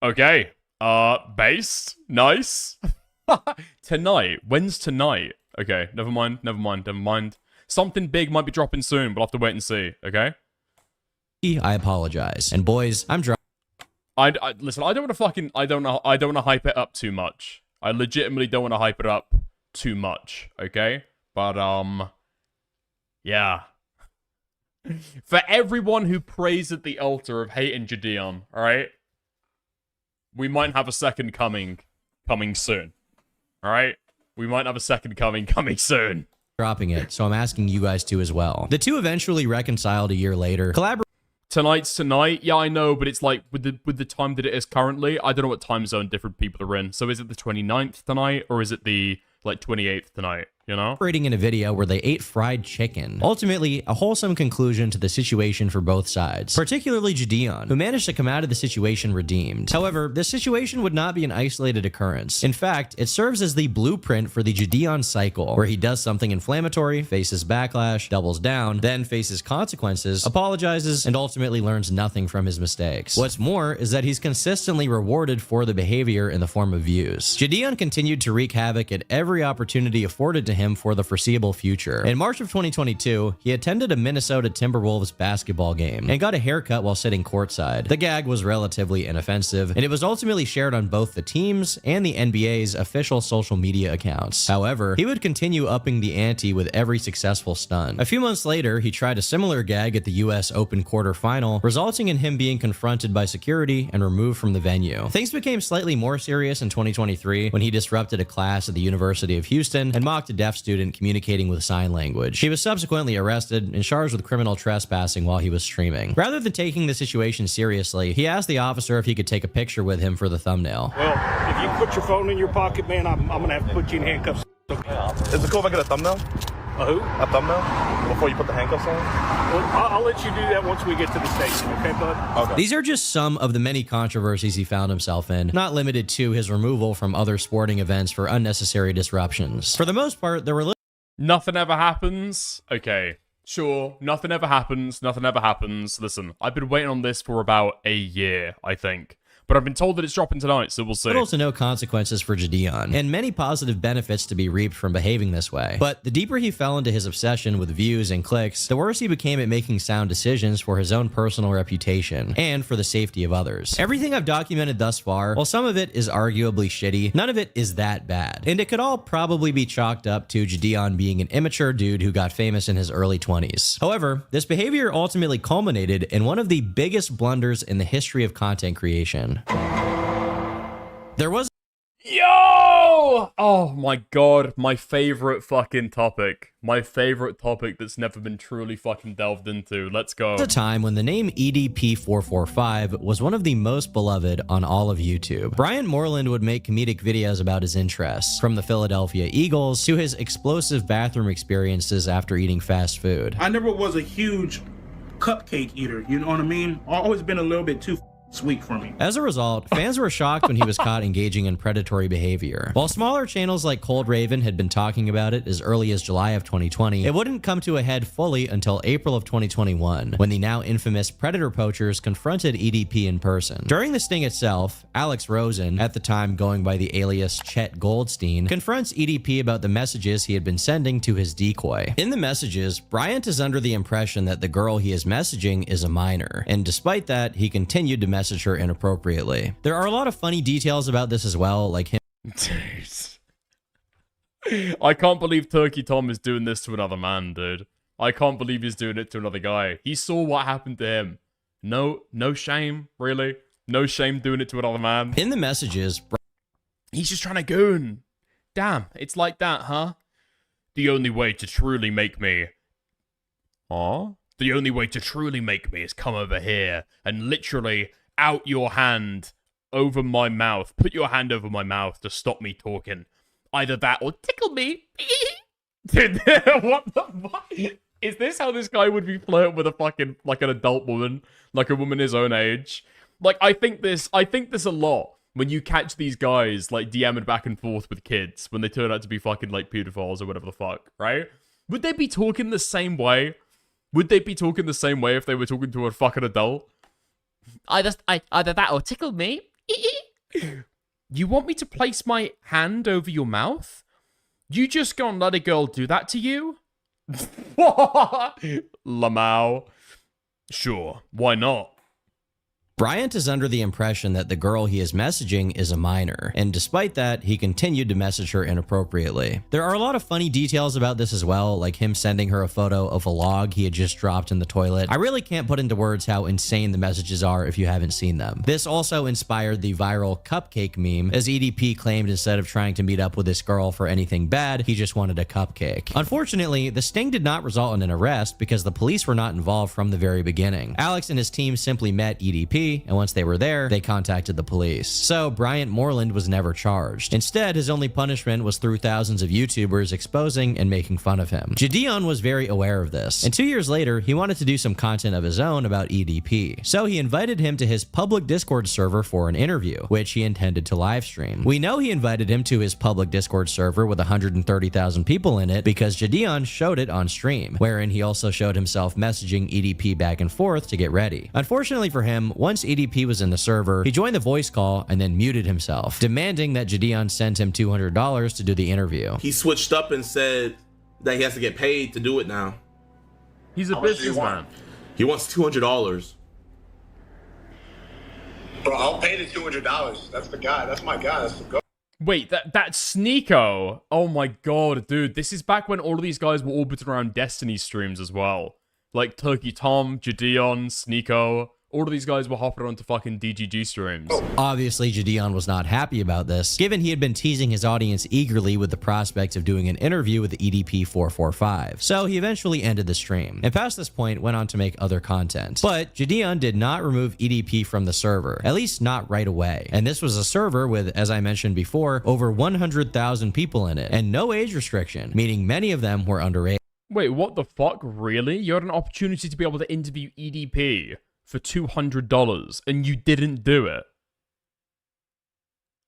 Okay. Base. Nice. Tonight. When's tonight? Okay, never mind. Something big might be dropping soon, but I'll have to wait and see, okay? I apologize. And boys, I'm drunk. Listen, I don't want to hype it up too much. I legitimately don't want to hype it up too much, okay? But, yeah. For everyone who prays at the altar of hate and Jidion, alright? We might have a second coming soon. Alright? We might have a second coming soon. dropping it, so I'm asking you guys to as well. The two eventually reconciled a year later, Tonight's tonight. Yeah, I know, but it's like with the time that it is currently, I don't know what time zone different people are in. So is it the 29th tonight or is it the like 28th tonight? You know? Collaborating in a video where they ate fried chicken. Ultimately, a wholesome conclusion to the situation for both sides, particularly Jidion, who managed to come out of the situation redeemed. However, this situation would not be an isolated occurrence. In fact, it serves as the blueprint for the Jidion cycle, where he does something inflammatory, faces backlash, doubles down, then faces consequences, apologizes, and ultimately learns nothing from his mistakes. What's more is that he's consistently rewarded for the behavior in the form of views. Jidion continued to wreak havoc at every opportunity afforded to him for the foreseeable future. In March of 2022, he attended a Minnesota Timberwolves basketball game and got a haircut while sitting courtside. The gag was relatively inoffensive, and it was ultimately shared on both the team's and the NBA's official social media accounts. However, he would continue upping the ante with every successful stunt. A few months later, he tried a similar gag at the US Open quarterfinal, resulting in him being confronted by security and removed from the venue. Things became slightly more serious in 2023 when he disrupted a class at the University of Houston and mocked a deaf student communicating with sign language. He was subsequently arrested and charged with criminal trespassing while he was streaming. Rather than taking the situation seriously, he asked the officer if he could take a picture with him for the thumbnail. Well, if you put your phone in your pocket, man, I'm gonna have to put you in handcuffs. Is it cool if I get a thumbnail? A who? A thumbnail? Before you put the handcuffs on? Well, I'll let you do that once we get to the station, okay, bud? Okay. These are just some of the many controversies he found himself in, not limited to his removal from other sporting events for unnecessary disruptions. For the most part, there were Nothing ever happens. Okay, sure. Nothing ever happens. Nothing ever happens. Listen, I've been waiting on this for about a year, I think. But I've been told that it's dropping tonight, so we'll see. little to no consequences for Jidion, and many positive benefits to be reaped from behaving this way. But the deeper he fell into his obsession with views and clicks, the worse he became at making sound decisions for his own personal reputation, and for the safety of others. Everything I've documented thus far, while some of it is arguably shitty, none of it is that bad. And it could all probably be chalked up to Jidion being an immature dude who got famous in his early 20s. However, this behavior ultimately culminated in one of the biggest blunders in the history of content creation. There was Yo! Oh my god, my favorite fucking topic. My favorite topic that's never been truly fucking delved into. Let's go. a time when the name EDP445 was one of the most beloved on all of YouTube. Brian Moreland would make comedic videos about his interests, from the Philadelphia Eagles to his explosive bathroom experiences after eating fast food. I never was a huge cupcake eater, you know what I mean? I've always been a little bit too sweet for me. As a result, fans were shocked when he was caught engaging in predatory behavior. While smaller channels like Cold Raven had been talking about it as early as July of 2020, it wouldn't come to a head fully until April of 2021, when the now infamous predator poachers confronted EDP in person. During the sting itself, Alex Rosen, at the time going by the alias Chet Goldstein, confronts EDP about the messages he had been sending to his decoy. In the messages, Bryant is under the impression that the girl he is messaging is a minor, and despite that, he continued to message her inappropriately. There are a lot of funny details about this as well, like him. I can't believe Turkey Tom is doing this to another man, dude. I can't believe he's doing it to another guy. He saw what happened to him. No shame, really. No shame doing it to another man. In the messages, he's just trying to goon. Damn, it's like that, huh? The only way to truly make me... Huh? The only way to truly make me is come over here and literally out your hand over my mouth. Put your hand over my mouth to stop me talking. Either that or tickle me. Dude, what the fuck? Is this how this guy would be flirting with a fucking, like, an adult woman? Like a woman his own age? Like, I think this a lot. When you catch these guys, like, DMing back and forth with kids. When they turn out to be fucking, like, pedophiles or whatever the fuck, right? Would they be talking the same way? Would they be talking the same way if they were talking to a fucking adult? Either that or tickle me. You want me to place my hand over your mouth? You just gonna let a girl do that to you? Lamau. Sure, why not? Bryant is under the impression that the girl he is messaging is a minor, and despite that, he continued to message her inappropriately. There are a lot of funny details about this as well, like him sending her a photo of a log he had just dropped in the toilet. I really can't put into words how insane the messages are if you haven't seen them. This also inspired the viral cupcake meme, as EDP claimed instead of trying to meet up with this girl for anything bad, he just wanted a cupcake. Unfortunately, the sting did not result in an arrest because the police were not involved from the very beginning. Alex and his team simply met EDP, and once they were there, they contacted the police. So Bryant Moreland was never charged. Instead, his only punishment was through thousands of YouTubers exposing and making fun of him. Jidion was very aware of this, and 2 years later, he wanted to do some content of his own about EDP. So he invited him to his public Discord server for an interview, which he intended to live stream. We know he invited him to his public Discord server with 130,000 people in it because Jidion showed it on stream, wherein he also showed himself messaging EDP back and forth to get ready. Unfortunately for him, once EDP was in the server, he joined the voice call and then muted himself, demanding that Jidion send him $200 to do the interview. He switched up and said that he has to get paid to do it now. He's a businessman. He wants $200. Bro, I'll pay the $200. That's the guy. That's my guy. That's the guy. Wait, that's Sneeko. Oh my god, dude. This is back when all of these guys were orbiting around Destiny streams as well. Like Turkey Tom, Jidion, Sneeko. All of these guys were hopping onto fucking DGG streams. Obviously, Jidion was not happy about this, given he had been teasing his audience eagerly with the prospect of doing an interview with EDP 445. So he eventually ended the stream, and past this point went on to make other content. But Jidion did not remove EDP from the server, at least not right away. And this was a server with, as I mentioned before, over 100,000 people in it, and no age restriction, meaning many of them were underage. Wait, what the fuck? Really? You had an opportunity to be able to interview EDP for $200 and you didn't do it?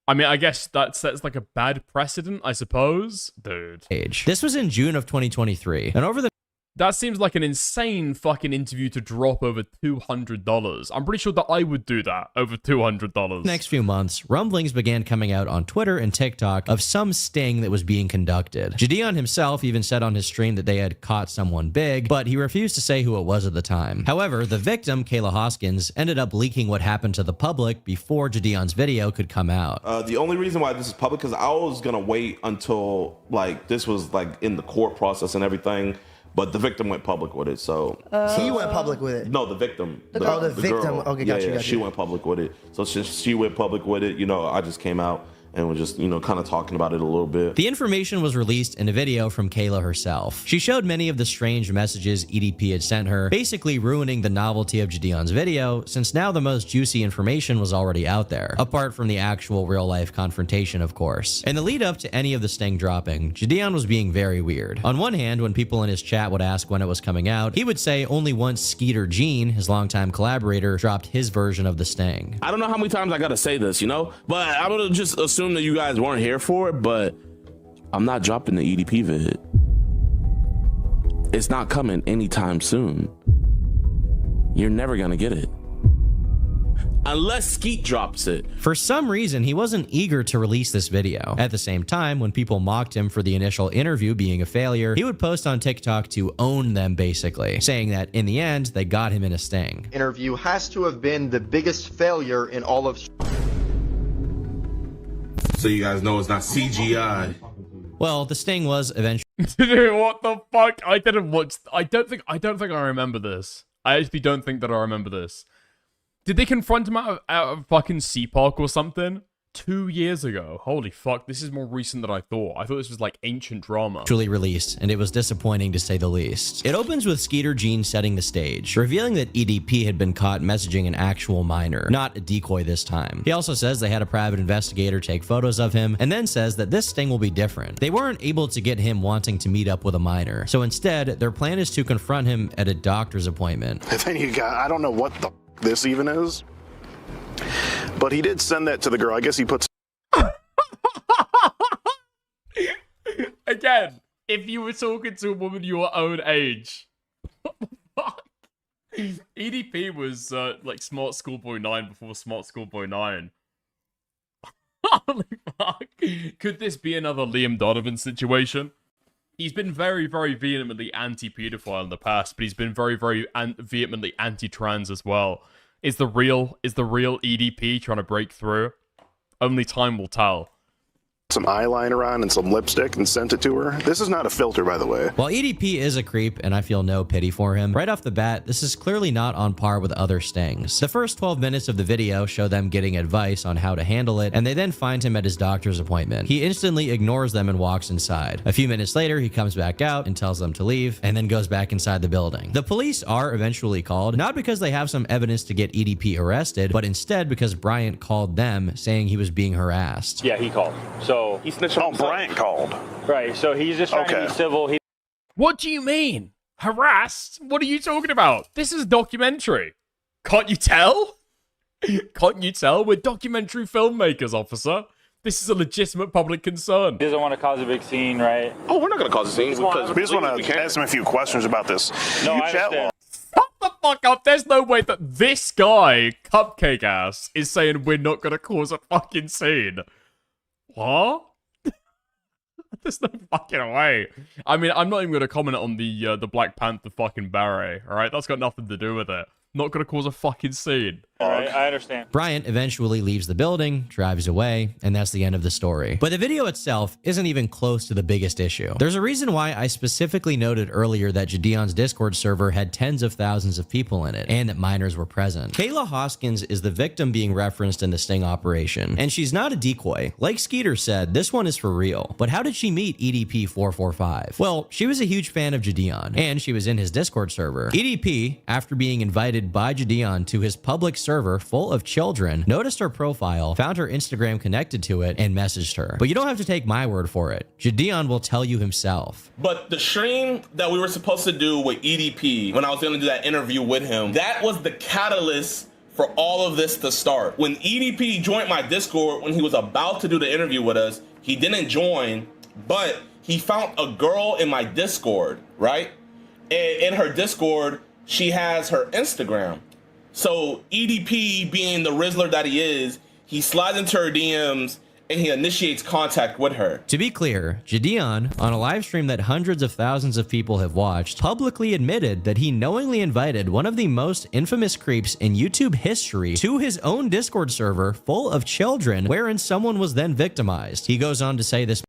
I mean, I guess that sets like a bad precedent, I suppose. Dude. This was in June of 2023, and over the That seems like an insane fucking interview to drop over $200. I'm pretty sure that I would do that over $200. next few months, rumblings began coming out on Twitter and TikTok of some sting that was being conducted. Jidion himself even said on his stream that they had caught someone big, but he refused to say who it was at the time. However, the victim, Kayla Hoskins, ended up leaking what happened to the public before Jidion's video could come out. The only reason why this is public is I was gonna wait until like this was like in the court process and everything. But the victim went public with it, so... He went public with it? No, the victim. The victim. Girl. Okay, gotcha. She went public with it. So since she went public with it, you know, I just came out and was just, you know, kind of talking about it a little bit. The information was released in a video from Kayla herself. She showed many of the strange messages EDP had sent her, basically ruining the novelty of Jidion's video, since now the most juicy information was already out there, apart from the actual real-life confrontation, of course. In the lead-up to any of the sting dropping, Jidion was being very weird. On one hand, when people in his chat would ask when it was coming out, he would say only once Skeeter Gene, his longtime collaborator, dropped his version of the sting. I don't know how many times I gotta say this, you know? But I'm gonna just assume that you guys weren't here for it, but I'm not dropping the EDP vid. It's not coming anytime soon. You're never gonna get it. Unless Skeet drops it. For some reason, he wasn't eager to release this video. At the same time, when people mocked him for the initial interview being a failure, he would post on TikTok to own them, basically, saying that in the end, they got him in a sting. Interview has to have been the biggest failure in all of... So you guys know it's not CGI. Well, the sting was eventually... Dude, what the fuck? I didn't watch... I don't think I remember this. I actually don't think that I remember this. Did they confront him out of fucking Sea Park or something? 2 years ago. Holy fuck, this is more recent than I thought. I thought this was like ancient drama. Actually released, and it was disappointing to say the least. It opens with Skeeter Gene setting the stage, revealing that EDP had been caught messaging an actual minor, not a decoy this time. He also says they had a private investigator take photos of him, and then says that this sting will be different. They weren't able to get him wanting to meet up with a minor, so instead, their plan is to confront him at a doctor's appointment. And then you got, I don't know what the this even is, but he did send that to the girl. I guess he puts... Again, if you were talking to a woman your own age, what the fuck? EDP was like Smart Schoolboy 9 before Smart Schoolboy 9. Holy fuck. Could this be another Liam Donovan situation? He's been very, very vehemently anti-pedophile in the past, but he's been very, very vehemently anti-trans as well. Is the real EDP trying to break through? Only time will tell. Some eyeliner on and some lipstick and sent it to her. This is not a filter, by the way. While EDP is a creep, and I feel no pity for him, right off the bat, this is clearly not on par with other stings. The first 12 minutes of the video show them getting advice on how to handle it, and they then find him at his doctor's appointment. He instantly ignores them and walks inside. A few minutes later, he comes back out and tells them to leave, and then goes back inside the building. The police are eventually called, not because they have some evidence to get EDP arrested, but instead because Bryant called them saying he was being harassed. Yeah, he called. So he snitched on Bryant called. Right, so he's just trying to be civil. What do you mean? Harassed? What are you talking about? This is a documentary. Can't you tell? Can't you tell? We're documentary filmmakers, officer. This is a legitimate public concern. He doesn't want to cause a big scene, right? Oh, we're not going to cause a scene because we just want to ask him a few questions about this. No, I chat understand. Shut the fuck up. There's no way that this guy, Cupcake Ass, is saying we're not going to cause a fucking scene. What? There's no fucking way. I mean, I'm not even going to comment on the Black Panther fucking beret, alright? That's got nothing to do with it. Not going to cause a fucking scene. All right, I understand. Bryant eventually leaves the building, drives away, and that's the end of the story. But the video itself isn't even close to the biggest issue. There's a reason why I specifically noted earlier that Jidion's Discord server had tens of thousands of people in it, and that minors were present. Kayla Hoskins is the victim being referenced in the sting operation, and she's not a decoy. Like Skeeter said, this one is for real. But how did she meet EDP445? Well, she was a huge fan of Jidion, and she was in his Discord server. EDP, after being invited by Jidion to his public server full of children, noticed her profile, found her Instagram connected to it, and messaged her. But you don't have to take my word for it. Jidion will tell you himself. But the stream that we were supposed to do with EDP, when I was gonna do that interview with him, that was the catalyst for all of this to start. When EDP joined my Discord, when he was about to do the interview with us, he didn't join, but he found a girl in my Discord, right? And in her Discord, she has her Instagram. So EDP, being the Rizzler that he is, he slides into her DMs and he initiates contact with her. To be clear, Jidion, on a live stream that hundreds of thousands of people have watched, publicly admitted that he knowingly invited one of the most infamous creeps in YouTube history to his own Discord server full of children, wherein someone was then victimized. He goes on to say this.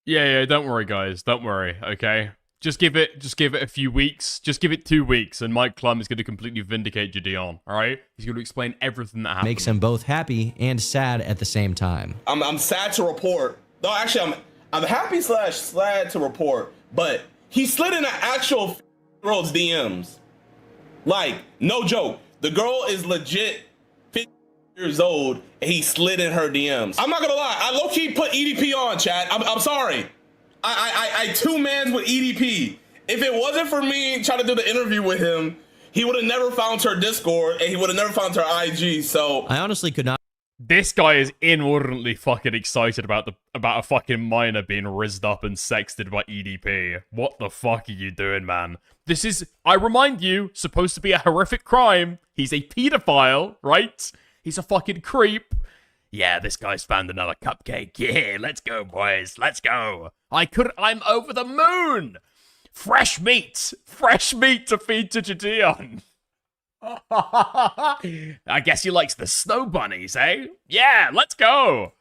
Yeah, don't worry, guys. Don't worry, okay? Just give it a few weeks. Just give it 2 weeks, and Mike Klum is going to completely vindicate Jidion, alright? He's going to explain everything that happened. Makes him both happy and sad at the same time. I'm sad to report. No, actually, I'm happy / sad to report, but he slid in an actual girl's DMs. Like, no joke. The girl is legit 50 years old, and he slid in her DMs. I'm not gonna lie. I low-key put EDP on, chat. I'm sorry. I two-mans with EDP. If it wasn't for me trying to do the interview with him, he would have never found her Discord, and he would have never found her IG, so... I honestly could not... This guy is inordinately fucking excited about a fucking minor being rizzed up and sexted by EDP. What the fuck are you doing, man? This is, I remind you, supposed to be a horrific crime. He's a pedophile, right? He's a fucking creep. Yeah, this guy's found another cupcake. Yeah, let's go, boys. Let's go. I'm over the moon. Fresh meat to feed to Jidion. I guess he likes the snow bunnies, eh? Yeah, let's go.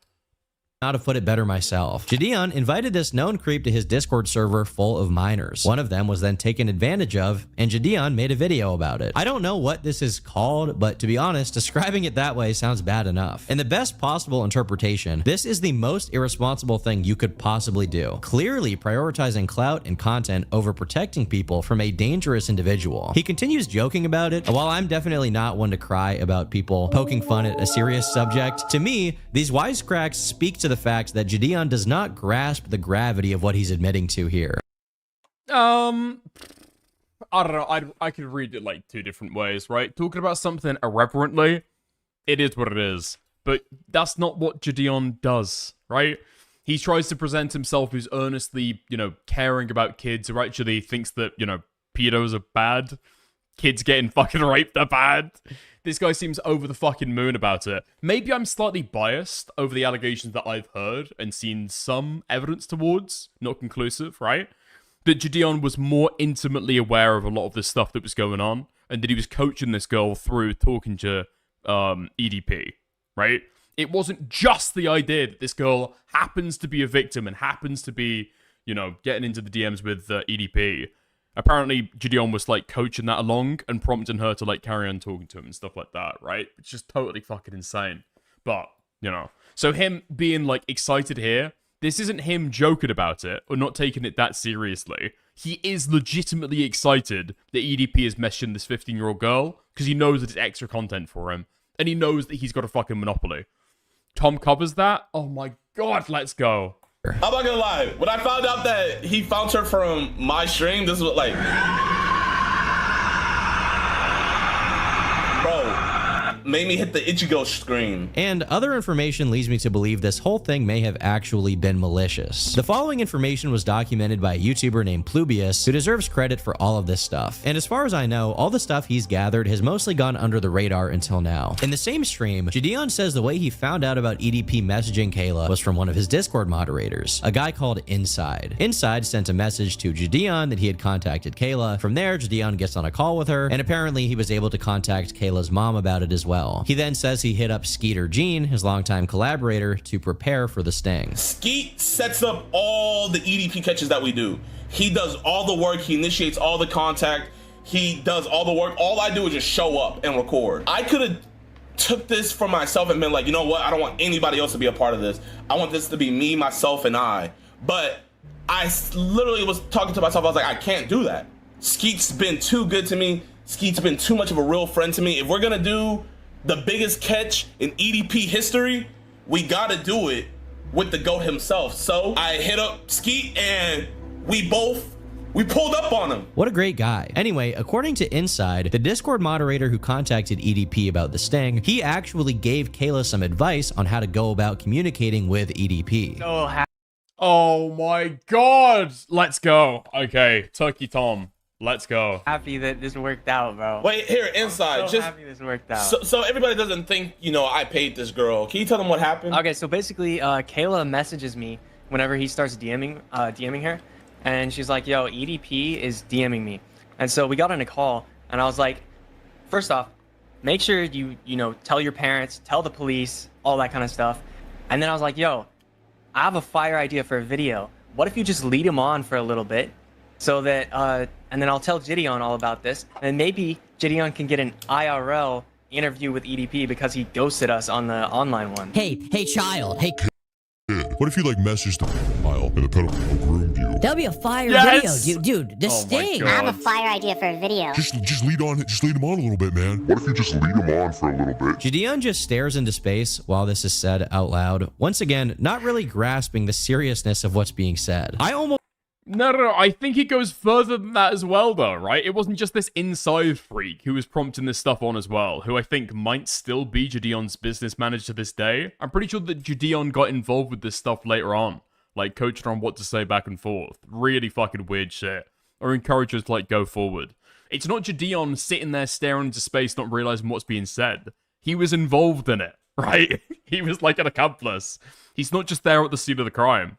How to put it better myself. Jidion invited this known creep to his Discord server full of minors. One of them was then taken advantage of, and Jidion made a video about it. I don't know what this is called, but to be honest, describing it that way sounds bad enough. In the best possible interpretation, this is the most irresponsible thing you could possibly do. Clearly prioritizing clout and content over protecting people from a dangerous individual. He continues joking about it. While I'm definitely not one to cry about people poking fun at a serious subject, to me, these wisecracks speak to the fact that Jidion does not grasp the gravity of what he's admitting to here. I don't know. I could read it like 2 different ways, right? Talking about something irreverently, it is what it is. But that's not what Jidion does, right? He tries to present himself as earnestly, caring about kids who actually thinks that, pedos are bad. Kids getting fucking raped are bad. This guy seems over the fucking moon about it. Maybe I'm slightly biased over the allegations that I've heard and seen some evidence towards. Not conclusive, right? that Jidion was more intimately aware of a lot of the stuff that was going on, and that he was coaching this girl through talking to EDP, right? It wasn't just the idea that this girl happens to be a victim and happens to be, you know, getting into the DMs with EDP. Apparently, Jidion was, like, coaching that along and prompting her to, like, carry on talking to him and stuff like that, right? It's just totally fucking insane. But, you know. So him being, like, excited here, this isn't him joking about it or not taking it that seriously. He is legitimately excited that EDP is messaging this 15-year-old girl because he knows that it's extra content for him. And he knows that he's got a fucking monopoly. Tom covers that. Oh my god, let's go. I'm not gonna lie. When I found out that he found her from my stream, this was like, bro, made me hit the Ichigo screen. And other information leads me to believe this whole thing may have actually been malicious. The following information was documented by a YouTuber named Plubius, who deserves credit for all of this stuff. And as far as I know, all the stuff he's gathered has mostly gone under the radar until now. In the same stream, Jidion says the way he found out about EDP messaging Kayla was from one of his Discord moderators, a guy called Inside. Inside sent a message to Jidion that he had contacted Kayla. From there, Jidion gets on a call with her, and apparently he was able to contact Kayla's mom about it as well. He then says he hit up Skeeter Gene, his longtime collaborator, to prepare for the sting. Skeet sets up all the EDP catches that we do. He does all the work. He initiates all the contact. He does all the work. All I do is just show up and record. I could have took this for myself and been like, you know what? I don't want anybody else to be a part of this. I want this to be me, myself, and I. But I literally was talking to myself. I was like, I can't do that. Skeet's been too good to me. Skeet's been too much of a real friend to me. If we're going to do the biggest catch in EDP history, we gotta do it with the GOAT himself. So I hit up Skeet and we pulled up on him. What a great guy. Anyway, according to Inside, the Discord moderator who contacted EDP about the sting, he actually gave Kayla some advice on how to go about communicating with EDP. Oh my god! Let's go. Okay, Turkey Tom. Let's go. Happy that this worked out, bro. Wait, here, Inside. I'm so just happy this worked out. So everybody doesn't think, you know, I paid this girl. Can you tell them what happened? Okay, so basically, Kayla messages me whenever he starts DMing her, and she's like, "Yo, EDP is DMing me," and so we got on a call, and I was like, first off, make sure you know, tell your parents, tell the police, all that kind of stuff, and then I was like, "Yo, I have a fire idea for a video. What if you just lead him on for a little bit?" So that, and then I'll tell Jidion all about this, and maybe Jidion can get an IRL interview with EDP because he ghosted us on the online one. Hey, child. Hey, kid. What if you, like, messaged the file and the pedophile groomed you? That'll be a fire video, dude. The sting. I have a fire idea for a video. Just lead him on a little bit, man. What if you just lead him on for a little bit? Jidion just stares into space while this is said out loud. Once again, not really grasping the seriousness of what's being said. No. I think it goes further than that as well, though, right? It wasn't just this inside freak who was prompting this stuff on as well, who I think might still be Jidion's business manager to this day. I'm pretty sure that Jidion got involved with this stuff later on, like coaching her on what to say back and forth. Really fucking weird shit. Or encourage her to, like, go forward. It's not Jidion sitting there staring into space, not realizing what's being said. He was involved in it, right? He was like an accomplice. He's not just there at the scene of the crime.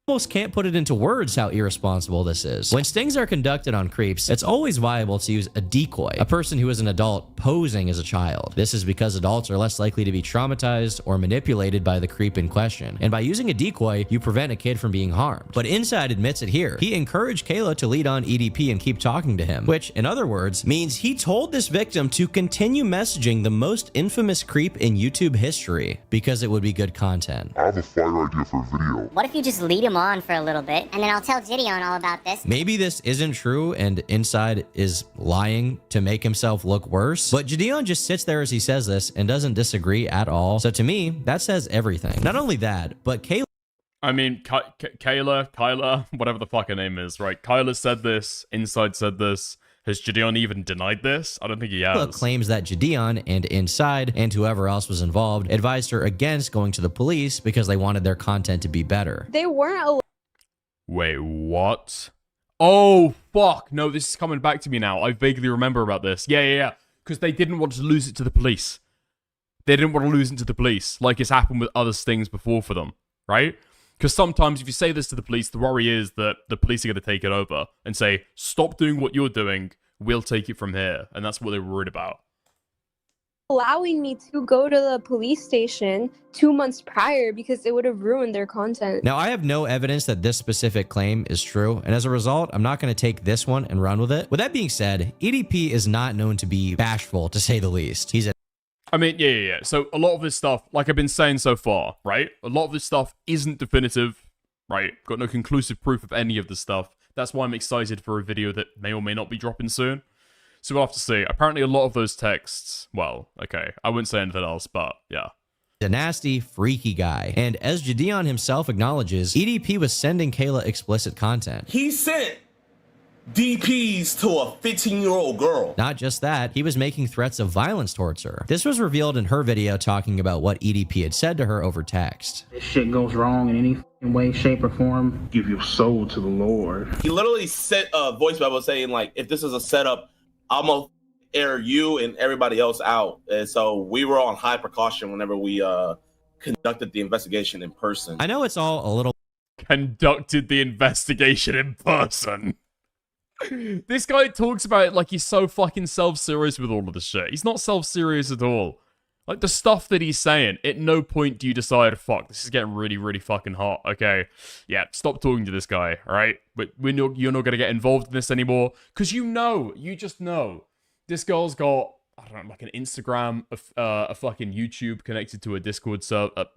Almost can't put it into words how irresponsible this is. When stings are conducted on creeps, it's always viable to use a decoy, a person who is an adult posing as a child. This is because adults are less likely to be traumatized or manipulated by the creep in question. And by using a decoy, you prevent a kid from being harmed. But Inside admits it here. He encouraged Kayla to lead on EDP and keep talking to him, which, in other words, means he told this victim to continue messaging the most infamous creep in YouTube history because it would be good content. I have a fire idea for a video. What if you just lead him on for a little bit, and then I'll tell Jidion all about this. Maybe this isn't true and Inside is lying to make himself look worse, but Jidion just sits there as he says this and doesn't disagree at all. So to me, that says everything. Not only that, but Kayla... I mean, Kyla, whatever the fuck her name is, right? Kyla said this, Inside said this. Has Jidion even denied this? I don't think he has. Claims that Jidion and Inside and whoever else was involved advised her against going to the police because they wanted their content to be better. They weren't. Wait, what? Oh, fuck. No, this is coming back to me now. I vaguely remember about this. Yeah. Because they didn't want to lose it to the police. They didn't want to lose it to the police, like it's happened with other stings before for them, right? Because sometimes if you say this to the police, the worry is that the police are going to take it over and say, stop doing what you're doing, we'll take it from here. And that's what they were worried about. Allowing me to go to the police station 2 months prior because it would have ruined their content. Now, I have no evidence that this specific claim is true, and as a result, I'm not going to take this one and run with it. With that being said, EDP is not known to be bashful, to say the least. He's a I mean, yeah. So a lot of this stuff, like I've been saying so far, right? A lot of this stuff isn't definitive, right? Got no conclusive proof of any of this stuff. That's why I'm excited for a video that may or may not be dropping soon. So we'll have to see. Apparently a lot of those texts, well, okay, I wouldn't say anything else, but yeah. a nasty, freaky guy. And as Jidion himself acknowledges, EDP was sending Kayla explicit content. He sent DPs to a 15-year-old girl. Not just that, he was making threats of violence towards her. This was revealed in her video talking about what EDP had said to her over text. If shit goes wrong in any way, shape, or form, give your soul to the Lord. He literally sent a voice memo saying, like, if this is a setup, I'm gonna air you and everybody else out. And so we were on high precaution whenever we conducted the investigation in person. I know it's all a little... Conducted the investigation in person. This guy talks about it like he's so fucking self-serious with all of this shit. He's not self-serious at all. Like, the stuff that he's saying, at no point do you decide, fuck, this is getting really, really fucking hot. Okay, yeah, stop talking to this guy, alright? But you're not gonna get involved in this anymore. Because you just know. This girl's got, I don't know, like an Instagram, a fucking YouTube connected to a Discord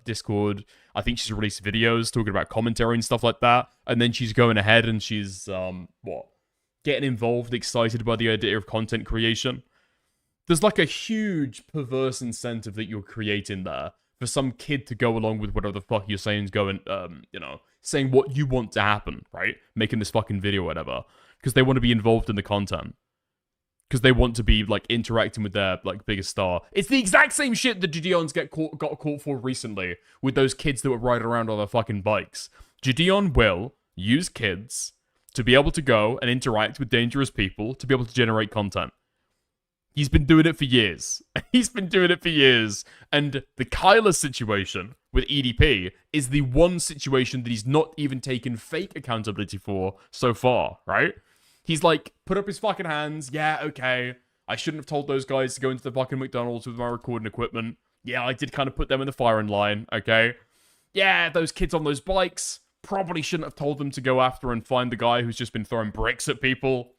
Discord. I think she's released videos talking about commentary and stuff like that. And then she's going ahead and she's, getting involved, excited by the idea of content creation. There's like a huge perverse incentive that you're creating there for some kid to go along with whatever the fuck you're saying, saying what you want to happen, right? Making this fucking video or whatever. Because they want to be involved in the content. Because they want to be, like, interacting with their, like, biggest star. It's the exact same shit that Jidion's got caught for recently with those kids that were riding around on their fucking bikes. Jidion will use kids to be able to go and interact with dangerous people to be able to generate content. He's been doing it for years. He's been doing it for years. And the Kyla situation with EDP is the one situation that he's not even taken fake accountability for so far, right? He's like, put up his fucking hands. Yeah, okay. I shouldn't have told those guys to go into the fucking McDonald's with my recording equipment. Yeah, I did kind of put them in the firing line, okay? Yeah, those kids on those bikes. Probably shouldn't have told them to go after and find the guy who's just been throwing bricks at people.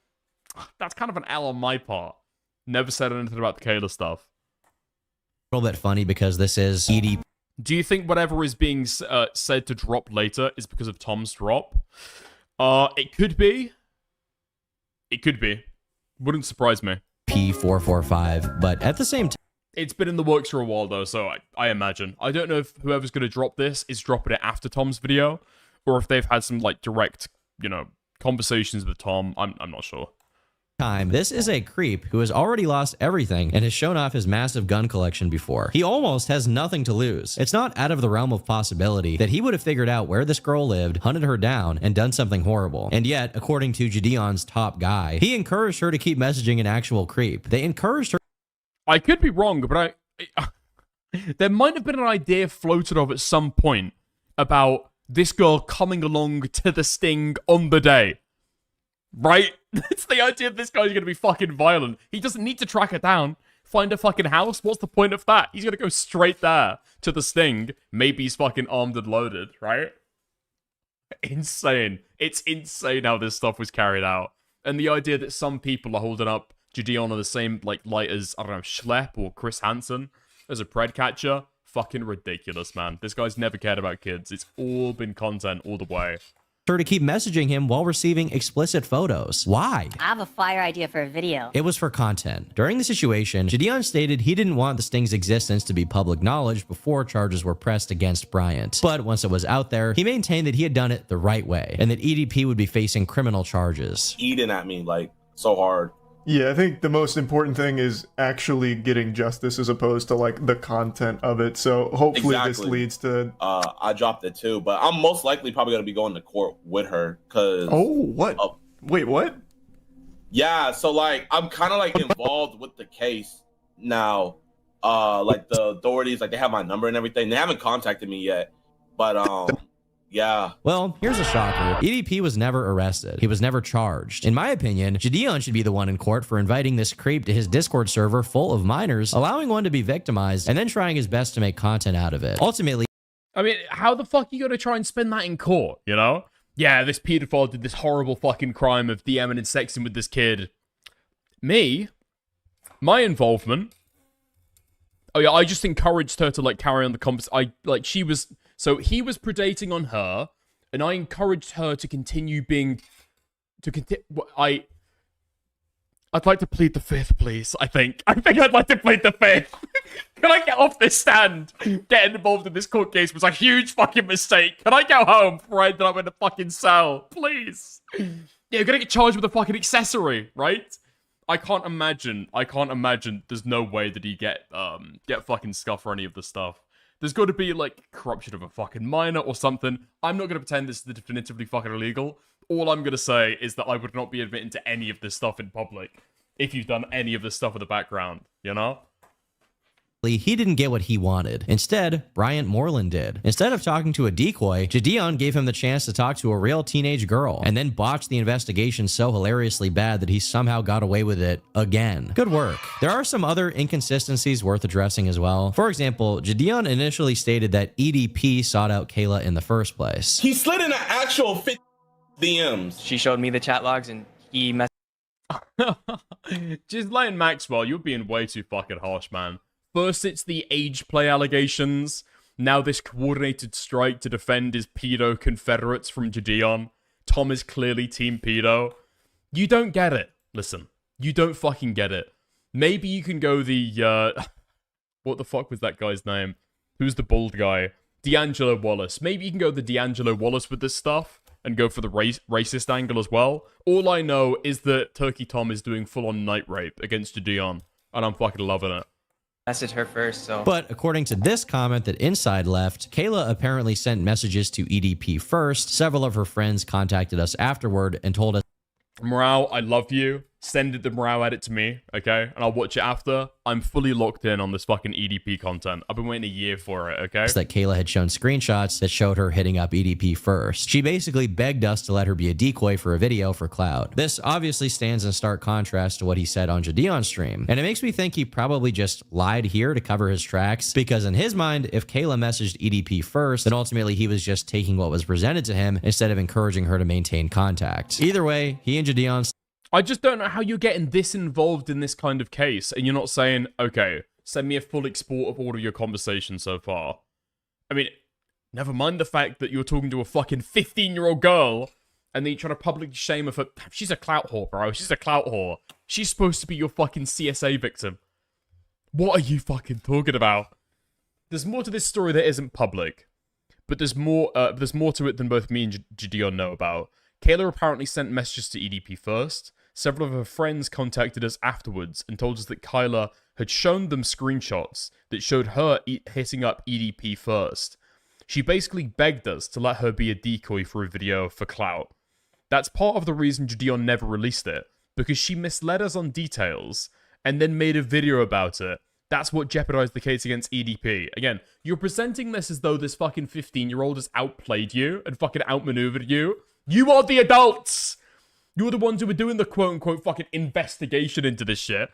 That's kind of an L on my part. Never said anything about the Kayla stuff. A little bit funny because this is EDP. Do you think whatever is being said to drop later is because of Tom's drop? It could be. It could be. Wouldn't surprise me. P445, but at the same time, it's been in the works for a while though, so I imagine. I don't know if whoever's going to drop this is dropping it after Tom's video, or if they've had some like direct, conversations with Tom. I'm not sure. This is a creep who has already lost everything and has shown off his massive gun collection before. He almost has nothing to lose. It's not out of the realm of possibility that he would have figured out where this girl lived, hunted her down, and done something horrible. And yet, according to Jidion's top guy, he encouraged her to keep messaging an actual creep. They encouraged her. I could be wrong, but there might have been an idea floated of at some point about this girl coming along to the sting on the day. Right? It's the idea that this guy's going to be fucking violent. He doesn't need to track her down. Find a fucking house. What's the point of that? He's going to go straight there to the sting. Maybe he's fucking armed and loaded, right? Insane. It's insane how this stuff was carried out. And the idea that some people are holding up Jidion on the same light as, I don't know, Schlepp or Chris Hansen as a pred catcher. Fucking ridiculous, man. This guy's never cared about kids. It's all been content all the way. Her to keep messaging him while receiving explicit photos. Why? I have a fire idea for a video. It was for content. During the situation, Jidion stated he didn't want the sting's existence to be public knowledge before charges were pressed against Bryant. But once it was out there, he maintained that he had done it the right way and that EDP would be facing criminal charges. Eating at me like so hard. Yeah, I think the most important thing is actually getting justice as opposed to like the content of it. So hopefully this leads to... I dropped it too, but I'm most likely probably going to be going to court with her because... Oh, what? Wait, what? Yeah, so like I'm kind of like involved with the case now. Like the authorities, like they have my number and everything. They haven't contacted me yet, but Yeah. Well, here's a shocker. EDP was never arrested. He was never charged. In my opinion, Jidion should be the one in court for inviting this creep to his Discord server full of minors, allowing one to be victimized, and then trying his best to make content out of it. Ultimately, I mean, how the fuck are you gonna try and spin that in court, you know? Yeah, this pedophile did this horrible fucking crime of DMing and sexting with this kid. Me? My involvement? Oh yeah, I just encouraged her to, like, carry on the conversation. So he was predating on her, and I encouraged her to continue being... I'd like to plead the fifth, please, I think. I'd like to plead the fifth. Can I get off this stand? Getting involved in this court case was a huge fucking mistake. Can I go home before I end up in a fucking cell? Please. Yeah, you're gonna get charged with a fucking accessory, right? I can't imagine there's no way that he get fucking scuffed for any of this stuff. There's got to be, like, corruption of a fucking minor or something. I'm not going to pretend this is definitively fucking illegal. All I'm going to say is that I would not be admitting to any of this stuff in public if you've done any of this stuff in the background, you know? he didn't get what he wanted. Instead, Bryant Moreland did. Instead of talking to a decoy, Jidion gave him the chance to talk to a real teenage girl, and then botched the investigation so hilariously bad that he somehow got away with it again. Good work. There are some other inconsistencies worth addressing as well. For example, Jidion initially stated that EDP sought out Kayla in the first place. He slid in an actual 50 DMs. She showed me the chat logs and he messed. Ghislaine Maxwell, you're being way too fucking harsh, man. First, it's the age play allegations. Now this coordinated strike to defend his pedo confederates from Jidion. Tom is clearly team pedo. You don't get it. Listen, you don't fucking get it. Maybe you can go the, what the fuck was that guy's name? Who's the bald guy? D'Angelo Wallace. Maybe you can go the D'Angelo Wallace with this stuff and go for the racist angle as well. All I know is that Turkey Tom is doing full-on night rape against Jidion, and I'm fucking loving it. Message her first, so. But according to this comment that Inside left, Kayla apparently sent messages to EDP first. Several of her friends contacted us afterward and told us, Morale, I love you. Send the Morale edit to me, okay? And I'll watch it after. I'm fully locked in on this fucking EDP content. I've been waiting a year for it, okay? That Kayla had shown screenshots that showed her hitting up EDP first. She basically begged us to let her be a decoy for a video for clout. This obviously stands in stark contrast to what he said on Jidion's stream, and it makes me think he probably just lied here to cover his tracks, because in his mind, if Kayla messaged EDP first, then ultimately he was just taking what was presented to him instead of encouraging her to maintain contact. Either way, he and Jidion... I just don't know how you're getting this involved in this kind of case, and you're not saying, okay, send me a full export of all of your conversations so far. I mean, never mind the fact that you're talking to a fucking 15-year-old girl, and then you're trying to publicly shame her for... She's a clout whore, bro. She's a clout whore. She's supposed to be your fucking CSA victim. What are you fucking talking about? There's more to this story that isn't public, but there's more to it than both me and Jidion know about. Kayla apparently sent messages to EDP first. Several of her friends contacted us afterwards and told us that Kyla had shown them screenshots that showed her hitting up EDP first. She basically begged us to let her be a decoy for a video for clout. That's part of the reason Jidion never released it, because she misled us on details and then made a video about it. That's what jeopardized the case against EDP. Again, you're presenting this as though this fucking 15-year-old has outplayed you and fucking outmaneuvered you. You are the adults! You're the ones who were doing the quote-unquote fucking investigation into this shit.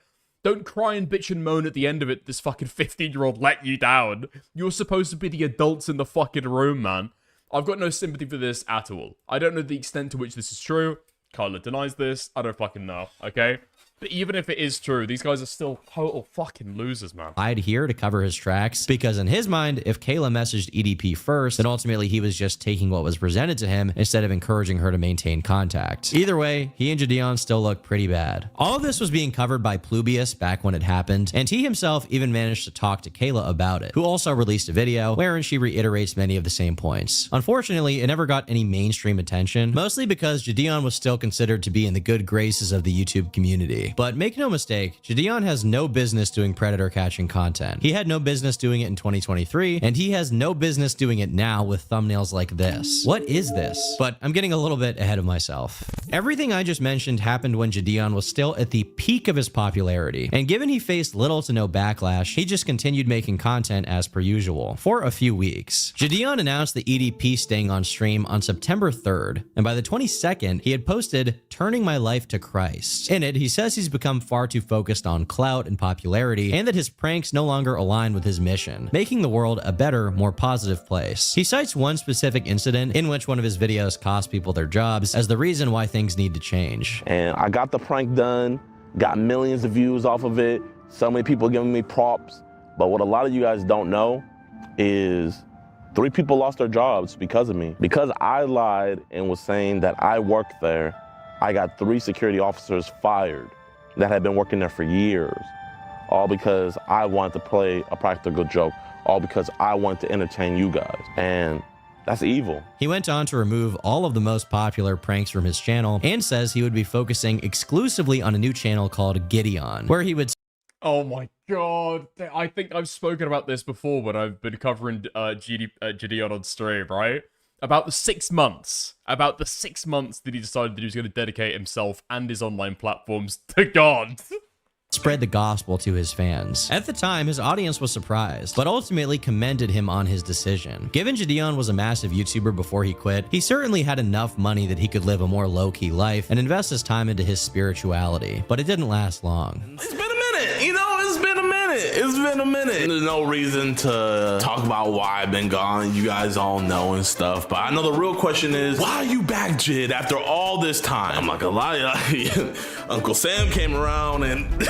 Don't cry and bitch and moan at the end of it, this fucking 15-year-old let you down. You're supposed to be the adults in the fucking room, man. I've got no sympathy for this at all. I don't know the extent to which this is true. Kyla denies this. I don't fucking know, okay? But even if it is true, these guys are still total fucking losers, man. Lied here to cover his tracks, because in his mind, if Kayla messaged EDP first, then ultimately he was just taking what was presented to him instead of encouraging her to maintain contact. Either way, he and Jidion still look pretty bad. All of this was being covered by Plubius back when it happened, and he himself even managed to talk to Kayla about it, who also released a video wherein she reiterates many of the same points. Unfortunately, it never got any mainstream attention, mostly because Jidion was still considered to be in the good graces of the YouTube community. community. But make no mistake, Jidion has no business doing predator catching content. He had no business doing it in 2023, and he has no business doing it now with thumbnails like this. What is this? But I'm getting a little bit ahead of myself. Everything I just mentioned happened when Jidion was still at the peak of his popularity, and given he faced little to no backlash, he just continued making content as per usual for a few weeks. Jidion announced the EDP sting on stream on September 3rd, and by the 22nd, he had posted "Turning My Life to Christ." In it, he says he's become far too focused on clout and popularity, and that his pranks no longer align with his mission, making the world a better, more positive place. He cites one specific incident in which one of his videos cost people their jobs as the reason why things need to change. And I got the prank done, got millions of views off of it, so many people giving me props. But what a lot of you guys don't know is 3 people lost their jobs because of me. Because I lied and was saying that I worked there, I got 3 security officers fired that had been working there for years. All because I wanted to play a practical joke. All because I wanted to entertain you guys. And that's evil. He went on to remove all of the most popular pranks from his channel and says he would be focusing exclusively on a new channel called Jidion, where he would... Oh my god. I think I've spoken about this before when I've been covering Jidion on stream, right? About the 6 months. About the 6 months that he decided that he was going to dedicate himself and his online platforms to God. Spread the gospel to his fans. At the time, his audience was surprised, but ultimately commended him on his decision. Given Jidion was a massive YouTuber before he quit, he certainly had enough money that he could live a more low-key life and invest his time into his spirituality, but it didn't last long. It's been a minute, you know, it's been a minute. It's been a minute. There's no reason to talk about why I've been gone. You guys all know and stuff, but I know the real question is, why are you back, Jid, after all this time? I'm not gonna lie, Uncle Sam came around and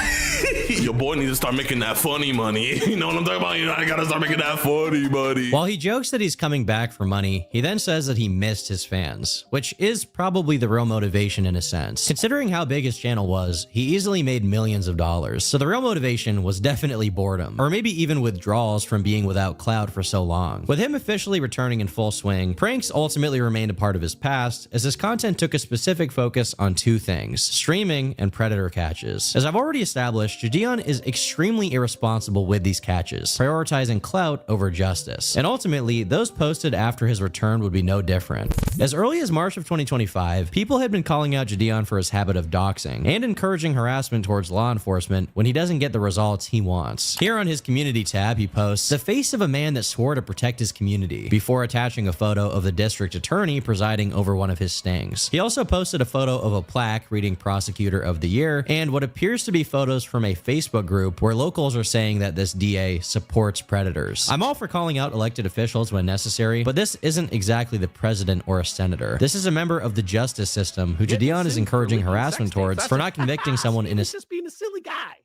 your boy needs to start making that funny money. You know what I'm talking about? You know, I gotta start making that funny money. While he jokes that he's coming back for money, he then says that he missed his fans, which is probably the real motivation in a sense. Considering how big his channel was, he easily made millions of dollars. So the real motivation was definitely boredom, or maybe even withdrawals from being without clout for so long. With him officially returning in full swing, pranks ultimately remained a part of his past, as his content took a specific focus on 2 things: streaming and predator catches. As I've already established, Jidion is extremely irresponsible with these catches, prioritizing clout over justice. And ultimately, those posted after his return would be no different. As early as March of 2025, people had been calling out Jidion for his habit of doxing and encouraging harassment towards law enforcement when he doesn't get the results he wants. Here on his community tab, he posts the face of a man that swore to protect his community before attaching a photo of the district attorney presiding over one of his stings. He also posted a photo of a plaque reading Prosecutor of the Year and what appears to be photos from a Facebook group where locals are saying that this DA supports predators. I'm all for calling out elected officials when necessary, but this isn't exactly the president or a senator. This is a member of the justice system who Jidion is encouraging harassment towards for not convicting someone in a... just being a silly guy.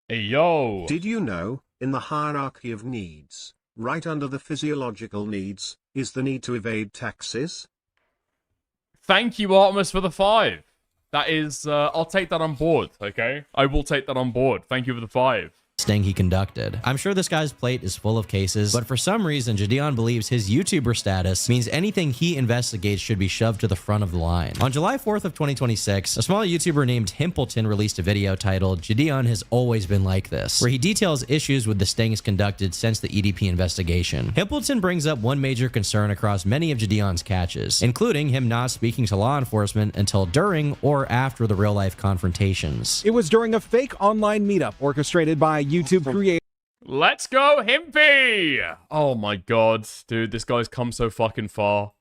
Hey, yo. Did you know, in the hierarchy of needs, right under the physiological needs, is the need to evade taxes? Thank you, Artemis, for the 5. That is, I'll take that on board, okay? I will take that on board. Thank you for the 5. Sting he conducted. I'm sure this guy's plate is full of cases, but for some reason, Jidion believes his YouTuber status means anything he investigates should be shoved to the front of the line. On July 4th of 2026, a small YouTuber named Himpleton released a video titled "Jidion Has Always Been Like This," where he details issues with the stings conducted since the EDP investigation. Himpleton brings up one major concern across many of Jidion's catches, including him not speaking to law enforcement until during or after the real-life confrontations. It was during a fake online meetup orchestrated by YouTube creator. Let's go, Himpy! Oh my god, dude, this guy's come so fucking far.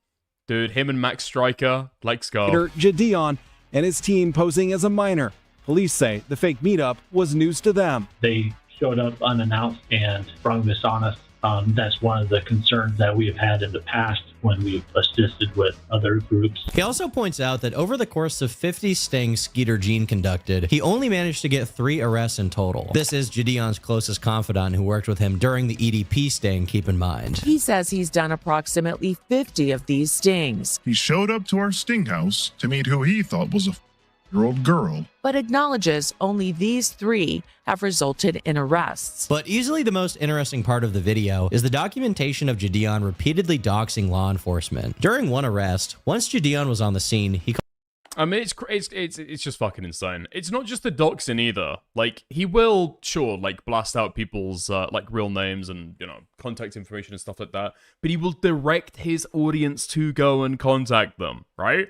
Dude, him and Max Striker, let's go. Jidion and his team posing as a minor. Police say the fake meetup was news to them. They showed up unannounced and sprung this on us. That's one of the concerns that we have had in the past when we've assisted with other groups. He also points out that over the course of 50 stings Skeeter Jean conducted, he only managed to get 3 arrests in total. This is Jidion's closest confidant who worked with him during the EDP sting, keep in mind. He says he's done approximately 50 of these stings. He showed up to our sting house to meet who he thought was a year-old girl, but acknowledges only these 3 have resulted in arrests. But easily the most interesting part of the video is the documentation of Jidion repeatedly doxing law enforcement. During one arrest, once Jidion was on the scene, he I mean, it's just fucking insane. It's not just the doxing either. Like, he will, sure, like, blast out people's, like, real names and, you know, contact information and stuff like that, but he will direct his audience to go and contact them, right?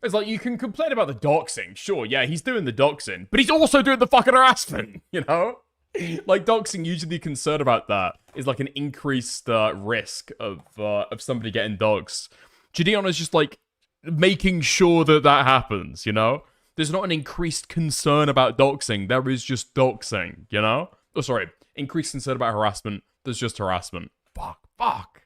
It's like, you can complain about the doxing. Sure, yeah, he's doing the doxing, but he's also doing the fucking harassment, you know? Like, doxing, usually concerned about that is, like, an increased risk of somebody getting doxed. Jidion is just, like, making sure that that happens, you know? There's not an increased concern about doxing. There is just doxing, you know? Oh, sorry. Increased concern about harassment. There's just harassment. Fuck.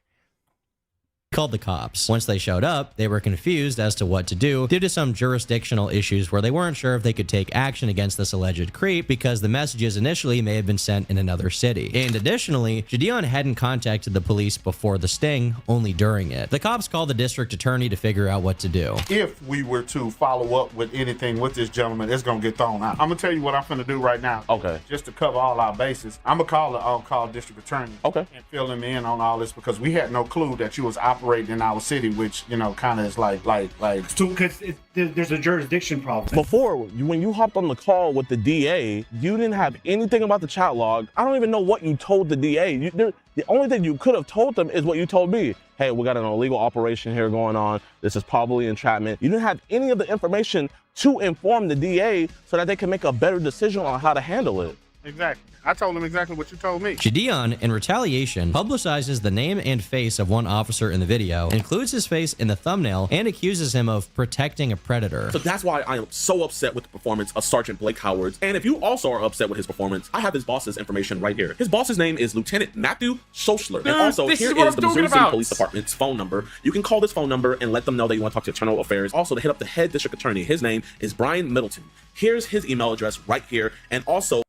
Called the cops. Once they showed up, they were confused as to what to do due to some jurisdictional issues where they weren't sure if they could take action against this alleged creep because the messages initially may have been sent in another city. And additionally, Jidion hadn't contacted the police before the sting, only during it. The cops called the district attorney to figure out what to do. If we were to follow up with anything with this gentleman, it's gonna get thrown out. I'm gonna tell you what I'm gonna do right now. Okay. Just to cover all our bases, I'm gonna call the on-call district attorney. Okay. And fill him in on all this because we had no clue that you was operating in our city, which, you know, kind of is like because there's a jurisdiction problem. Before, when you hopped on the call with the DA, you didn't have anything about the chat log. I don't even know what you told the DA. The only thing you could have told them is what you told me. Hey, we got an illegal operation here going on. This is probably entrapment. You didn't have any of the information to inform the DA so that they can make a better decision on how to handle it. Exactly. I told him exactly what you told me. Jidion, in retaliation, publicizes the name and face of one officer in the video, includes his face in the thumbnail, and accuses him of protecting a predator. So that's why I am so upset with the performance of Sergeant Blake Howard. And if you also are upset with his performance, I have his boss's information right here. His boss's name is Lieutenant Matthew Schoschler. And also, here is the Missouri City Police Department's phone number. You can call this phone number and let them know that you want to talk to Internal Affairs. Also, to hit up the head district attorney. His name is Brian Middleton. Here's his email address right here. And also,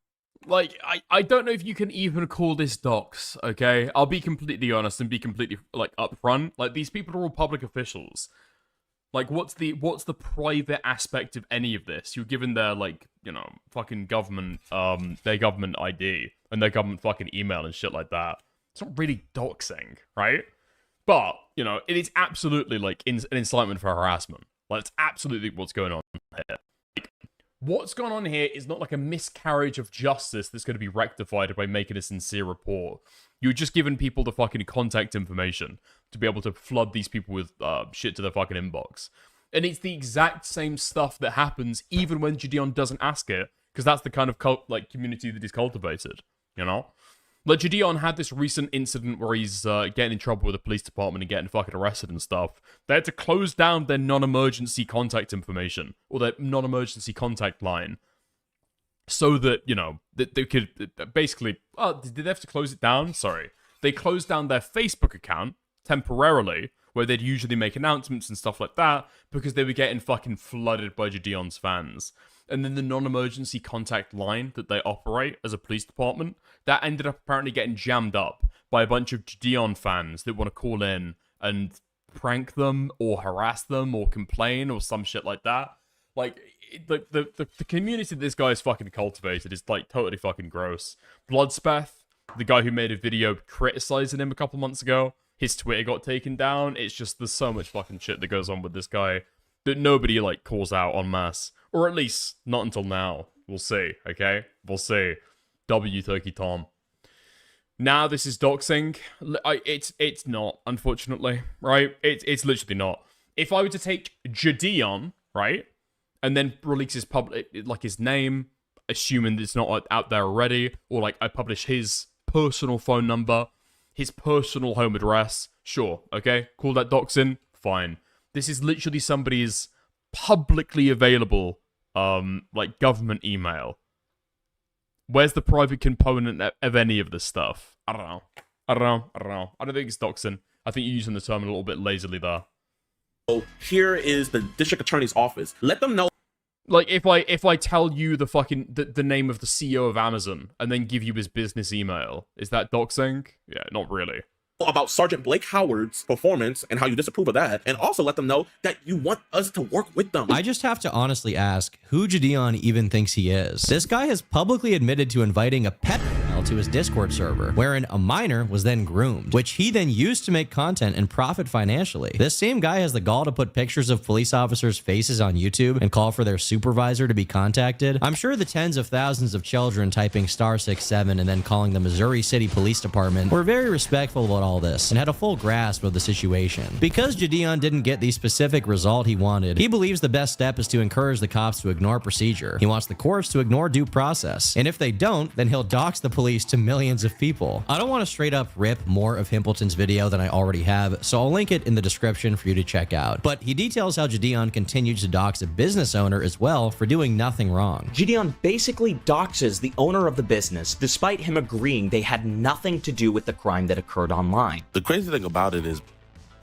like, I don't know if you can even call this docs, okay? I'll be completely honest and be completely, like, upfront. Like, these people are all public officials. Like, what's the private aspect of any of this? You're given their, like, you know, fucking government, their government ID and their government fucking email and shit like that. It's not really doxing, right? But, you know, it is absolutely, like, an incitement for harassment. Like, it's absolutely what's going on here. What's going on here is not like a miscarriage of justice that's going to be rectified by making a sincere report. You're just giving people the fucking contact information to be able to flood these people with shit to their fucking inbox. And it's the exact same stuff that happens even when Jidion doesn't ask it, because that's the kind of community that he's cultivated, you know? Like, Jidion had this recent incident where he's getting in trouble with the police department and getting fucking arrested and stuff. They had to close down their non-emergency contact information, or their non-emergency contact line, so that, you know, that they could basically... did they have to close it down? Sorry. They closed down their Facebook account temporarily, where they'd usually make announcements and stuff like that, because they were getting fucking flooded by Jidion's fans. And then the non-emergency contact line that they operate as a police department, that ended up apparently getting jammed up by a bunch of Jidion fans that want to call in and prank them or harass them or complain or some shit like that. Like, the community this guy is fucking cultivated is, like, totally fucking gross. Bloodspeth, the guy who made a video criticizing him a couple months ago, his Twitter got taken down. It's just, there's so much fucking shit that goes on with this guy that nobody, like, calls out en masse. Or at least, not until now. We'll see, okay? We'll see. W Turkey Tom. Now this is doxing. It's not, unfortunately, right? It's literally not. If I were to take Jidion, right, and then release his his name, assuming it's not out there already, or like I publish his personal phone number, his personal home address, sure, okay? Call that doxing, fine. This is literally somebody's publicly available, like, government email. Where's the private component of any of this stuff? I don't know. I don't think it's doxing. I think you're using the term a little bit lazily there. So here is the district attorney's office. Let them know. Like, if I tell you the name of the CEO of Amazon and then give you his business email, is that doxing? Yeah, not really. About Sergeant Blake Howard's performance and how you disapprove of that, and also let them know that you want us to work with them. I just have to honestly ask who Jidion even thinks he is. This guy has publicly admitted to inviting a pedophile email to his Discord server, wherein a minor was then groomed, which he then used to make content and profit financially. This same guy has the gall to put pictures of police officers' faces on YouTube and call for their supervisor to be contacted. I'm sure the tens of thousands of children typing *67 and then calling the Missouri City Police Department were very respectful about all this and had a full grasp of the situation. Because Jidion didn't get the specific result he wanted, he believes the best step is to encourage the cops to ignore procedure. He wants the courts to ignore due process, and if they don't, then he'll dox the police to millions of people. I don't want to straight up rip more of Himpleton's video than I already have, so I'll link it in the description for you to check out. But he details how Jidion continues to dox a business owner as well for doing nothing wrong. Jidion basically doxes the owner of the business despite him agreeing they had nothing to do with the crime that occurred online. The crazy thing about it is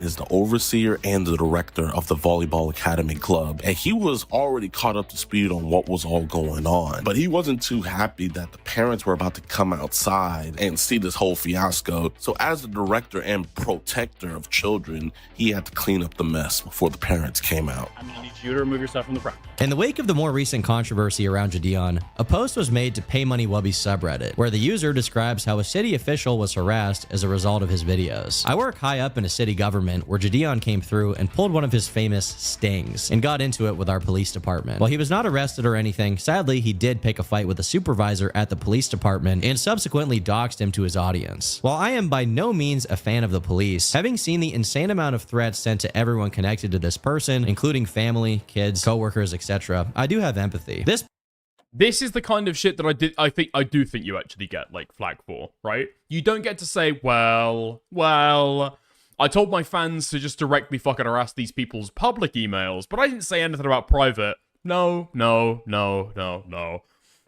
the overseer and the director of the Volleyball Academy Club, and he was already caught up to speed on what was all going on. But he wasn't too happy that the parents were about to come outside and see this whole fiasco. So as the director and protector of children, he had to clean up the mess before the parents came out. I'm gonna need you to remove yourself from the front. In the wake of the more recent controversy around Jidion, a post was made to Pay Money Wubby's subreddit, where the user describes how a city official was harassed as a result of his videos. I work high up in a city government where Jidion came through and pulled one of his famous stings and got into it with our police department. While he was not arrested or anything, sadly he did pick a fight with a supervisor at the police department and subsequently doxed him to his audience. While I am by no means a fan of the police, having seen the insane amount of threats sent to everyone connected to this person, including family, kids, coworkers, etc., I do have empathy. This is the kind of shit that I do think you actually get like flag for, right? You don't get to say, well, I told my fans to just directly fucking harass these people's public emails, but I didn't say anything about private. No.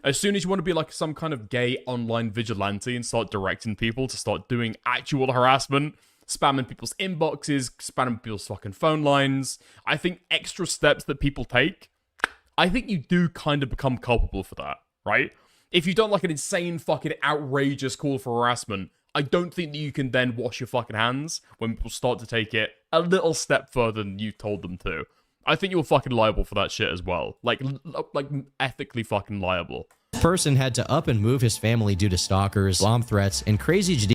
As soon as you want to be like some kind of gay online vigilante and start directing people to start doing actual harassment, spamming people's inboxes, spamming people's fucking phone lines, I think extra steps that people take, I think you do kind of become culpable for that, right? If you've done like an insane fucking outrageous call for harassment, I don't think that you can then wash your fucking hands when people start to take it a little step further than you told them to. I think you're fucking liable for that shit as well. Like ethically fucking liable. Person had to up and move his family due to stalkers, bomb threats, and crazy Jidion.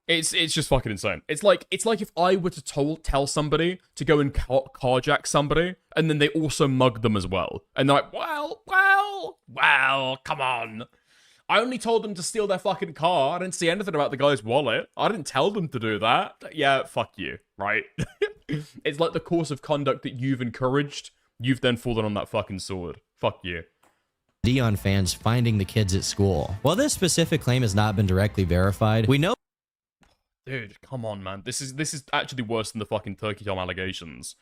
It's just fucking insane. It's like if I were to tell somebody to go and carjack somebody, and then they also mug them as well. And they're like, well, come on. I only told them to steal their fucking car. I didn't see anything about the guy's wallet. I didn't tell them to do that. Yeah, fuck you, right? It's like the course of conduct that you've encouraged. You've then fallen on that fucking sword. Fuck you. Jidion fans finding the kids at school. While this specific claim has not been directly verified, we know. Dude, come on, man. This is actually worse than the fucking Turkey Tom allegations.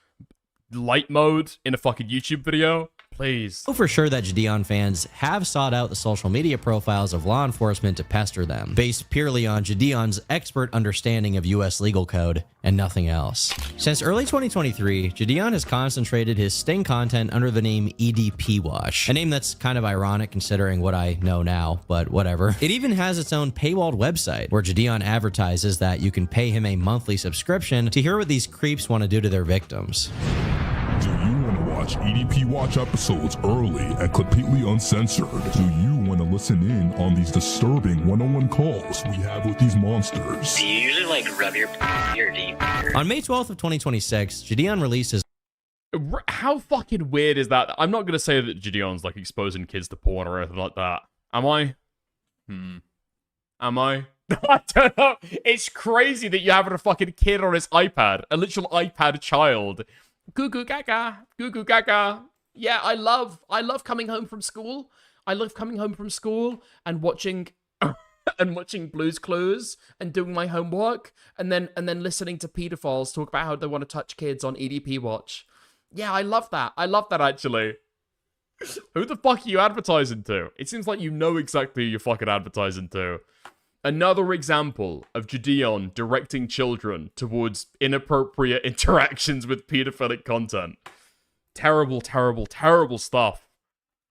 Light mode in a fucking YouTube video? Please. Know for sure that Jidion fans have sought out the social media profiles of law enforcement to pester them, based purely on Jidion's expert understanding of US legal code and nothing else. Since early 2023, Jidion has concentrated his sting content under the name EDP Watch, a name that's kind of ironic considering what I know now, but whatever. It even has its own paywalled website where Jidion advertises that you can pay him a monthly subscription to hear what these creeps want to do to their victims. Do you want to watch EDP Watch episodes early and completely uncensored? Do you want to listen in on these disturbing one-on-one calls we have with these monsters? Do you usually like rub your or deep? On May 12th of 2026, Jidion released his. How fucking weird is that? I'm not going to say that Jidion's like exposing kids to porn or anything like that. Am I? Am I? I don't know. It's crazy that you're having a fucking kid on his iPad, a literal iPad child. Goo goo gaga, goo goo gaga. Yeah, I love coming home from school. I love coming home from school and watching Blue's Clues and doing my homework and then listening to pedophiles talk about how they want to touch kids on EDP Watch. Yeah, I love that. I love that actually. Who the fuck are you advertising to? It seems like you know exactly who you're fucking advertising to. Another example of Jidion directing children towards inappropriate interactions with pedophilic content. Terrible, terrible, terrible stuff.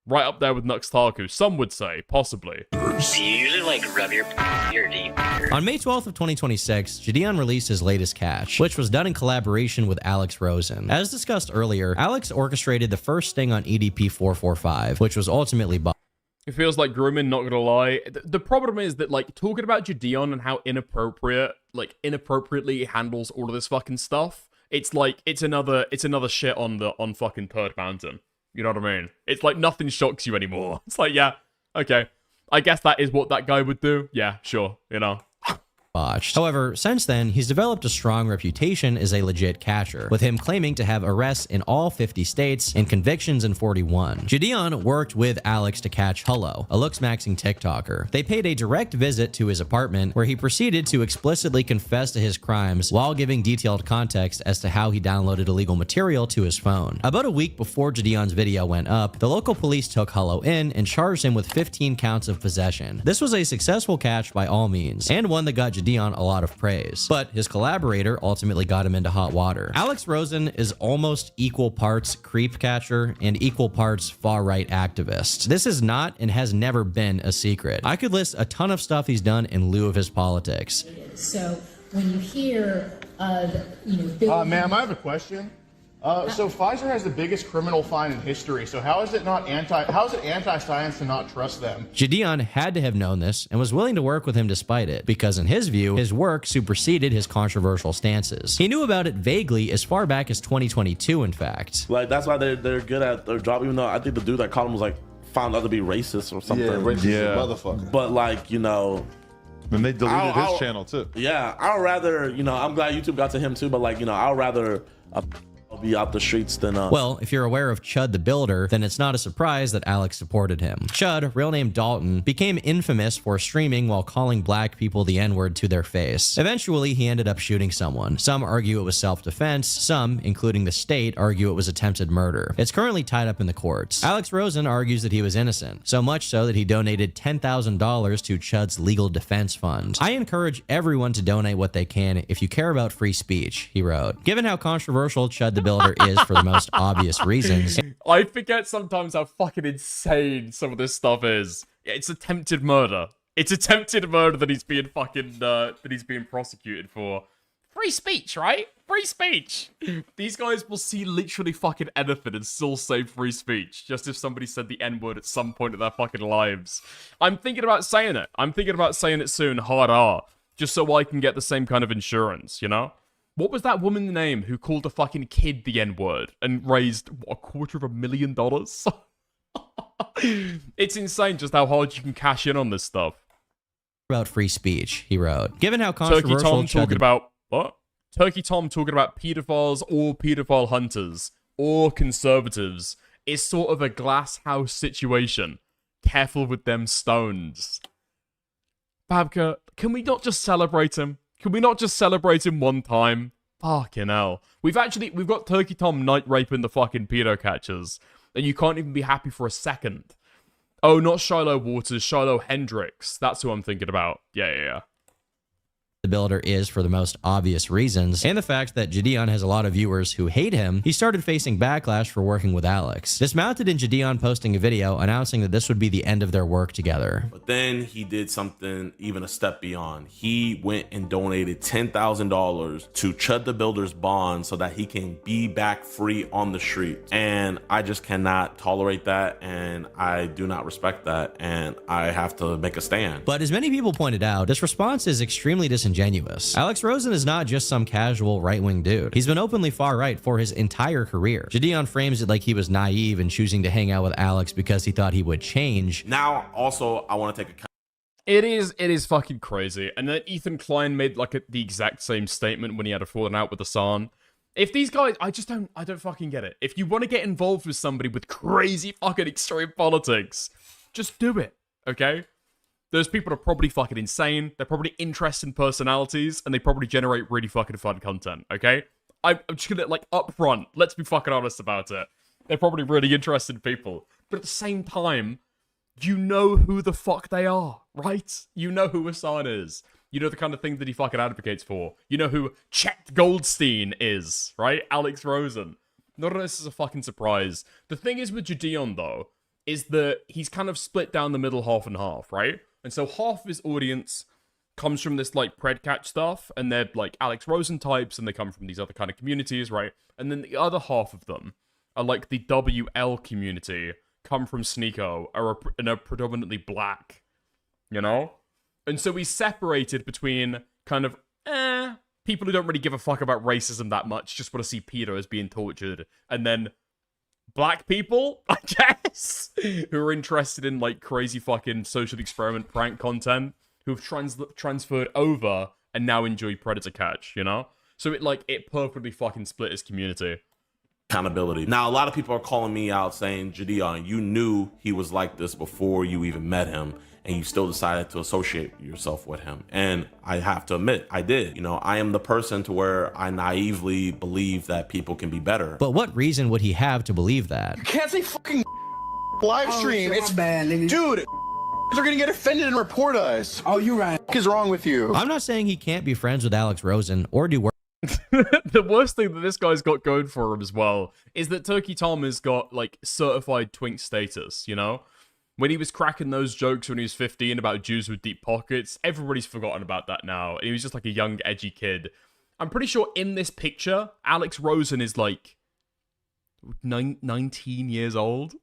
Right up there with Nuxtaku, some would say, possibly. Do you usually like rub your or deep? On May 12th of 2026, Jidion released his latest catch, which was done in collaboration with Alex Rosen. As discussed earlier, Alex orchestrated the first sting on EDP 445, which was ultimately It feels like grooming, not gonna lie. The problem is that, like, talking about Jidion and how inappropriately he handles all of this fucking stuff, it's like, it's another shit on fucking Third Mountain. You know what I mean? It's like nothing shocks you anymore. It's like, yeah, okay. I guess that is what that guy would do. Yeah, sure, you know. Botched. However, since then, he's developed a strong reputation as a legit catcher, with him claiming to have arrests in all 50 states and convictions in 41. Jidion worked with Alex to catch Hullo, a looks-maxing TikToker. They paid a direct visit to his apartment, where he proceeded to explicitly confess to his crimes while giving detailed context as to how he downloaded illegal material to his phone. About a week before Jidion's video went up, the local police took Hullo in and charged him with 15 counts of possession. This was a successful catch by all means, and one that got Jidion a lot of praise, but his collaborator ultimately got him into hot water. Alex Rosen is almost equal parts creep catcher and equal parts far-right activist. This is not and has never been a secret. I could list a ton of stuff he's done in lieu of his politics. So when you hear ma'am, I have a question. So Pfizer has the biggest criminal fine in history. So how is it anti-science to not trust them? Jidion had to have known this and was willing to work with him despite it, because in his view, his work superseded his controversial stances. He knew about it vaguely as far back as 2022, in fact. Like, that's why they're good at their job, even though I think the dude that called him was like found out to be racist or something. Yeah, racist motherfucker. But like, you know, and they deleted his channel too. Yeah, I'd rather, you know, I'm glad YouTube got to him too, but like, you know, I'd rather be out the streets than Well, if you're aware of Chud the Builder, then it's not a surprise that Alex supported him. Chud, real name Dalton, became infamous for streaming while calling black people the N-word to their face. Eventually, he ended up shooting someone. Some argue it was self-defense, some, including the state, argue it was attempted murder. It's currently tied up in the courts. Alex Rosen argues that he was innocent, so much so that he donated $10,000 to Chud's legal defense fund. I encourage everyone to donate what they can if you care about free speech, he wrote. Given how controversial Chud the Builder is for the most obvious reasons. I forget sometimes how fucking insane some of this stuff is. It's attempted murder. It's attempted murder that he's being fucking that he's being prosecuted for. Free speech, right? Free speech. These guys will see literally fucking anything and still say free speech, just if somebody said the N-word at some point in their fucking lives. I'm thinking about saying it. I'm thinking about saying it soon, hard R, just so I can get the same kind of insurance, you know? What was that woman's name who called a fucking kid the N-word and raised, what, $250,000? It's insane just how hard you can cash in on this stuff. About free speech, he wrote. Given how controversial Turkey Tom talking about, what? Turkey Tom talking about pedophiles or pedophile hunters or conservatives is sort of a glass house situation. Careful with them stones. Babka, can we not just celebrate him? Can we not just celebrate him one time? Fucking hell. We've got Turkey Tom night raping the fucking pedo catchers, and you can't even be happy for a second. Oh, not Shiloh Waters, Shiloh Hendricks. That's who I'm thinking about. Yeah. The Builder is for the most obvious reasons, and the fact that Jidion has a lot of viewers who hate him, he started facing backlash for working with Alex. This mounted in Jidion posting a video announcing that this would be the end of their work together. But then he did something even a step beyond. He went and donated $10,000 to Chud the Builder's bond so that he can be back free on the street. And I just cannot tolerate that, and I do not respect that, and I have to make a stand. But as many people pointed out, this response is extremely disingenuous. Alex Rosen is not just some casual right-wing dude. He's been openly far-right for his entire career. Jidion frames it like he was naive in choosing to hang out with Alex because he thought he would change. Now, also, I want to take a... It is fucking crazy. And then Ethan Klein made like the exact same statement when he had a falling out with Hassan. If these guys, I don't fucking get it. If you want to get involved with somebody with crazy fucking extreme politics, just do it, okay? Those people are probably fucking insane. They're probably interesting personalities, and they probably generate really fucking fun content, okay? I'm just gonna, like, up front, let's be fucking honest about it. They're probably really interesting people. But at the same time, you know who the fuck they are, right? You know who Hassan is. You know the kind of thing that he fucking advocates for. You know who Chet Goldstein is, right? Alex Rosen. None of this is a fucking surprise. The thing is with Jidion, though, is that he's kind of split down the middle half and half, right? And so half of his audience comes from this, like, predcatch stuff, and they're, like, Alex Rosen types, and they come from these other kind of communities, right? And then the other half of them are, like, the WL community, come from Sneeko and are predominantly black, you know? And so he's separated between kind of, people who don't really give a fuck about racism that much, just want to see pedos being tortured, and then black people, I guess, who are interested in, like, crazy fucking social experiment prank content, who've transferred over and now enjoy Predator Catch, you know? So it perfectly fucking split his community. Accountability. Now, a lot of people are calling me out saying, Jidion, you knew he was like this before you even met him, and you still decided to associate yourself with him. And I have to admit, I did. You know, I am the person to where I naively believe that people can be better. But what reason would he have to believe that? You can't say fucking live stream. It's bad, nigga. Dude, they're gonna get offended and report us. Oh, you're right. What is wrong with you? I'm not saying he can't be friends with Alex Rosen or do work. The worst thing that this guy's got going for him as well is that Turkey Tom has got, like, certified twink status, you know? When he was cracking those jokes when he was 15 about Jews with deep pockets, everybody's forgotten about that now. He was just like a young, edgy kid. I'm pretty sure in this picture, Alex Rosen is like 19 years old.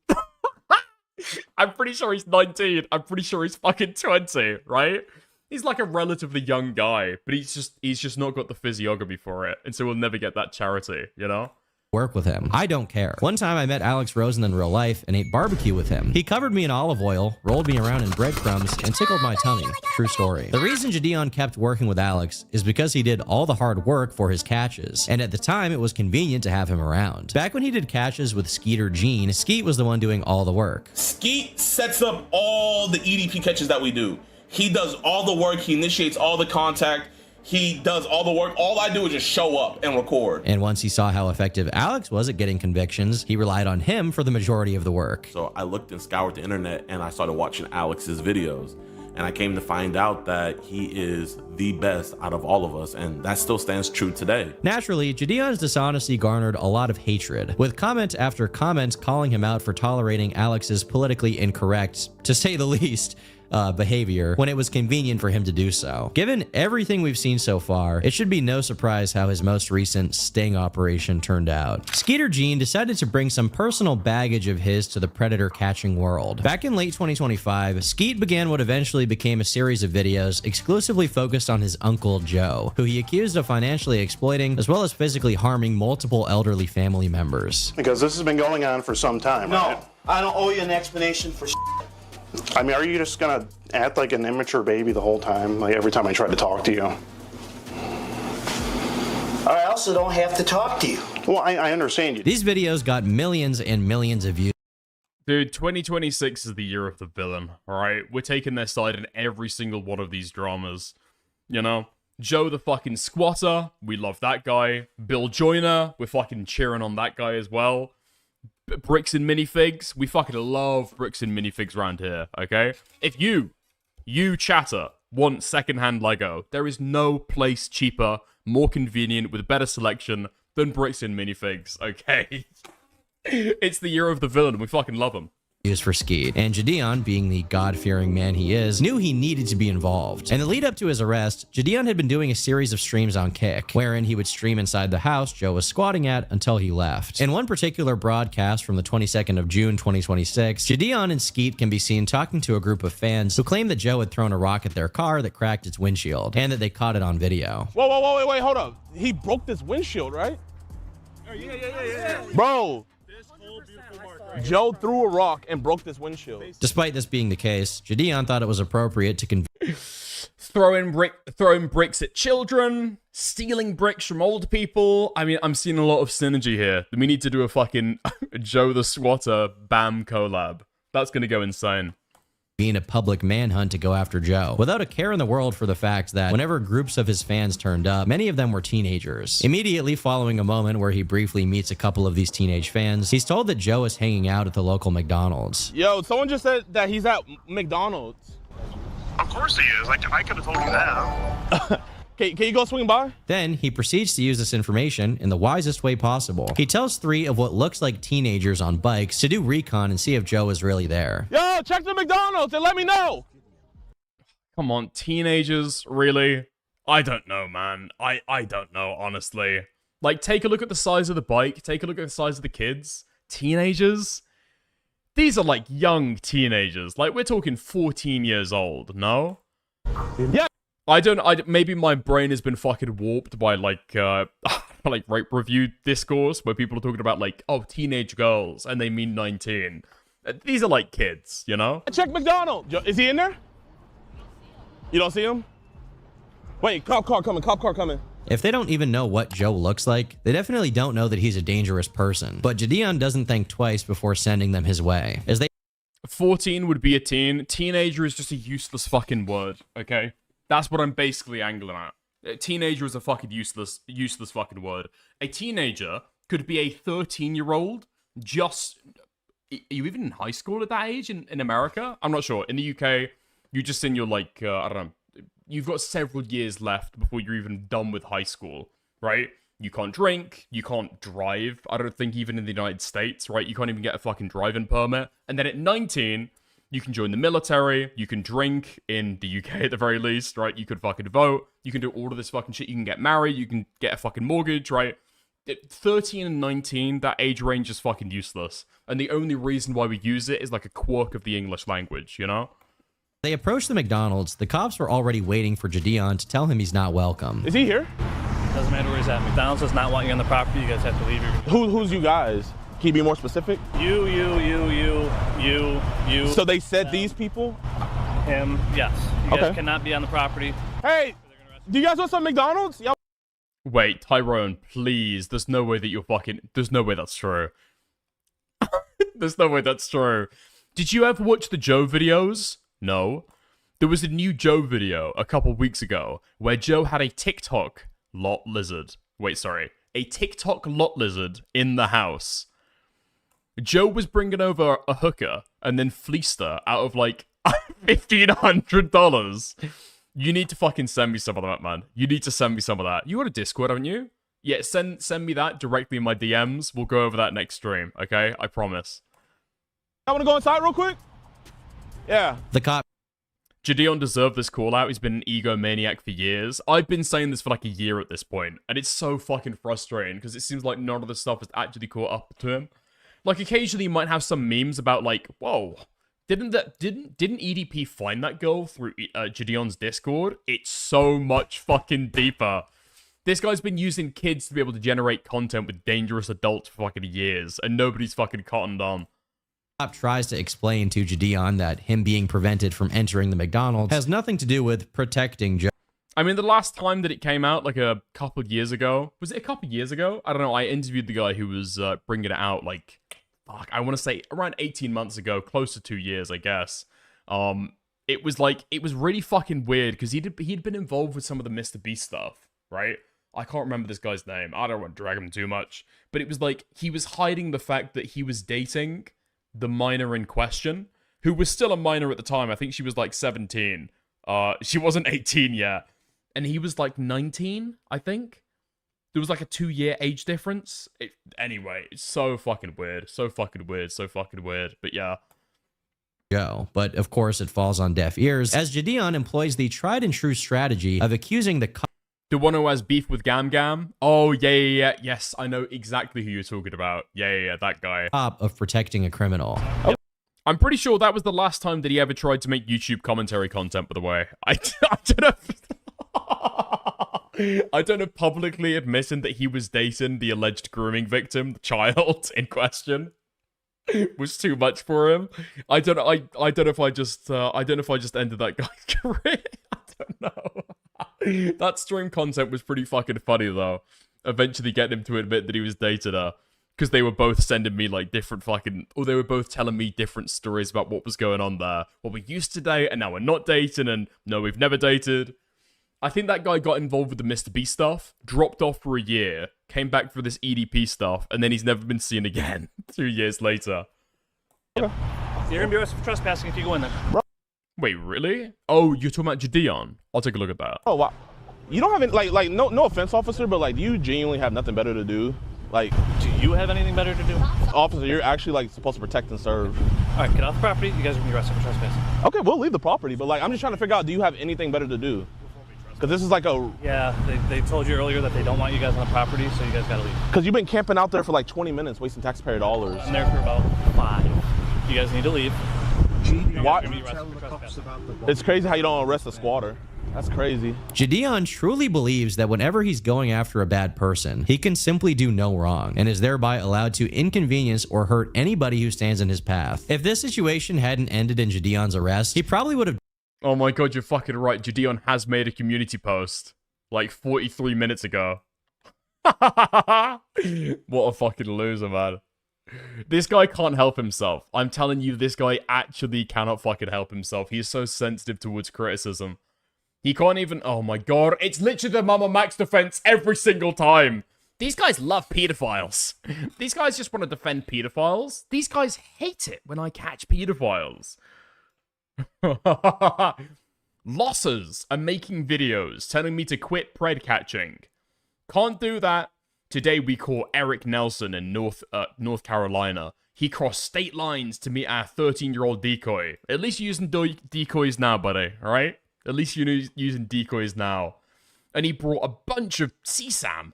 I'm pretty sure he's 19. I'm pretty sure he's fucking 20, right? He's like a relatively young guy, but he's just not got the physiognomy for it, and so we'll never get that charity, you know? Work with him. I don't care. One time I met Alex Rosen in real life and ate barbecue with him. He covered me in olive oil, rolled me around in breadcrumbs, and tickled my tummy. True story. The reason Jidion kept working with Alex is because he did all the hard work for his catches, and at the time it was convenient to have him around. Back when he did catches with Skeet or Gene, Skeet was the one doing all the work. Skeet sets up all the EDP catches that we do. He does all the work, he initiates all the contact, he does all the work. All I do is just show up and record. And once he saw how effective Alex was at getting convictions, he relied on him for the majority of the work. So I looked and scoured the internet and I started watching Alex's videos. And I came to find out that he is the best out of all of us, and that still stands true today. Naturally, Jidion's dishonesty garnered a lot of hatred, with comment after comment calling him out for tolerating Alex's politically incorrect, to say the least, behavior when it was convenient for him to do so. Given everything we've seen so far, it should be no surprise how his most recent sting operation turned out. Skeeter Gene decided to bring some personal baggage of his to the predator catching world. Back in late 2025, Skeet began what eventually became a series of videos exclusively focused on his uncle Joe, who he accused of financially exploiting as well as physically harming multiple elderly family members. Because this has been going on for some time, right? No, I don't owe you an explanation for I mean, are you just gonna act like an immature baby the whole time, like every time I try to talk to you? I also don't have to talk to you. Well, I understand you. These videos got millions and millions of views. Dude, 2026 is the year of the villain, alright? We're taking their side in every single one of these dramas. You know? Joe the fucking squatter, we love that guy. Bill Joyner, we're fucking cheering on that guy as well. Bricks and minifigs, we fucking love bricks and minifigs around here, okay? If you chatter, want secondhand Lego, there is no place cheaper, more convenient, with better selection than bricks and minifigs, okay? It's the year of the villain, we fucking love him. For Skeet, and Jidion, being the God-fearing man he is, knew he needed to be involved. In the lead up to his arrest, Jidion had been doing a series of streams on Kick, wherein he would stream inside the house Joe was squatting at until he left. In one particular broadcast from the 22nd of June 2026, Jidion and Skeet can be seen talking to a group of fans who claimed that Joe had thrown a rock at their car that cracked its windshield, and that they caught it on video. Whoa, wait, hold up. He broke this windshield, right? Yeah. Bro. Joe threw a rock and broke this windshield. Despite this being the case, Jidion thought it was appropriate to throwing bricks at children, stealing bricks from old people. I mean, I'm seeing a lot of synergy here. We need to do a fucking Joe the Squatter BAM collab. That's gonna go insane. Being a public manhunt to go after Joe, without a care in the world for the fact that whenever groups of his fans turned up, many of them were teenagers. Immediately following a moment where he briefly meets a couple of these teenage fans, he's told that Joe is hanging out at the local McDonald's. Yo, someone just said that he's at McDonald's. Of course he is. I could have told you that. Can you go swing by? Then he proceeds to use this information in the wisest way possible. He tells 3 of what looks like teenagers on bikes to do recon and see if Joe is really there. Yo, check the McDonald's and let me know. Come on, teenagers, really? I don't know, man. I don't know, honestly. Like, take a look at the size of the bike. Take a look at the size of the kids. Teenagers? These are like young teenagers. Like we're talking 14 years old. No. Yeah. Maybe my brain has been fucking warped by like like rape review discourse where people are talking about like, oh, teenage girls and they mean 19. These are like kids, you know? Check McDonald. Is he in there? You don't see him? Wait, cop car coming. If they don't even know what Joe looks like, they definitely don't know that he's a dangerous person. But Jidion doesn't think twice before sending them his way. 14 would be a teen. Teenager is just a useless fucking word, okay? That's what I'm basically angling at. A teenager is a fucking useless fucking word. A teenager could be a 13-year-old just... Are you even in high school at that age in America? I'm not sure. In the UK, you're just in your, like, I don't know, you've got several years left before you're even done with high school, right? You can't drink, you can't drive, I don't think even in the United States, right? You can't even get a fucking driving permit. And then at 19, you can join the military, you can drink in the UK at the very least, right? You could fucking vote, you can do all of this fucking shit, you can get married, you can get a fucking mortgage, right? 13 and 19, that age range is fucking useless. And the only reason why we use it is like a quirk of the English language, you know? They approached the McDonald's. The cops were already waiting for Jidion to tell him he's not welcome. Is he here? Doesn't matter where he's at. McDonald's does not want you on the property. You guys have to leave. Who's you guys? Can you be more specific? You. So they said these people? Him, yes. You guys cannot be on the property. Hey, do you guys want some McDonald's? Y'all. Wait, Tyrone, please. There's no way that you're fucking... There's no way that's true. There's no way that's true. Did you ever watch the Joe videos? No. There was a new Joe video a couple weeks ago where Joe had a TikTok lot lizard. Wait, sorry. A TikTok lot lizard in the house. Joe was bringing over a hooker and then fleeced her out of like $1,500. You need to fucking send me some of that, man. You need to send me some of that. You got a Discord, haven't you? Yeah, send me that directly in my DMs. We'll go over that next stream, okay? I promise. I want to go inside real quick? Yeah. The cop. Jidion deserved this call out. He's been an egomaniac for years. I've been saying this for like a year at this point, and it's so fucking frustrating because it seems like none of the stuff has actually caught up to him. Like occasionally you might have some memes about like, whoa, didn't EDP find that girl through Jidion's Discord? It's so much fucking deeper. This guy's been using kids to be able to generate content with dangerous adults for fucking years, and nobody's fucking cottoned on. Tries to explain to Jidion that him being prevented from entering the McDonald's has nothing to do with protecting Joe. I mean, the last time that it came out, like a couple of years ago, was it a couple of years ago? I don't know. I interviewed the guy who was bringing it out, like, fuck, I want to say around 18 months ago, close to 2 years, I guess. It was like, it was really fucking weird because he'd been involved with some of the Mr. Beast stuff, right? I can't remember this guy's name. I don't want to drag him too much. But it was like, he was hiding the fact that he was dating the minor in question, who was still a minor at the time. I think she was like 17. She wasn't 18 yet. And he was like 19, I think. There was like a 2-year age difference. Anyway, it's so fucking weird. So fucking weird. So fucking weird. But yeah. Joe, but of course it falls on deaf ears as Jidion employs the tried and true strategy of accusing the one who has beef with Gam Gam? Oh, yeah. Yes, I know exactly who you're talking about. Yeah, that guy. Of protecting a criminal. Yep. I'm pretty sure that was the last time that he ever tried to make YouTube commentary content, by the way. I don't know. I don't know, publicly admitting that he was dating the alleged grooming victim, the child in question, was too much for him. I don't know. I don't know if I just ended that guy's career. I don't know. That stream content was pretty fucking funny though. Eventually getting him to admit that he was dating her. Because they were both sending me like different fucking... Or they were both telling me different stories about what was going on there. Well, we used to date and now we're not dating and no, we've never dated. I think that guy got involved with the Mr. Beast stuff, dropped off for a year, came back for this EDP stuff, and then he's never been seen again 2 years later. Yep. You're going to be arrested for trespassing if you go in there. Wait, really? Oh, you're talking about Jidion? I'll take a look at that. Oh, wow. You don't have any, like no offense, officer, but like, do you genuinely have nothing better to do? Like, do you have anything better to do? Officer, you're actually like supposed to protect and serve. All right, get off the property. You guys are going to be arrested for trespassing. Okay, we'll leave the property, but like, I'm just trying to figure out, do you have anything better to do? Because this is like a... Yeah, they told you earlier that they don't want you guys on the property, so you guys got to leave. Because you've been camping out there for like 20 minutes, wasting taxpayer dollars. I'm there for about 5. You guys need to leave. Why? You're gonna be arrested for trespassing. It's crazy how you don't arrest a squatter. That's crazy. Jidion truly believes that whenever he's going after a bad person, he can simply do no wrong and is thereby allowed to inconvenience or hurt anybody who stands in his path. If this situation hadn't ended in Jidion's arrest, he probably would have... Oh my god, you're fucking right. Jidion has made a community post like 43 minutes ago. What a fucking loser, man. This guy can't help himself. I'm telling you, this guy actually cannot fucking help himself. He's so sensitive towards criticism. He can't even... Oh my god, it's literally the Mama Max defense every single time. These guys love pedophiles. These guys just want to defend pedophiles. These guys hate it when I catch pedophiles. Losses are making videos telling me to quit pred catching. Can't do that. Today we caught Eric Nelson in North Carolina. He crossed state lines to meet our 13-year-old decoy. At least you're using decoys now, buddy, alright? At least you're using decoys now. And he brought a bunch of CSAM.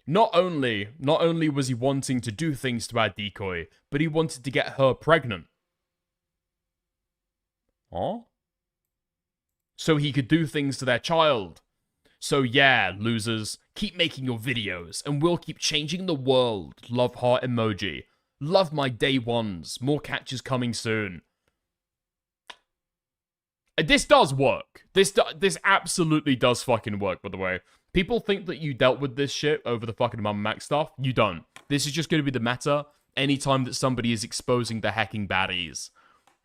Not only was he wanting to do things to our decoy, but he wanted to get her pregnant. Huh? So he could do things to their child. So yeah, losers, keep making your videos, and we'll keep changing the world. Love heart emoji. Love my day ones. More catches coming soon. This does work. This absolutely does fucking work, by the way. People think that you dealt with this shit over the fucking Mum Max stuff. You don't. This is just going to be the meta anytime that somebody is exposing the hacking baddies.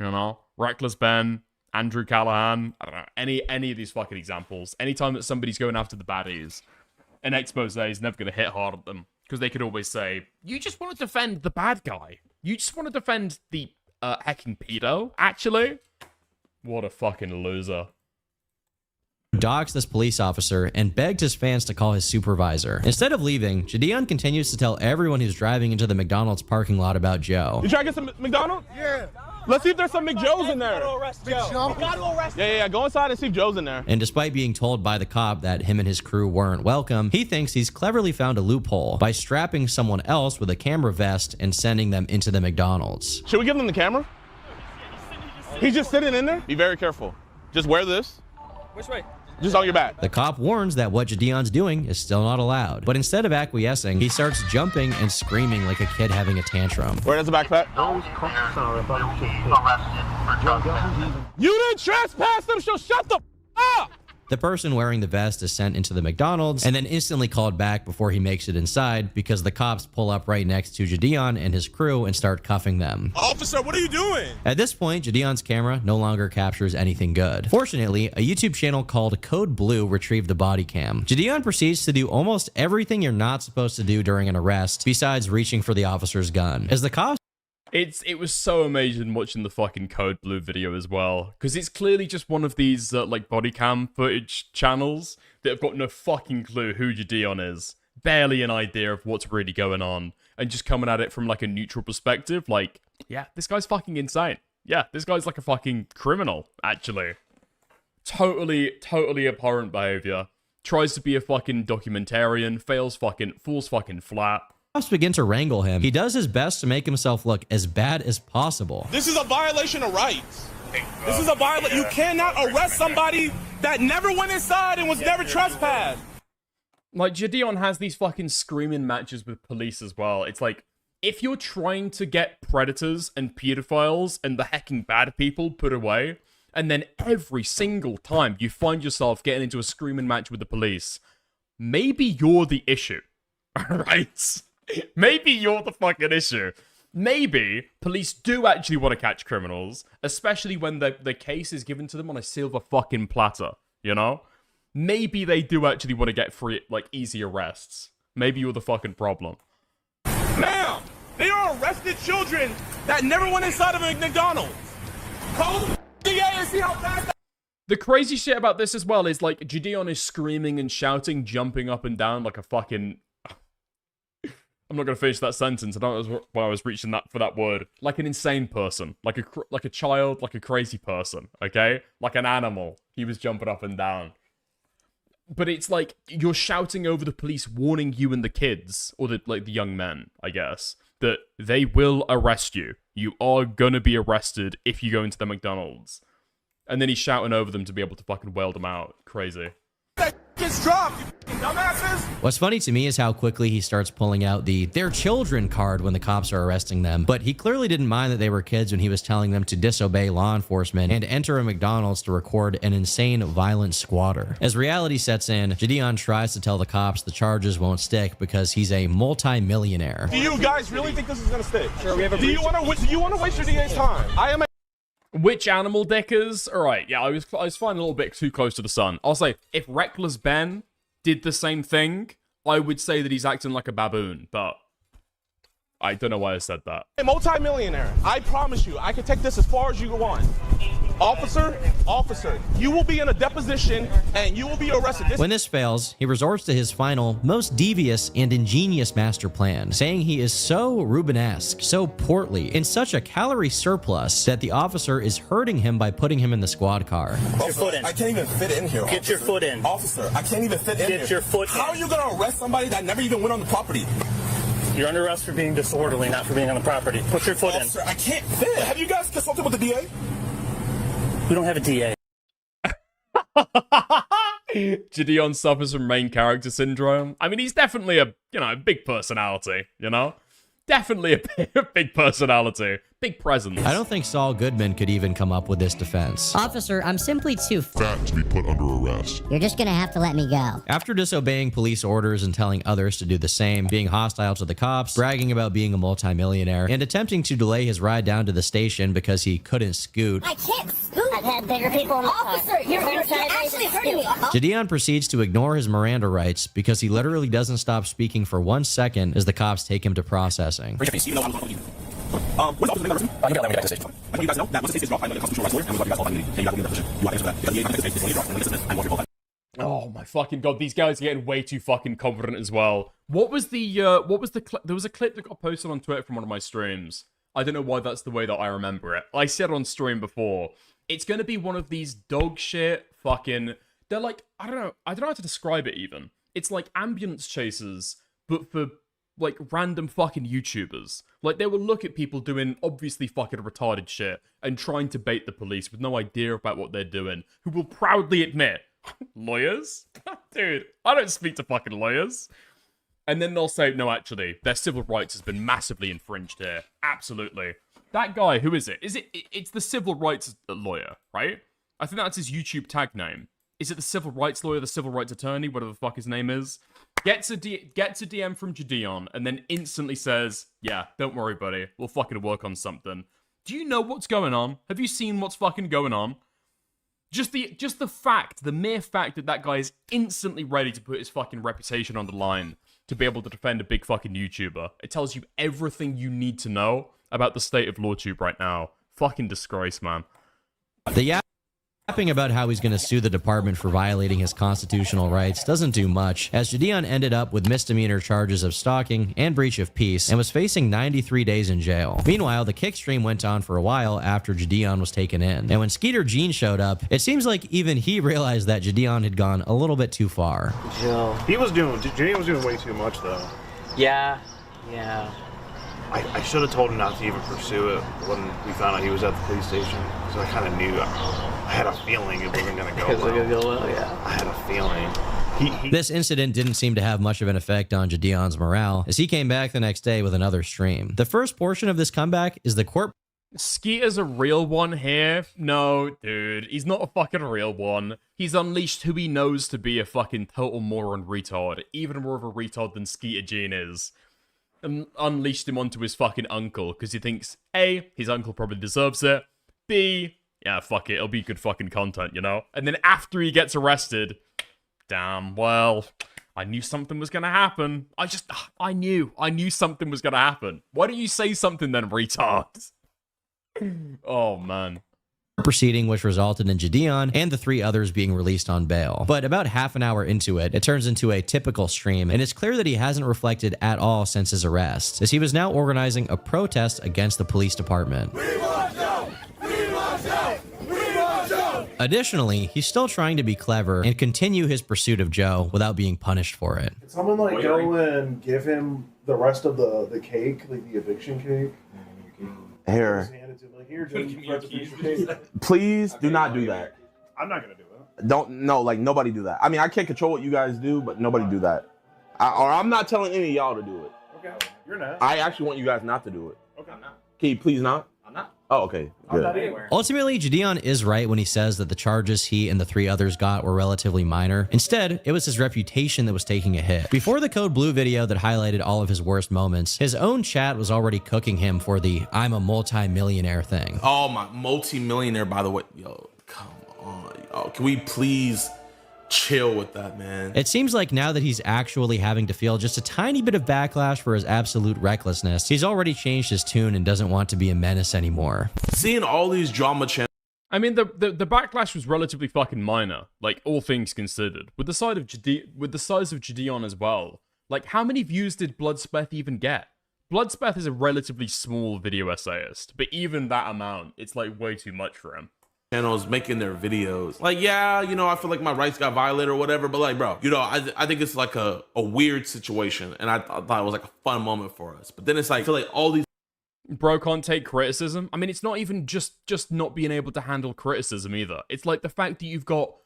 You know? Reckless Ben, Andrew Callahan, I don't know, any of these fucking examples. Anytime that somebody's going after the baddies, an expose is never going to hit hard at them. Because they could always say, you just want to defend the bad guy. You just want to defend the hacking pedo, actually. What a fucking loser. Doxed this police officer and begged his fans to call his supervisor. Instead of leaving, Jidion continues to tell everyone who's driving into the McDonald's parking lot about Joe. You try to get some McDonald's? Yeah. Let's see if there's some McJoes in there. Yeah, go inside and see if Joe's in there. And despite being told by the cop that him and his crew weren't welcome, he thinks he's cleverly found a loophole by strapping someone else with a camera vest and sending them into the McDonald's. Should we give them the camera? He's just sitting in there? Be very careful. Just wear this. Which way? Just on your back. The cop warns that what Jidion's doing is still not allowed. But instead of acquiescing, he starts jumping and screaming like a kid having a tantrum. Where is the backpack? You didn't trespass them, so shut the up! The person wearing the vest is sent into the McDonald's and then instantly called back before he makes it inside because the cops pull up right next to Jidion and his crew and start cuffing them. Officer, what are you doing? At this point, Jidion's camera no longer captures anything good. Fortunately, a YouTube channel called Code Blue retrieved the body cam. Jidion proceeds to do almost everything you're not supposed to do during an arrest, besides reaching for the officer's gun. As the cops It was so amazing watching the fucking Code Blue video as well, because it's clearly just one of these like body cam footage channels that have got no fucking clue who Jidion is, barely an idea of what's really going on, and just coming at it from like a neutral perspective. Like, yeah, this guy's fucking insane. Yeah, this guy's like a fucking criminal, actually. Totally abhorrent behavior. Tries to be a fucking documentarian, falls fucking flat. Cops begin to wrangle him. He does his best to make himself look as bad as possible. This is a violation of rights. This is a violation. You cannot arrest somebody that never went inside and was never trespassed. Like, Jidion has these fucking screaming matches with police as well. It's like, if you're trying to get predators and pedophiles and the hecking bad people put away, and then every single time you find yourself getting into a screaming match with the police, maybe you're the issue. Right? Maybe you're the fucking issue. Maybe police do actually want to catch criminals, especially when the case is given to them on a silver fucking platter, you know? Maybe they do actually want to get free, like, easy arrests. Maybe you're the fucking problem. Ma'am, they are arrested children that never went inside of a McDonald's. Call the DA and see how fast. The crazy shit about this as well is, like, Jidion is screaming and shouting, jumping up and down like a fucking... I'm not going to finish that sentence. I don't know why I was reaching for that word. Like an insane person. Like a child, like a crazy person, okay? Like an animal. He was jumping up and down. But it's like, you're shouting over the police, warning you and the kids, or the young men, I guess, that they will arrest you. You are gonna be arrested if you go into the McDonald's. And then he's shouting over them to be able to fucking wail them out. Crazy. Gets dropped, you dumbasses. What's funny to me is how quickly he starts pulling out the "their children" card when the cops are arresting them, but he clearly didn't mind that they were kids when he was telling them to disobey law enforcement and enter a McDonald's to record an insane, violent squatter. As reality sets in, Jidion tries to tell the cops the charges won't stick because he's a multi-millionaire. Do you guys really think this is gonna stick? Sure, we have a do you want to waste your DA's time? I am. Which animal dickers? Alright, yeah, I was flying a little bit too close to the sun. I'll say, if Reckless Ben did the same thing, I would say that he's acting like a baboon, but I don't know why I said that. A multi-millionaire. I promise you, I can take this as far as you want. Officer, you will be in a deposition and you will be arrested. When this fails, he resorts to his final, most devious and ingenious master plan, saying he is so Rubenesque, so portly, in such a calorie surplus that the officer is hurting him by putting him in the squad car. Get your foot in. I can't even fit in here. Get your foot in. Officer, I can't even fit in here. Get your foot in. How are you going to arrest somebody that never even went on the property? You're under arrest for being disorderly, not for being on the property. Put your foot in. Officer, I can't fit. Have you guys consulted with the DA? We don't have a DA. Jidion suffers from main character syndrome. I mean, he's definitely a, big personality, Definitely a big personality. Big presence. I don't think Saul Goodman could even come up with this defense. Officer, I'm simply too fat to be put under arrest. You're just gonna have to let me go. After disobeying police orders and telling others to do the same, being hostile to the cops, bragging about being a multimillionaire, and attempting to delay his ride down to the station because he couldn't scoot, I can't scoot! I've had bigger people in the car. Officer, you're actually hurting me. Jidion proceeds to ignore his Miranda rights because he literally doesn't stop speaking for 1 second as the cops take him to processing. What's the name of you? What's the name of the person? I can get station. I want you guys know that once the case is dropped, I'm going to constitutional rights lawyer, and we'll got you guys all and you got to be in the position. You have to answer that. Because the case is dropped, and listen to this, I'm more Oh my fucking god, these guys are getting way too fucking confident as well. What was the clip? There was a clip that got posted on Twitter from one of my streams. I don't know why that's the way that I remember it. I said on stream before, it's gonna be one of these dog shit fucking, they're like, I don't know how to describe it even. It's like ambulance chasers, but for like random fucking YouTubers. Like they will look at people doing obviously fucking retarded shit and trying to bait the police with no idea about what they're doing, who will proudly admit, lawyers? Dude, I don't speak to fucking lawyers. And then they'll say, no, actually, their civil rights has been massively infringed here. Absolutely. That guy, who is it? It's the civil rights lawyer, right? I think that's his YouTube tag name. Is it the civil rights lawyer, the civil rights attorney, whatever the fuck his name is? Gets a DM from Jidion and then instantly says, yeah, don't worry, buddy. We'll fucking work on something. Do you know what's going on? Have you seen what's fucking going on? Just the mere fact that that guy is instantly ready to put his fucking reputation on the line to be able to defend a big fucking YouTuber. It tells you everything you need to know about the state of LawTube right now. Fucking disgrace, man. The yapping about how he's going to sue the department for violating his constitutional rights doesn't do much, as Jidion ended up with misdemeanor charges of stalking and breach of peace and was facing 93 days in jail. Meanwhile, the kick stream went on for a while after Jidion was taken in, and when Skeeter Gene showed up, it seems like even he realized that Jidion had gone a little bit too far. Jidion was doing way too much though. Yeah. I should have told him not to even pursue it when we found out he was at the police station, because I kind of knew. I had a feeling it wasn't going to go well. Yeah. I had a feeling. This incident didn't seem to have much of an effect on Jidion's morale, as he came back the next day with another stream. The first portion of this comeback is the court. Skeeter's a real one here? No, dude. He's not a fucking real one. He's unleashed who he knows to be a fucking total moron retard. Even more of a retard than Skeeter Gene is. And unleashed him onto his fucking uncle, because he thinks, A, his uncle probably deserves it. B, yeah, fuck it, it'll be good fucking content, you know? And then after he gets arrested, damn, well, I knew something was gonna happen. I knew something was gonna happen. Why don't you say something then, retard? Oh, man. Proceeding, which resulted in Jidion and the 3 others being released on bail. But about half an hour into it, it turns into a typical stream, and it's clear that he hasn't reflected at all since his arrest, as he was now organizing a protest against the police department. Additionally, he's still trying to be clever and continue his pursuit of Joe without being punished for it. Did someone go and give him the rest of the cake, like the eviction cake. Here. Just hand it to him, like, here, Joe, you forgot to finish the cake. Please do not do that. I'm not gonna do it. Like nobody do that. I mean, I can't control what you guys do, but nobody do that. Or I'm not telling any of y'all to do it. Okay, you're not. I actually want you guys not to do it. Okay, I'm not. Can you please not? I'm not. Oh, okay. I'm Good. not anywhere. Ultimately, Jidion is right when he says that the charges he and the 3 others got were relatively minor. Instead, it was his reputation that was taking a hit. Before the Code Blue video that highlighted all of his worst moments, his own chat was already cooking him for the "I'm a multi-millionaire" thing. Oh, my multi-millionaire, by the way. Yo, come on. Yo, can we please chill with that, man? It seems like now that he's actually having to feel just a tiny bit of backlash for his absolute recklessness, he's already changed his tune and doesn't want to be a menace anymore. Seeing all these drama channels. I mean, the backlash was relatively fucking minor, like all things considered. With the size of Jidion as well. Like, how many views did Bloodspeth even get? Bloodspeth is a relatively small video essayist, but even that amount, it's like way too much for him. Channels making their videos like, yeah, you know, I feel like my rights got violated or whatever, but like, bro, you know, I think it's like a weird situation, and I thought it was like a fun moment for us, but then it's like, I feel like all these bro can't take criticism. I mean, it's not even just not being able to handle criticism either. It's like the fact that you've got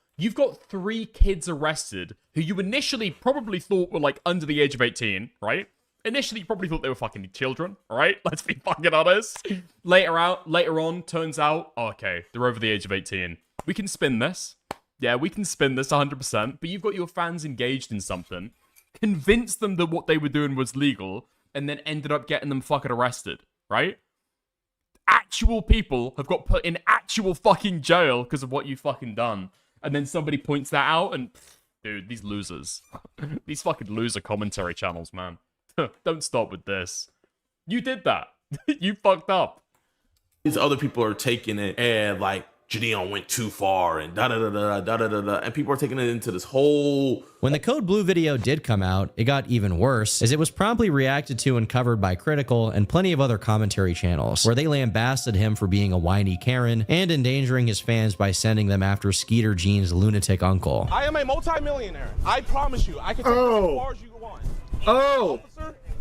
3 kids arrested who you initially probably thought were like under the age of 18, right? Initially, you probably thought they were fucking children, right? Let's be fucking honest. Later on, turns out, oh, okay, they're over the age of 18. We can spin this. Yeah, we can spin this 100%. But you've got your fans engaged in something, convinced them that what they were doing was legal, and then ended up getting them fucking arrested, right? Actual people have got put in actual fucking jail because of what you fucking done. And then somebody points that out, and dude, these losers. These fucking loser commentary channels, man. Don't stop with this. You did that. You fucked up. These other people are taking it and like Jidion went too far and da da da da da da da da, and people are taking it into this whole. When the Code Blue video did come out, it got even worse, as it was promptly reacted to and covered by Critical and plenty of other commentary channels, where they lambasted him for being a whiny Karen and endangering his fans by sending them after Skeeter Jean's lunatic uncle. I am a multi-millionaire. I promise you, I can take this as far as you want.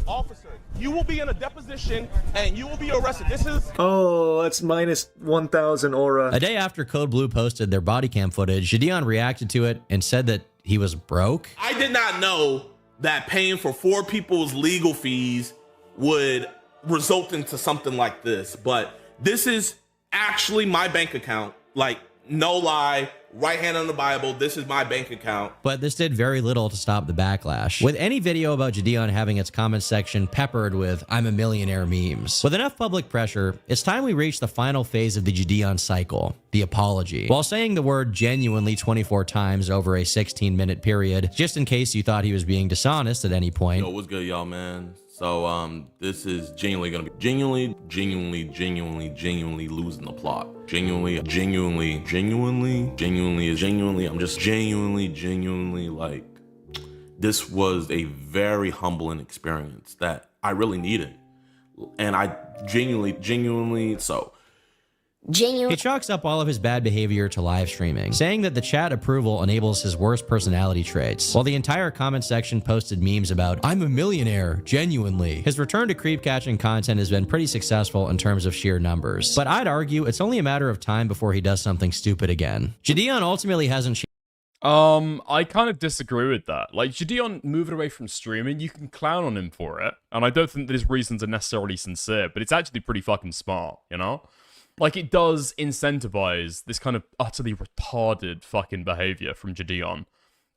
Officer, you will be in a deposition and you will be arrested. This is... Oh, that's minus 1,000 aura. A day after Code Blue posted their body cam footage, Jidion reacted to it and said that he was broke. I did not know that paying for 4 people's legal fees would result into something like this, but this is actually my bank account. Like, no lie, right hand on the Bible, this is my bank account. But this did very little to stop the backlash, with any video about Jidion having its comment section peppered with "I'm a millionaire" memes. With enough public pressure, it's time we reach the final phase of the Jidion cycle, the apology. While saying the word genuinely 24 times over a 16-minute period, just in case you thought he was being dishonest at any point. Yo, what's good, y'all, man? So, this is genuinely gonna be genuinely losing the plot. Genuinely, I'm just genuinely like, this was a very humbling experience that I really needed. And I genuinely, so. He chalks up all of his bad behavior to live streaming, saying that the chat approval enables his worst personality traits, while the entire comment section posted memes about "I'm a millionaire, genuinely." His return to creep catching content has been pretty successful in terms of sheer numbers, but I'd argue it's only a matter of time before he does something stupid again. Jidion ultimately hasn't I kind of disagree with that. Like, Jidion moving away from streaming, you can clown on him for it, and I don't think that his reasons are necessarily sincere, but it's actually pretty fucking smart, you know? Like, it does incentivize this kind of utterly retarded fucking behavior from Jidion.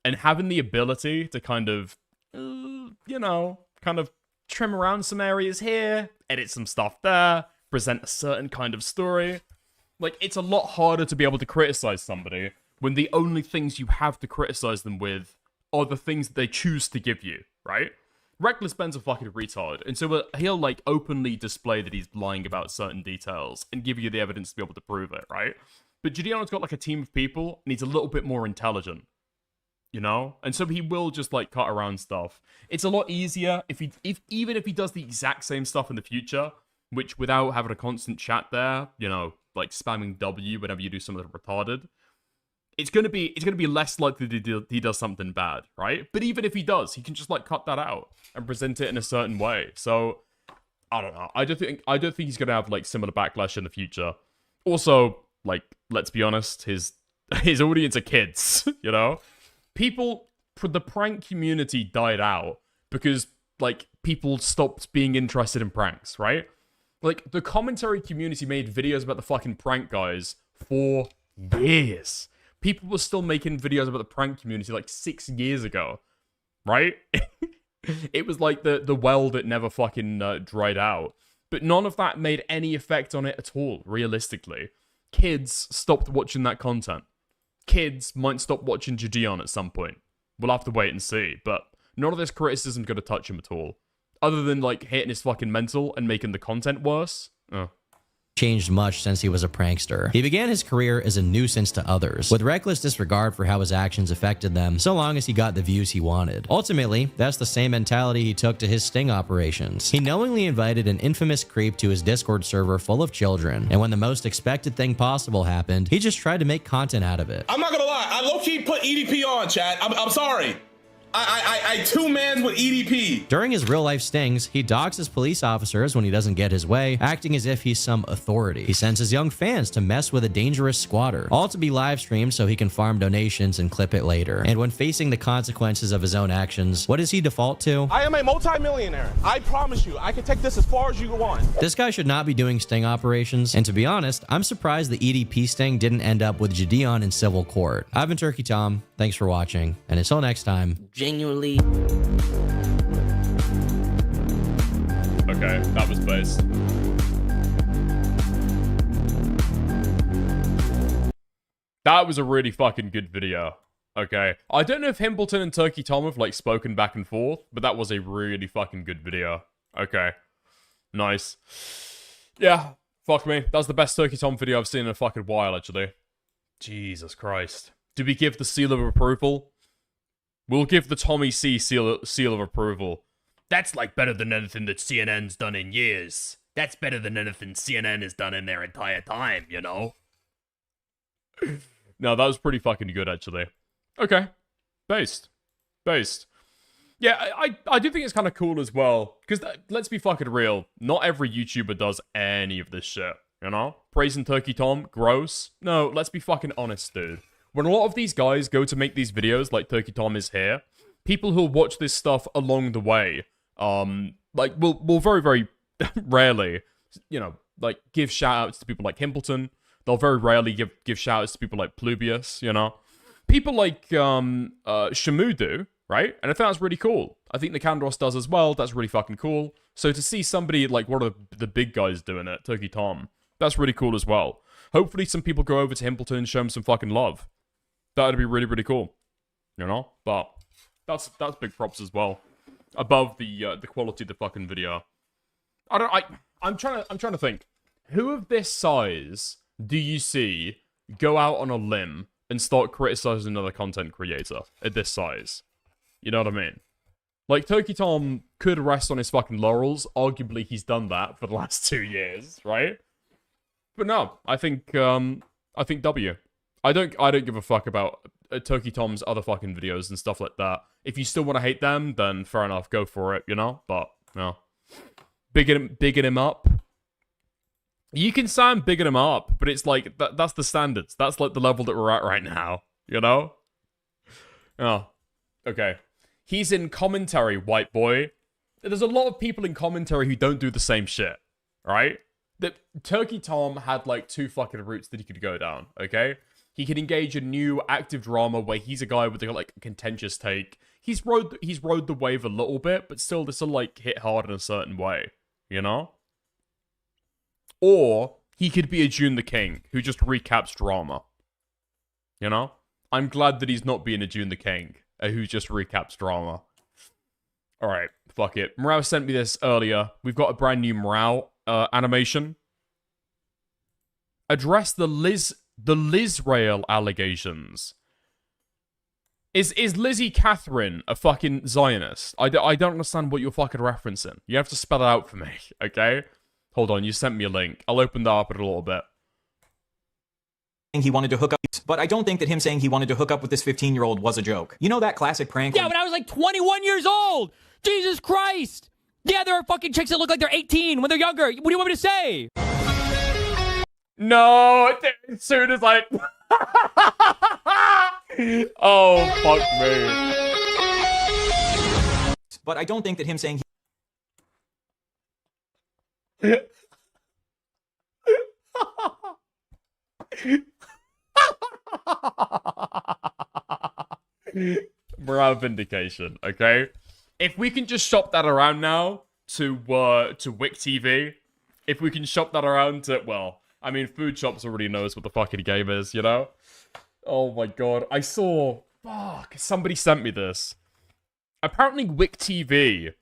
And having the ability to kind of, you know, kind of trim around some areas here, edit some stuff there, present a certain kind of story. Like, it's a lot harder to be able to criticize somebody when the only things you have to criticize them with are the things that they choose to give you, right? Reckless Ben's a fucking retard, and so he'll, like, openly display that he's lying about certain details and give you the evidence to be able to prove it, right? But Jidion's got, like, a team of people, and he's a little bit more intelligent, you know? And so he will just, like, cut around stuff. It's a lot easier even if he does the exact same stuff in the future, which without having a constant chat there, you know, like spamming W whenever you do something retarded, it's gonna be less likely that he does something bad, right? But even if he does, he can just like cut that out and present it in a certain way. So I don't know. I don't think he's gonna have like similar backlash in the future. Also, like, let's be honest, his audience are kids, you know? The prank community died out because, like, people stopped being interested in pranks, right? Like, the commentary community made videos about the fucking prank guys for years. People were still making videos about the prank community like 6 years ago, right? It was like the well that never fucking dried out. But none of that made any effect on it at all, realistically. Kids stopped watching that content. Kids might stop watching Jidion at some point. We'll have to wait and see, but none of this criticism's gonna touch him at all. Other than, like, hitting his fucking mental and making the content worse. Changed much since he was a prankster. He began his career as a nuisance to others, with reckless disregard for how his actions affected them, so long as he got the views he wanted. Ultimately, that's the same mentality he took to his sting operations. He knowingly invited an infamous creep to his Discord server full of children, and when the most expected thing possible happened, he just tried to make content out of it. I'm not gonna lie, I low-key put EDP on, chat. I'm sorry. I two-mans with EDP. During his real-life stings, he doxes police officers when he doesn't get his way, acting as if he's some authority. He sends his young fans to mess with a dangerous squatter, all to be live-streamed so he can farm donations and clip it later. And when facing the consequences of his own actions, what does he default to? I am a multi-millionaire. I promise you, I can take this as far as you want. This guy should not be doing sting operations, and to be honest, I'm surprised the EDP sting didn't end up with Jidion in civil court. I've been Turkey Tom, thanks for watching, and until next time, genuinely. Okay, that was based. That was a really fucking good video. Okay. I don't know if Himbleton and Turkey Tom have, like, spoken back and forth, but that was a really fucking good video. Okay. Nice. Yeah, fuck me. That's the best Turkey Tom video I've seen in a fucking while, actually. Jesus Christ. Do we give the seal of approval? We'll give the Tommy C seal of approval. That's like better than anything that CNN's done in years. That's better than anything CNN has done in their entire time, you know? No, that was pretty fucking good, actually. Okay. Based. Yeah, I do think it's kind of cool as well. Because, let's be fucking real, not every YouTuber does any of this shit, you know? Praising Turkey Tom, gross. No, let's be fucking honest, dude. When a lot of these guys go to make these videos, like Turkey Tom is here, people who'll watch this stuff along the way, like, will very, very rarely, you know, like, give shout-outs to people like Himbleton. They'll very rarely give shout-outs to people like Plubius, you know? People like, Shamu do, right? And I think that's really cool. I think the Candros does as well. That's really fucking cool. So to see somebody like one of the big guys doing it, Turkey Tom, that's really cool as well. Hopefully some people go over to Himbleton and show him some fucking love. That would be really, really cool, you know. But that's big props as well. Above the quality of the fucking video. I'm trying to think. Who of this size do you see go out on a limb and start criticizing another content creator at this size? You know what I mean? Like, Turkey Tom could rest on his fucking laurels. Arguably, he's done that for the last 2 years, right? But no, I think W. I don't give a fuck about Turkey Tom's other fucking videos and stuff like that. If you still want to hate them, then fair enough, go for it, you know? But, no. Bigging him up. You can say I'm bigging him up, but it's like, that's the standards. That's like the level that we're at right now, you know? Oh, okay. He's in commentary, white boy. There's a lot of people in commentary who don't do the same shit, right? That Turkey Tom had like 2 fucking routes that he could go down, okay? He could engage in new active drama where he's a guy with a like contentious take. He's rode the wave a little bit, but still this will like hit hard in a certain way, you know? Or he could be a June the King who just recaps drama. You know? I'm glad that he's not being a June the King who just recaps drama. Alright, fuck it. Morale sent me this earlier. We've got a brand new Morale animation. Address the Lizrael allegations. Is Lizzie Catherine a fucking Zionist? I don't understand what you're fucking referencing. You have to spell it out for me, okay? Hold on, you sent me a link. I'll open that up in a little bit. he wanted to hook up, but I don't think that him saying he wanted to hook up with this 15-year-old was a joke. You know that classic prank? Yeah, when I was like 21 years old. Jesus Christ. Yeah, there are fucking chicks that look like they're 18 when they're younger. What do you want me to say? No, as soon as I... oh, fuck me. But I don't think that him saying Morale vindication, okay? If we can just shop that around now to Wick TV, if we can shop that around to, well, I mean, Food Shops already knows what the fucking game is, you know? Oh my god, I saw, fuck, somebody sent me this. Apparently Wick TV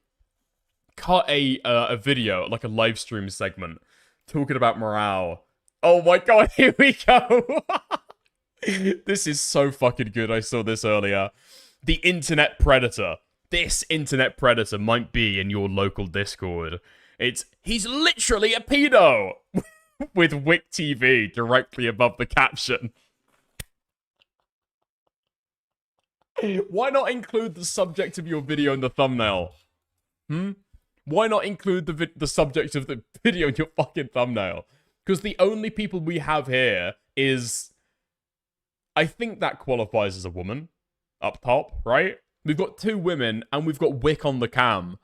cut a video, like a live stream segment, talking about morale. Oh my god, here we go! This is so fucking good, I saw this earlier. The Internet Predator. This Internet Predator might be in your local Discord. He's literally a pedo! With Wick TV directly above the caption. Why not include the subject of your video in the thumbnail? Why not include the subject of the video in your fucking thumbnail? Because the only people we have here is... I think that qualifies as a woman. Up top, right? We've got 2 women, and we've got Wick on the cam.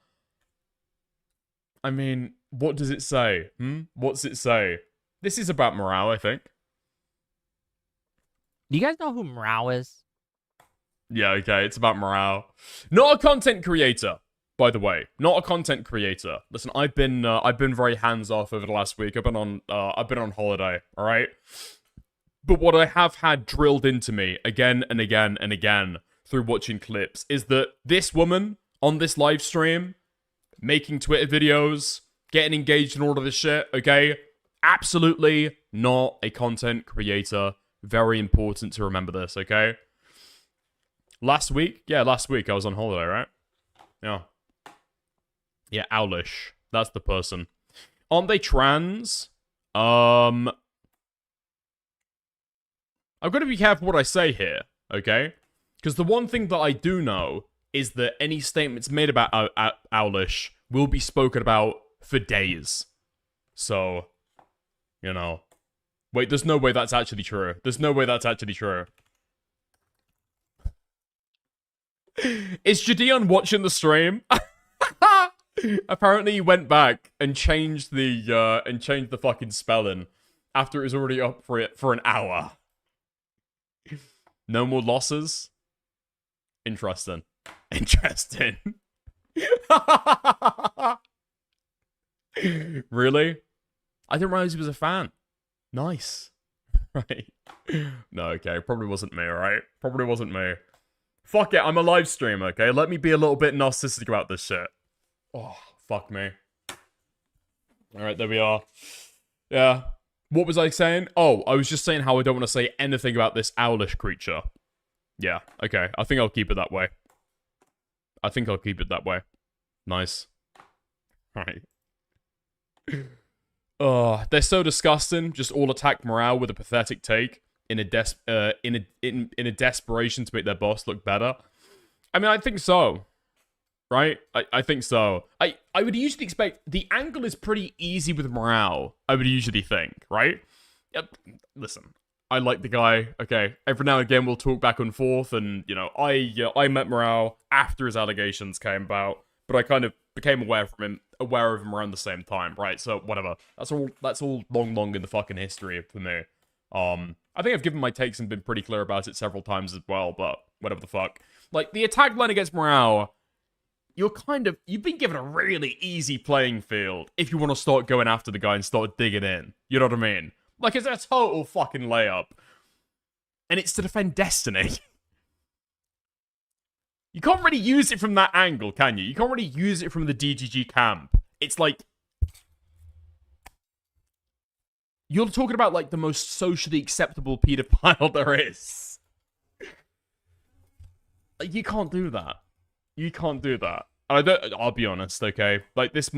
I mean, what does it say? What's it say? This is about morale, I think. Do you guys know who Morale is? Yeah, okay, it's about morale. Not a content creator, by the way. Not a content creator. Listen, I've been very hands off over the last week. I've been on holiday, all right? But what I have had drilled into me again and again and again through watching clips is that this woman on this live stream, making Twitter videos, getting engaged in all of this shit, okay? Absolutely not a content creator. Very important to remember this, okay? Last week I was on holiday, right? Yeah. Yeah, Owlish. That's the person. Aren't they trans? I've got to be careful what I say here, okay? Because the one thing that I do know is that any statements made about Owlish will be spoken about for days. So, you know. Wait, there's no way that's actually true. There's no way that's actually true. Is Jidion watching the stream? Apparently he went back and changed the fucking spelling after it was already up for an hour. No more losses? Interesting. Interesting. Really? I didn't realize he was a fan. Nice. Right. No, okay. Probably wasn't me, right? Probably wasn't me. Fuck it, I'm a live streamer, okay? Let me be a little bit narcissistic about this shit. Oh, fuck me. Alright, there we are. Yeah. What was I saying? Oh, I was just saying how I don't want to say anything about this owlish creature. Yeah, okay. I think I'll keep it that way. I think I'll keep it that way. Nice. Alright. Oh, they're so disgusting. Just all attack morale with a pathetic take in a desperation to make their boss look better. I mean, I think so. Right? I think so. I would usually expect the angle is pretty easy with morale. I would usually think, right? Listen, I like the guy. Okay, every now and again we'll talk back and forth, and you know, I met morale after his allegations came about, but I kind of became aware of him around the same time, right? So whatever. That's all long in the fucking history for me. I think I've given my takes and been pretty clear about it several times as well, but whatever the fuck. Like the attack line against morale, you've been given a really easy playing field if you want to start going after the guy and start digging in. You know what I mean? Like, it's a total fucking layup. And it's to defend Destiny. You can't really use it from that angle, can you? You can't really use it from the DGG camp. It's like... You're talking about, like, the most socially acceptable pedophile there is. Like, you can't do that. You can't do that. And I'll be honest, okay? Like, this